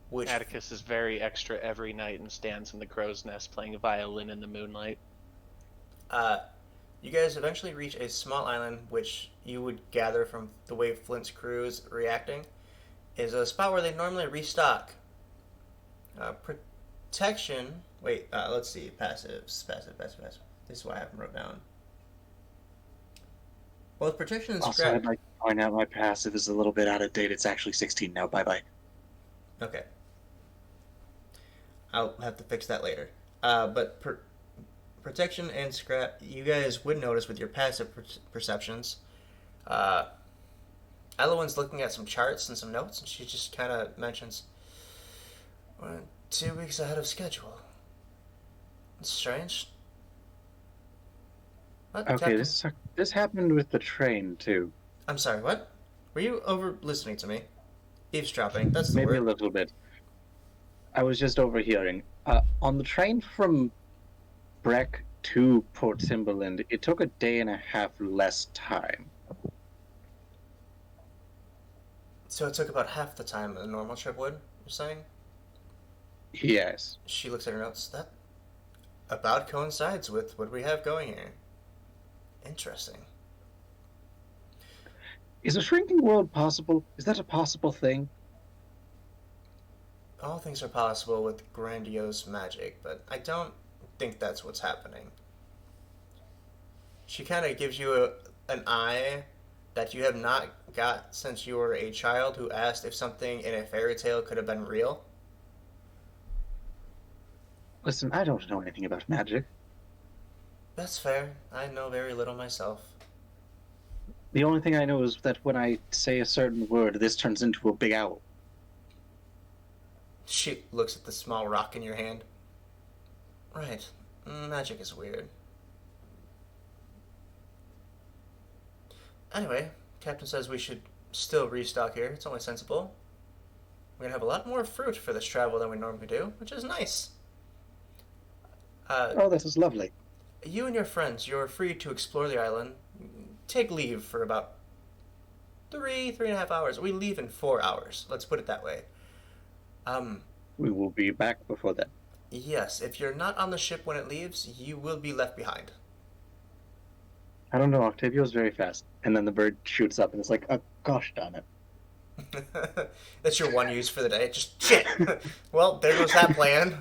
A: which
C: Atticus is very extra every night and stands in the crow's nest playing a violin in the moonlight.
A: you guys eventually reach a small island, which you would gather from the way Flint's crew is reacting, is a spot where they normally restock. Protection. Wait, let's see. Passive. This is what I have them wrote down. Both protection and
B: Also,
A: scrap.
B: I'd like to point out my passive is a little bit out of date. It's actually 16 now. Bye-bye.
A: Okay. I'll have to fix that later. But protection and scrap, you guys would notice with your passive perceptions. Elowen's looking at some charts and some notes, and she just kind of mentions, "We're 2 weeks ahead of schedule. It's strange." What,
B: Okay,
A: Captain?
B: this happened with the train, too.
A: I'm sorry, what? Were you over listening to me? Eavesdropping, that's the
B: Maybe
A: word.
B: a little bit. I was just overhearing. On the train from Breck to Port Timberland, it took a day and a half less time.
A: So it took about half the time a normal trip would, you're saying?
B: Yes.
A: She looks at her notes. That about coincides with what we have going here. Interesting.
B: Is a shrinking world possible? Is that a possible thing?
A: All things are possible with grandiose magic, but I don't think that's what's happening. She kind of gives you an eye that you have not got since you were a child who asked if something in a fairy tale could have been real.
B: Listen, I don't know anything about magic.
A: That's fair. I know very little myself.
B: The only thing I know is that when I say a certain word, this turns into a big owl.
A: She looks at the small rock in your hand. Right. Magic is weird. Anyway, Captain says we should still restock here. It's only sensible. We're gonna have a lot more fruit for this travel than we normally do, which is nice.
B: Oh, this is lovely.
A: You and your friends, you're free to explore the island. Take leave for about 3.5 hours. We leave in 4 hours. Let's put it that way.
B: We will be back before then.
A: Yes, if you're not on the ship when it leaves, you will be left behind.
B: I don't know, Octavio's very fast. And then the bird shoots up and it's like, oh, gosh darn it.
A: That's your one use for the day. Just shit. Well, there goes that plan.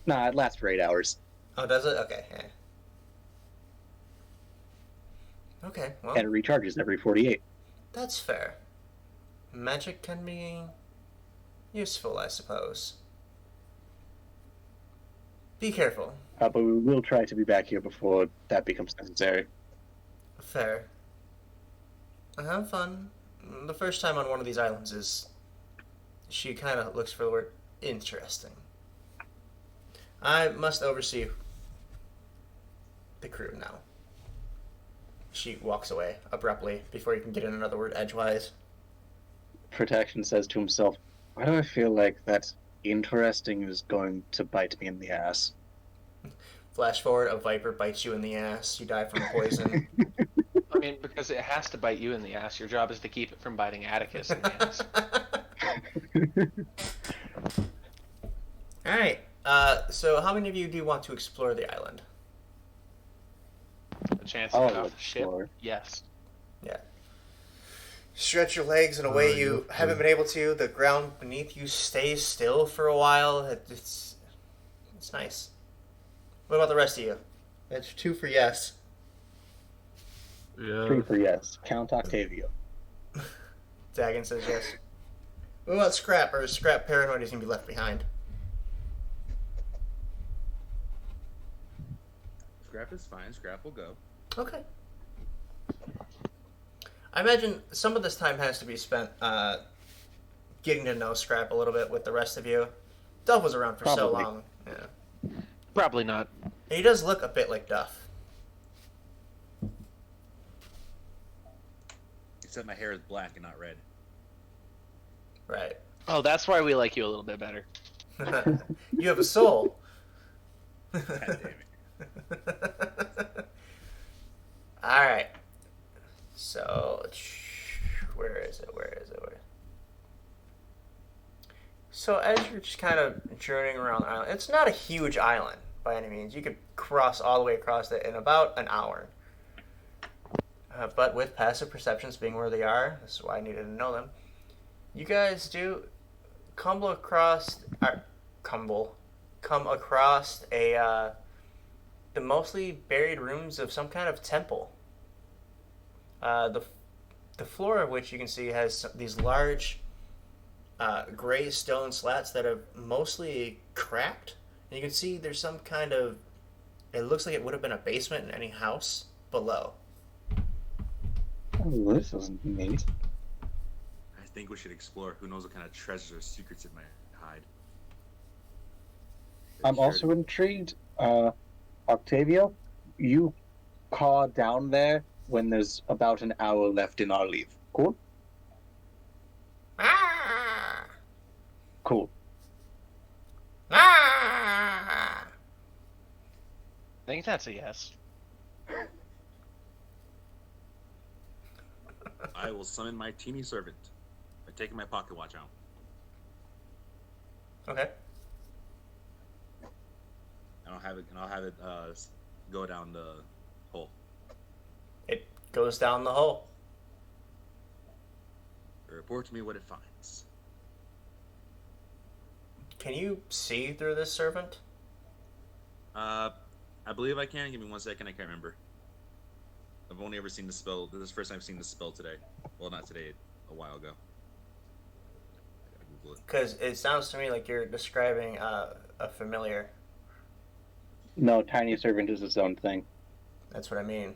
B: Nah, it lasts for 8 hours.
A: Oh, does it? Okay. Yeah. Okay, well,
B: And it recharges every 48.
A: that's fair. Magic can be useful, I suppose. Be careful.
B: But we will try to be back here before that becomes necessary.
A: Fair. Have fun. The first time on one of these islands is... She kind of looks for the word interesting. I must oversee the crew now. She walks away abruptly before you can get in another word edgewise.
B: Protection says to himself, why do I feel like that interesting is going to bite me in the ass?
A: Flash forward, a viper bites you in the ass. You die from poison.
C: I mean, because it has to bite you in the ass. Your job is to keep it from biting Atticus in the ass.
A: Alright, so how many of you do want to explore the island?
C: A chance to
B: I'll
C: get off the ship?
B: explore.
C: Yes.
A: Yeah. Stretch your legs in a way you haven't been able to. The ground beneath you stays still for a while. It's nice. What about the rest of you? That's 2 for yes.
D: Yeah.
B: 3 for yes. Count Octavio.
A: Dagon says yes. What about Scrap? Or is Scrap paranoid he's going to be left behind?
E: Scrap is fine. Scrap will go.
A: Okay. I imagine some of this time has to be spent getting to know Scrap a little bit with the rest of you. Duff was around for so
B: Probably.
A: long. Yeah.
C: Probably not.
A: And he does look a bit like Duff.
E: Except my hair is black and not red.
A: Right.
C: Oh, that's why we like you a little bit better.
A: You have a soul.
E: God damn it.
A: Alright. So, where is it? So, as you're just kind of journeying around the island, it's not a huge island by any means. You could cross all the way across it in about an hour. But with passive perceptions being where they are, this is why I needed to know them, you guys do come across the mostly buried ruins of some kind of temple. The floor of which you can see has these large gray stone slats that are mostly cracked. And you can see there's some kind of... It looks like it would have been a basement in any house below.
B: Oh, this is neat.
E: I think we should explore. Who knows what kind of treasures or secrets it might hide.
B: I'm also intrigued. Octavio, you caw down there when there's about an hour left in our leave. Cool?
A: Ah!
B: Cool.
A: Ah!
C: I think that's a yes.
E: I will summon my teeny servant by taking my pocket watch out.
A: Okay.
E: And I'll have it go down the hole.
A: It goes down the hole.
E: Report to me what it finds.
A: Can you see through this servant?
E: I believe I can. Give me 1 second. I can't remember. I've only ever seen the spell. This is the first time I've seen the spell today. Well, not today. A while ago. I gotta Google it.
A: Because it sounds to me like you're describing a familiar.
B: No, Tiny Servant is its own thing.
A: That's what I mean.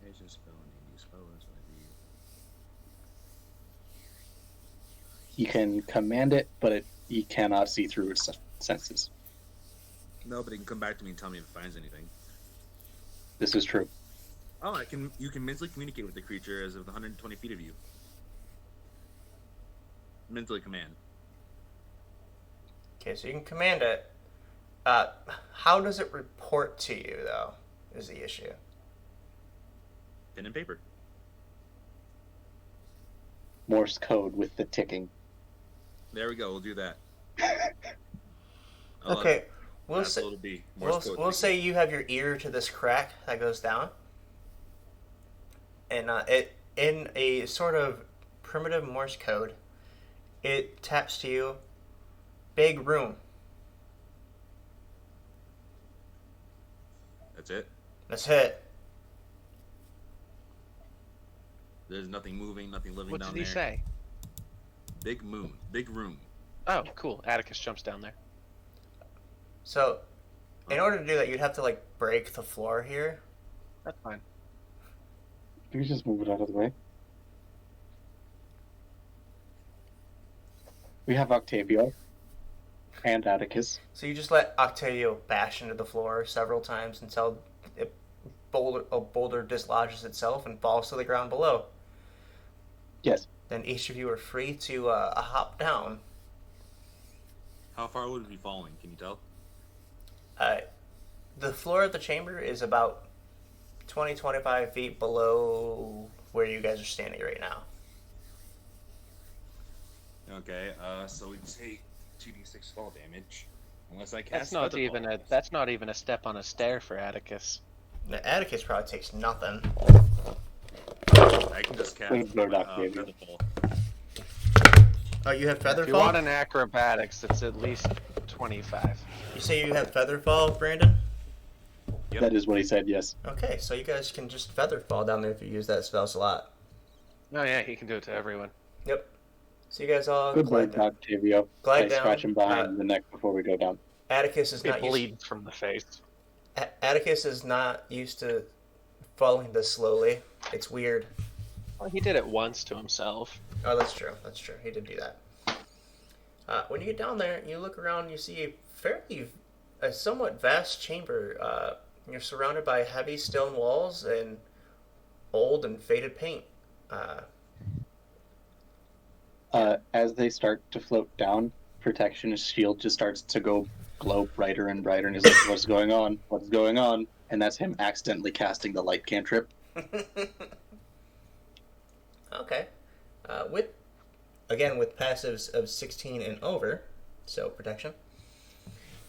E: Agent spell, new spell, that's what I need.
B: You can command it, but you cannot see through its senses.
E: No, but it can come back to me and tell me if it finds anything.
B: This is true.
E: Oh, you can mentally communicate with the creature as of 120 feet of you. mentally command.
A: Okay, so you can command it. How does it report to you, though, is the issue.
E: Pen and paper.
B: Morse code with the ticking.
E: There we go. We'll do that.
A: Okay, we'll
E: That's
A: say,
E: what it'll be. Morse code
A: we'll
E: thinking.
A: say you have your ear to this crack that goes down. And it in a sort of primitive Morse code, it taps to you, big room.
E: That's it.
A: That's it.
E: There's nothing moving, nothing living
C: What
E: down
C: did he
E: there.
C: say?
E: Big moon, big room.
C: Oh, cool. Atticus jumps down there.
A: So, in order to do that, you'd have to like break the floor here.
C: That's fine.
B: Can we just move it out of the way? We have Octavio and Atticus.
A: So you just let Octavio bash into the floor several times until a boulder dislodges itself and falls to the ground below.
B: Yes.
A: Then each of you are free to hop down.
E: How far would it be falling? Can you tell?
A: The floor of the chamber is about 20-25 feet below where you guys are standing right now.
E: Okay, so we take 2d6 fall damage. Unless I cast
C: That's not
E: Feather
C: even
E: Fall.
C: that's not even a step on a stair for Atticus.
A: Now, Atticus probably takes nothing.
E: I can just cast
B: Please no, not David.
E: Feather Fall.
A: Oh, you have
C: If you
A: Featherfall?
C: want an acrobatics, it's at least 25.
A: You say you have Featherfall, Brandon?
E: Yep.
B: That is what he said, yes.
A: Okay, so you guys can just Featherfall down there if you use that spell slot.
C: Oh yeah, he can do it to everyone.
A: Yep. So you guys all
B: Good
A: glide
B: work,
A: down.
B: Octavio.
A: Glide
B: I
A: down.
B: scratch him behind the neck before we go down.
A: Atticus is
C: It
A: not used.
C: bleeds from the face.
A: Atticus is not used to falling this slowly. It's weird.
C: Well, he did it once to himself.
A: Oh, that's true. That's true. He did do that. When you get down there, you look around. You see a somewhat vast chamber. You're surrounded by heavy stone walls and old and faded paint.
B: As they start to float down, Protectionist shield just starts to go glow brighter and brighter, and he's like, "What's going on? What's going on?" And that's him accidentally casting the light cantrip.
A: Okay. With passives of 16 and over, so protection.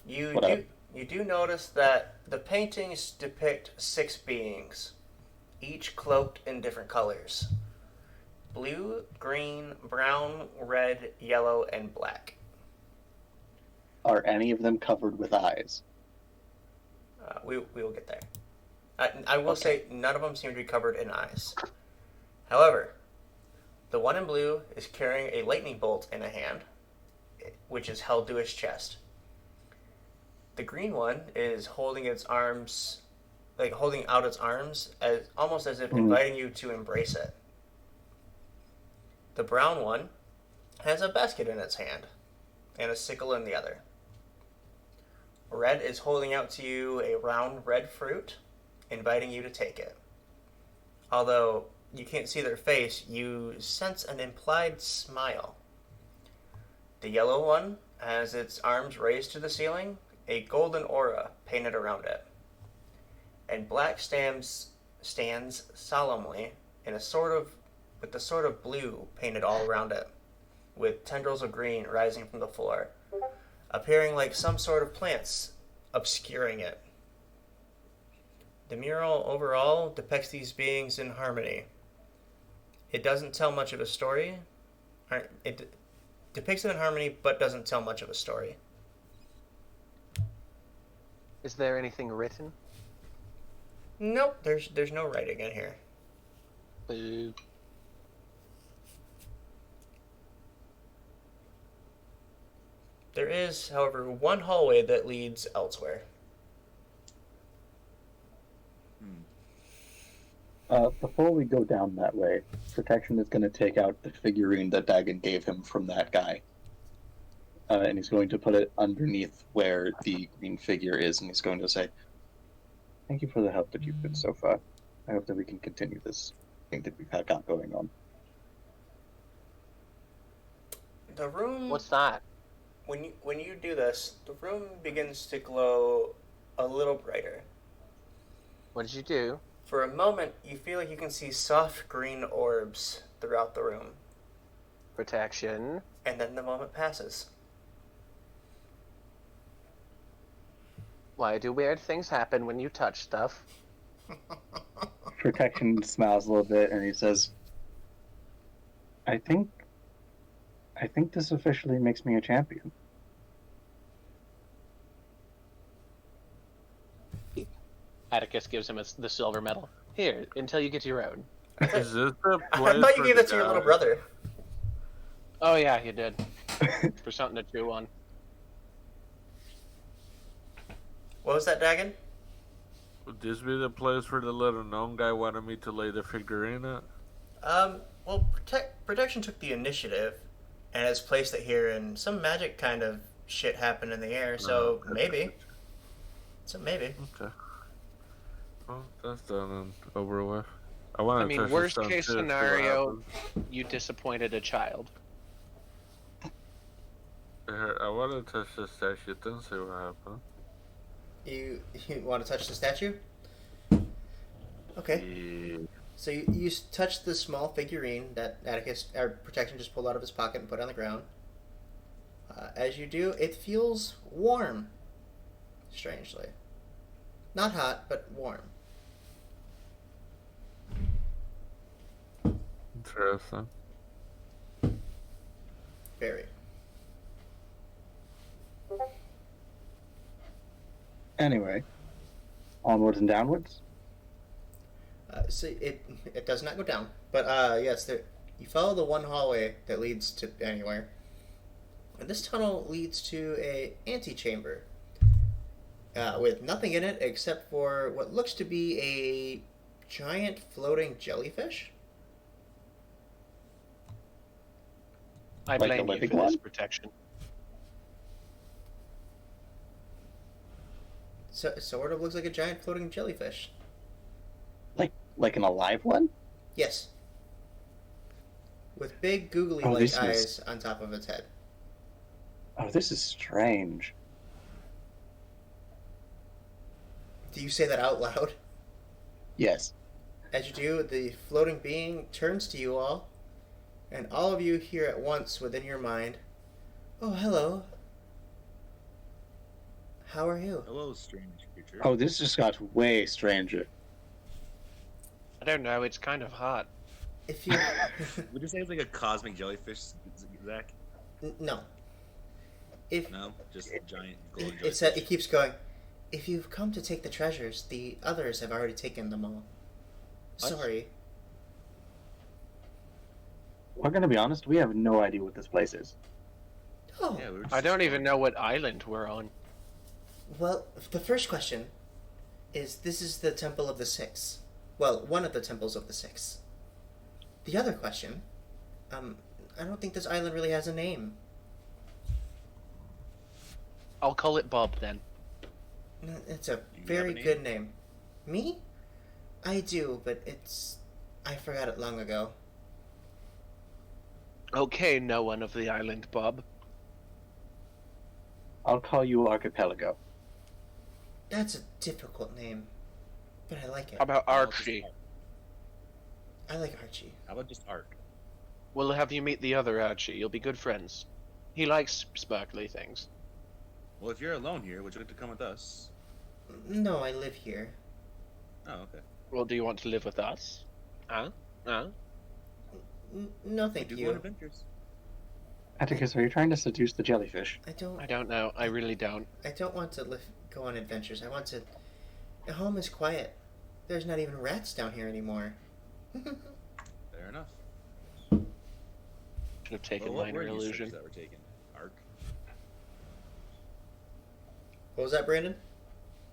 B: Whatever.
A: You do notice that the paintings depict 6 beings, each cloaked in different colors: blue, green, brown, red, yellow, and black.
B: Are any of them covered with eyes?
A: We will get there. I will
B: Okay.
A: say none of them seem to be covered in eyes. However, the one in blue is carrying a lightning bolt in a hand, which is held to his chest. The green one is holding its arms, like holding out its arms, as almost as if inviting you to embrace it. The brown one has a basket in its hand and a sickle in the other. Red is holding out to you a round red fruit, inviting you to take it. Although you can't see their face, you sense an implied smile. The yellow one has its arms raised to the ceiling, a golden aura painted around it. And black stands solemnly in with the sort of blue painted all around it, with tendrils of green rising from the floor, appearing like some sort of plants obscuring it. The mural overall depicts these beings in harmony. It doesn't tell much of a story. It depicts them in harmony, but doesn't tell much of a story.
C: Is there anything written?
A: Nope, there's no writing in here.
C: Boo.
A: There is, however, one hallway that leads elsewhere.
B: Before we go down that way, Protection is going to take out the figurine that Dagon gave him from that guy. And he's going to put it underneath where the green figure is, and he's going to say, "Thank you for the help that you've been so far. I hope that we can continue this thing that we've got going on."
A: The room.
C: What's that?
A: When you do this, the room begins to glow a little brighter.
C: What did you do?
A: For a moment, you feel like you can see soft green orbs throughout the room,
C: Protection.
A: and then the moment passes.
C: Why do weird things happen when you touch stuff?
B: Protection smiles a little bit and he says, I think this officially makes me a champion.
C: Atticus gives him the silver medal. Here, until you get your own.
D: Is this the
A: I
D: place
A: thought you
D: for
A: gave
D: the
A: that to your little
D: guy?
A: brother.
C: Oh yeah, you did. For something to chew on.
A: What was that, Dagon?
D: Would this be the place where the little gnome guy wanted me to lay the figurine at?
A: Well, Protection took the initiative and has placed it here, and some magic kind of shit happened in the air, so
D: Oh,
A: maybe. So maybe.
D: Okay. Well, that's done and over with. I want to
C: I mean,
D: touch
C: worst
D: this
C: case
D: down too, see what
C: scenario,
D: happens.
C: you disappointed a child.
D: Here, I want to touch the statue and see what happens.
A: You want to touch the statue? Okay.
D: Yeah.
A: So you touch the small figurine that Atticus or Protection just pulled out of his pocket and put on the ground. As you do, it feels warm. Strangely, not hot, but warm.
D: Interesting.
A: Very.
B: Anyway, onwards and downwards.
A: So it does not go down, but yes, you follow the one hallway that leads to anywhere, and this tunnel leads to a antechamber. With nothing in it except for what looks to be a giant floating jellyfish.
C: I
B: Like a
C: blame you
B: living
C: for this
B: one?
C: Protection.
A: So it sort of looks like a giant floating jellyfish.
B: Like an alive one?
A: Yes. With big googly
B: Oh,
A: like
B: this
A: eyes
B: is-
A: on top of its head.
B: Oh, this is strange.
A: Do you say that out loud?
B: Yes.
A: As you do, the floating being turns to you all, and all of you hear at once within your mind, "Oh, hello. How are you?"
E: Hello, strange creature.
B: Oh, this just got way stranger.
C: I don't know, it's kind of hot.
A: If you...
E: Would you say it's like a cosmic jellyfish, Zach?
A: No. If
E: No, just a giant golden
A: it
E: jellyfish.
A: keeps going, if you've come to take the treasures, the others have already taken them all.
C: What?
A: Sorry.
B: We're gonna be honest, we have no idea what this place is.
A: Oh,
E: Yeah, we were just
C: I don't even know what island we're on.
A: well, the first question is, this is the Temple of the Six. Well, one of the temples of the Six. The other question, I don't think this island really has a name.
C: I'll call it Bob then.
A: It's a
E: Do you have
A: very
E: a name?
A: good name. Me? I do, but I forgot it long ago.
C: Okay, no one of the island, Bob.
B: I'll call you Archipelago.
A: That's a difficult name, but I like it.
C: How about
E: How about just
C: Archie?
E: Ark?
A: I like Archie.
E: How about just Ark?
C: We'll have you meet the other Archie. You'll be good friends. He likes sparkly things.
E: Well, if you're alone here, would you like to come with us?
A: No, I live here.
E: Oh, okay.
C: Well, do you want to live with us? Huh? Huh?
A: No, thank
E: We do go on
A: you.
E: adventures.
B: Atticus, are you trying to seduce the jellyfish?
A: I
C: I don't know. I really don't.
A: don't want to go on adventures. I want to. Home is quiet. There's not even rats down here anymore.
E: Fair enough.
C: Should have taken
E: Well, what
C: minor
E: were these
C: illusion.
E: trips that were taken? Ark?
A: What was that, Brandon?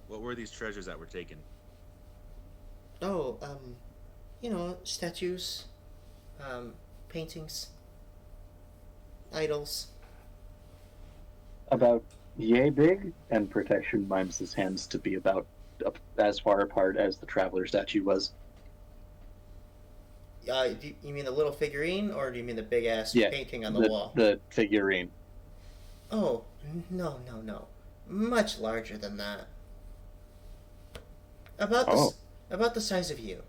E: What were these treasures that were taken?
A: Oh, statues, paintings, idols.
B: About yay big, and Protection mimes his hands to be about as far apart as the traveler statue was.
A: You mean the little figurine, or do you mean the big ass
B: Yeah,
A: painting on the wall?
B: The figurine.
A: Oh, no, no, no. Much larger than that. About the
B: Oh.
A: about the size of you,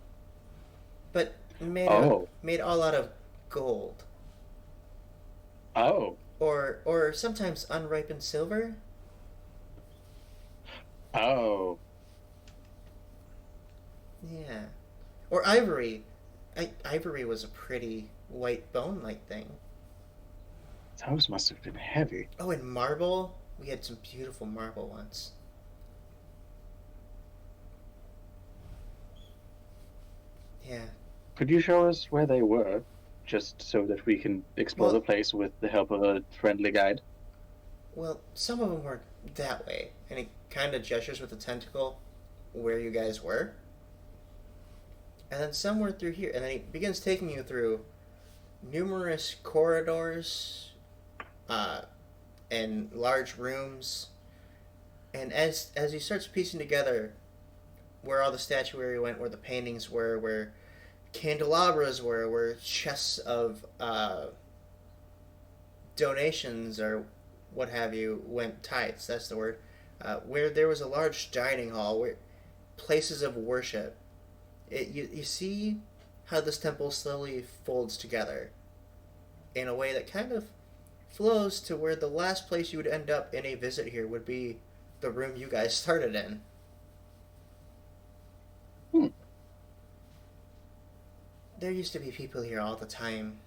A: but
B: Oh.
A: made all out of gold,
B: Oh.
A: or sometimes unripened silver.
B: Oh.
A: Yeah, or ivory. Ivory was a pretty white bone-like thing.
B: Those must have been heavy.
A: Oh, and marble. We had some beautiful marble once. Yeah.
B: Could you show us where they were, just so that we can explore
A: Well-
B: the place with the help of a friendly guide?
A: Well, some of them were that way, and he kind of gestures with the tentacle where you guys were. And then some were through here, and then he begins taking you through numerous corridors, and large rooms. And as he starts piecing together where all the statuary went, where the paintings were, where candelabras were, where chests of donations or what have you went, tithes, that's the word, where there was a large dining hall, where places of worship. You see how this temple slowly folds together in a way that kind of flows to where the last place you would end up in a visit here would be the room you guys started in. There used to be people here all the time.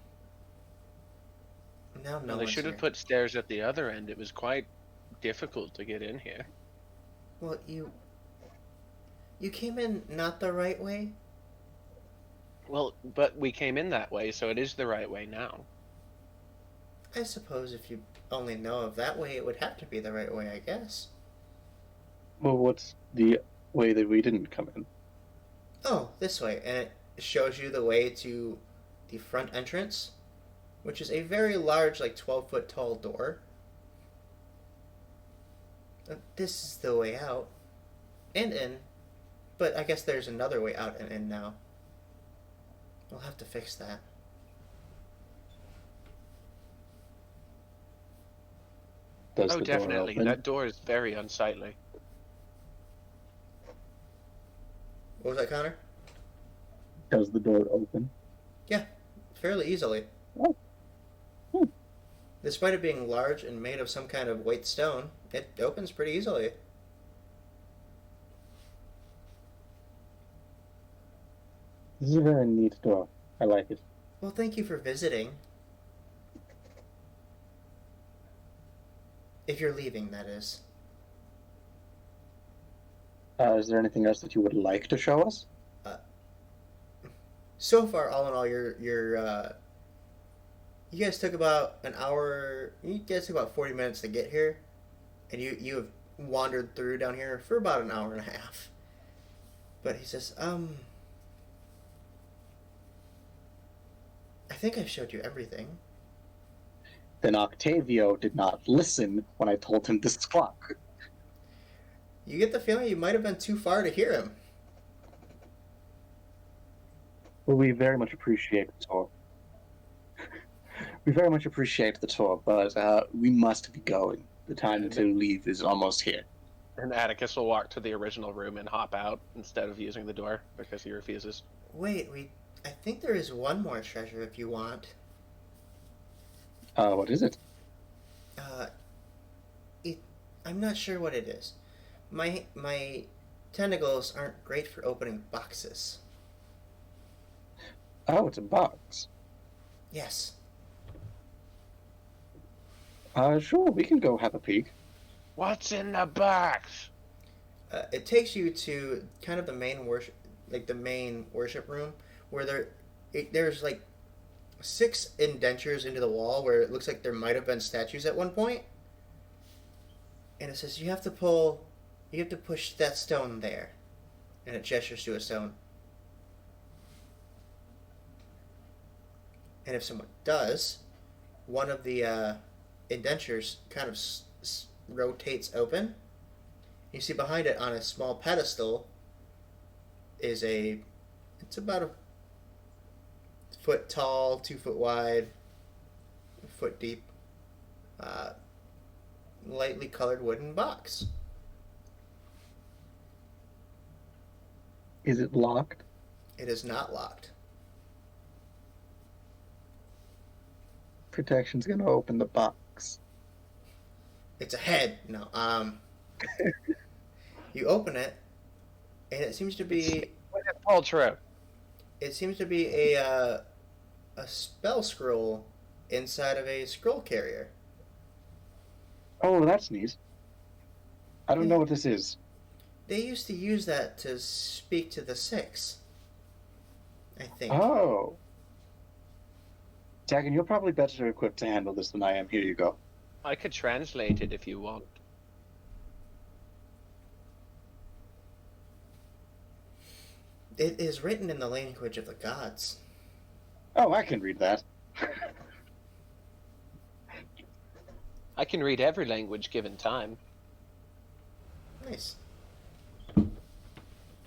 A: Now no
C: Well, they
A: one's
C: should have
A: here.
C: put stairs at the other end. It was quite difficult to get in here.
A: Well, you came in not the right way.
C: Well, but we came in that way, so it is the right way now.
A: I suppose if you only know of that way, it would have to be the right way, I guess.
B: Well, what's the way that we didn't come in?
A: Oh, this way, and it shows you the way to the front entrance, which is a very large, like 12-foot tall door. This is the way out and in, but I guess there's another way out and in now. We'll have to fix that.
B: Does
C: Oh,
B: the door
C: definitely.
B: open?
C: That door is very unsightly.
A: What was that, Connor?
B: Does the door open?
A: Fairly easily.
B: Oh.
A: Despite it being large and made of some kind of white stone, it opens pretty easily.
B: This is a very neat door. I like it.
A: Well, thank you for visiting. If you're leaving, that is.
B: Is there anything else that you would like to show us?
A: So far, all in all, you guys took about an hour. You guys took about 40 minutes to get here, and you have wandered through down here for about an hour and a half. But he says, I think I've showed you everything.
B: Then Octavio did not listen when I told him to squawk.
A: You get the feeling you might have been too far to hear him.
B: Well, we very much appreciate the tour. We very much appreciate the tour, but we must be going. The time to leave is almost here.
C: And Atticus will walk to the original room and hop out instead of using the door because he refuses.
A: Wait, I think there is one more treasure if you want.
B: What is it?
A: I'm not sure what it is. My tentacles aren't great for opening boxes.
B: Oh, it's a box.
A: Yes.
B: Sure, we can go have a peek.
C: What's in the box?
A: It takes you to kind of the main worship room, where there's like 6 indentures into the wall where it looks like there might have been statues at one point. And it says you have to push that stone there, and it gestures to a stone. And if someone does, one of the indentures kind of rotates open. You see behind it on a small pedestal is it's about foot tall, 2 foot wide, foot deep, lightly colored wooden box.
B: Is it locked?
A: It is not locked.
B: Protection's gonna open the box.
A: It's a head. No. You open it, and it seems to be.
C: All true.
A: It seems to be a spell scroll inside of a scroll carrier.
B: Oh, that's neat. I don't know what this is.
A: They used to use that to speak to the Six. I think.
B: Oh. Dagon, you're probably better equipped to handle this than I am. Here you go.
C: I could translate it if you want.
A: It is written in the language of the gods.
B: Oh, I can read that.
C: I can read every language given time.
A: Nice.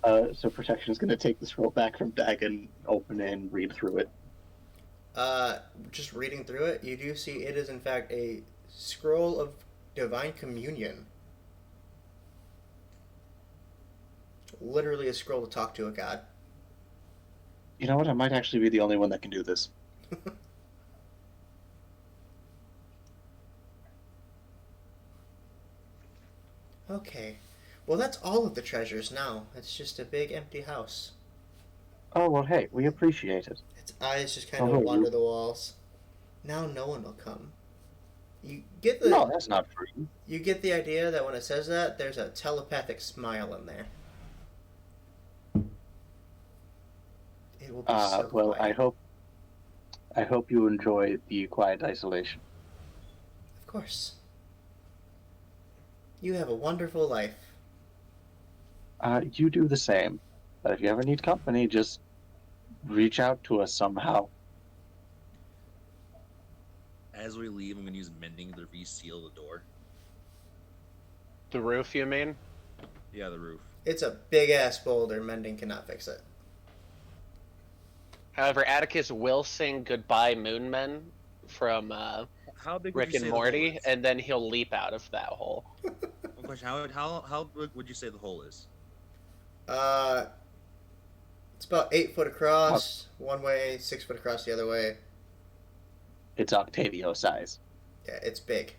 B: So Protection's going to take the scroll back from Dagon, open it, and read through it.
A: Just reading through it, you do see it is in fact a scroll of divine communion. Literally a scroll to talk to a god.
B: You know what? I might actually be the only one that can do this.
A: Okay. Well, that's all of the treasures now. It's just a big empty house.
B: Oh, well, hey, we appreciate it.
A: Its eyes just kind of
B: Oh,
A: wander
B: you-
A: the walls. Now no one will come. You get the
B: No, that's not free.
A: you get the idea that when it says that, there's a telepathic smile in there. It will be so
B: Well,
A: quiet.
B: I hope you enjoy the quiet isolation.
A: Of course. You have a wonderful life.
B: You do the same. But if you ever need company, just reach out to us somehow.
E: As we leave, I'm gonna use mending to reseal the door.
C: The roof, you mean?
E: Yeah, the roof.
A: It's a big ass boulder. Mending cannot fix it.
C: However, Atticus will sing "Goodbye, Moonmen" from
E: How big would
C: Rick
E: you
C: and
E: say the hole
C: Morty,
E: is?
C: and then he'll leap out of that hole.
E: One question: how big would you say the hole is?
A: It's about 8 foot across one way, 6 foot across the other way.
B: It's Octavio size.
A: Yeah, it's big.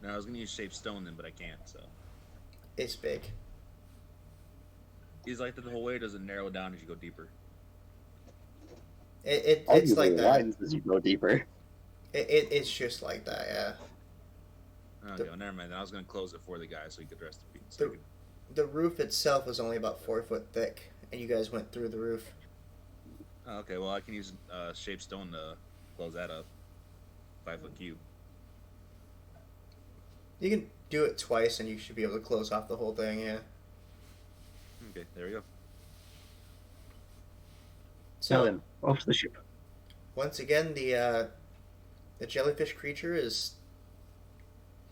E: No, I was gonna use shaped stone then, but I can't. So
A: It's big.
E: is like that the whole way, or does it narrow down as you go deeper?
A: It's like that.
B: Widens as you go deeper.
A: It's just like that. Yeah.
E: Okay, well, never mind. Then I was gonna close it for the guy so he could rest the feet.
A: The- The roof itself is only about 4 foot thick, and you guys went through the roof.
E: Okay, well I can use shaped stone to close that up. 5 foot cube.
A: You can do it twice, and you should be able to close off the whole thing. Yeah.
E: Okay, there we go.
B: Now
A: So
B: then, off to the ship.
A: once again, the jellyfish creature is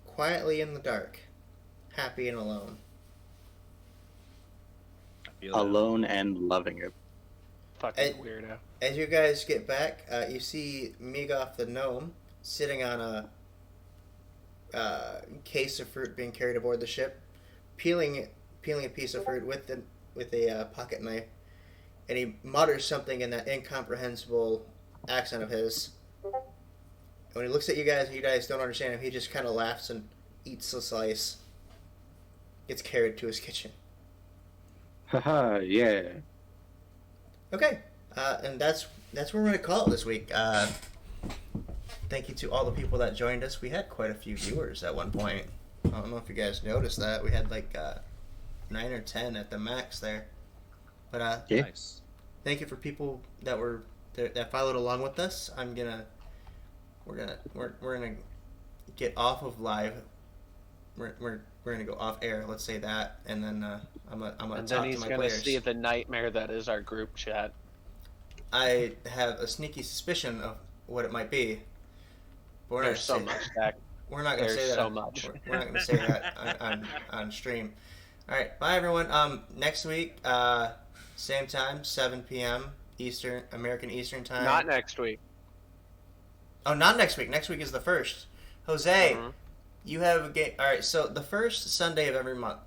A: quietly in the dark, happy and alone.
E: I feel that.
B: Alone and loving it.
C: Fucking
A: And-
C: weirdo.
A: As you guys get back, you see Migoth the gnome sitting on a case of fruit being carried aboard the ship, peeling a piece of fruit with a pocket knife, and he mutters something in that incomprehensible accent of his. And when he looks at you guys don't understand him. He just kind of laughs and eats a slice. Gets carried to his kitchen.
B: Haha, yeah.
A: Okay, and that's where we're gonna call it this week. Thank you to all the people that joined us. We had quite a few viewers at one point. I don't know if you guys noticed that. We had like 9 or 10 at the max there. But
B: Yeah.
E: Nice.
A: thank you for people that followed along with us. We're gonna get off of live. We're gonna go off air. Let's say that, and then I'm gonna
C: And then
A: talk to
C: he's
A: my
C: gonna
A: players.
C: see the nightmare that is our group chat.
A: I have a sneaky suspicion of what it might be. But we're
C: There's so
A: not
C: much, Zach.
A: We're not gonna
C: There's
A: say that.
C: so much.
A: We're not gonna say that on stream. All right, bye everyone. Next week, same time, 7 p.m. American Eastern Time.
C: Not next week.
A: Oh, not next week. Next week is the 1st. Jose,
C: Mhm.
A: you have a game. All right, so the first Sunday of every month,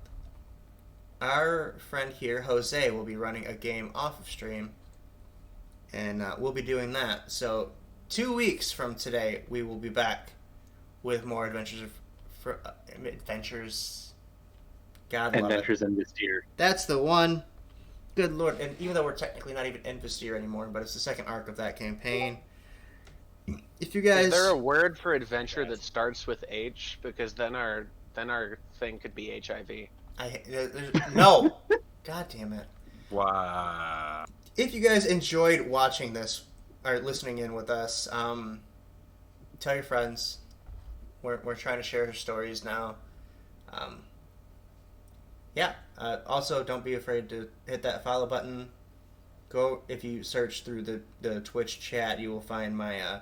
A: our friend here, Jose, will be running a game off of stream, and we'll be doing that. So 2 weeks from today, we will be back with more adventures. God love it.
B: Adventures in this year.
A: That's the one. Good lord. And even though we're technically not even in Vestir anymore, but it's the second arc of that campaign. If you guys...
C: Is there a word for adventure that starts with H? Because then our thing could be HIV.
A: No! God damn it.
D: Wow.
A: If you guys enjoyed watching this, or listening in with us, tell your friends. We're trying to share her stories now. Yeah. Also, don't be afraid to hit that follow button. Go, if you search through the Twitch chat, you will find my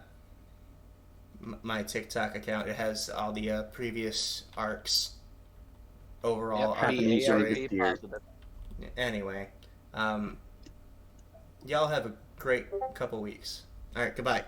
A: my TikTok account. It has all the previous arcs. Overall,
C: Yep,
A: arc
B: be
C: be
A: story.
B: ARP
C: ARP positive.
A: Anyway, y'all have a great couple weeks. All right, goodbye.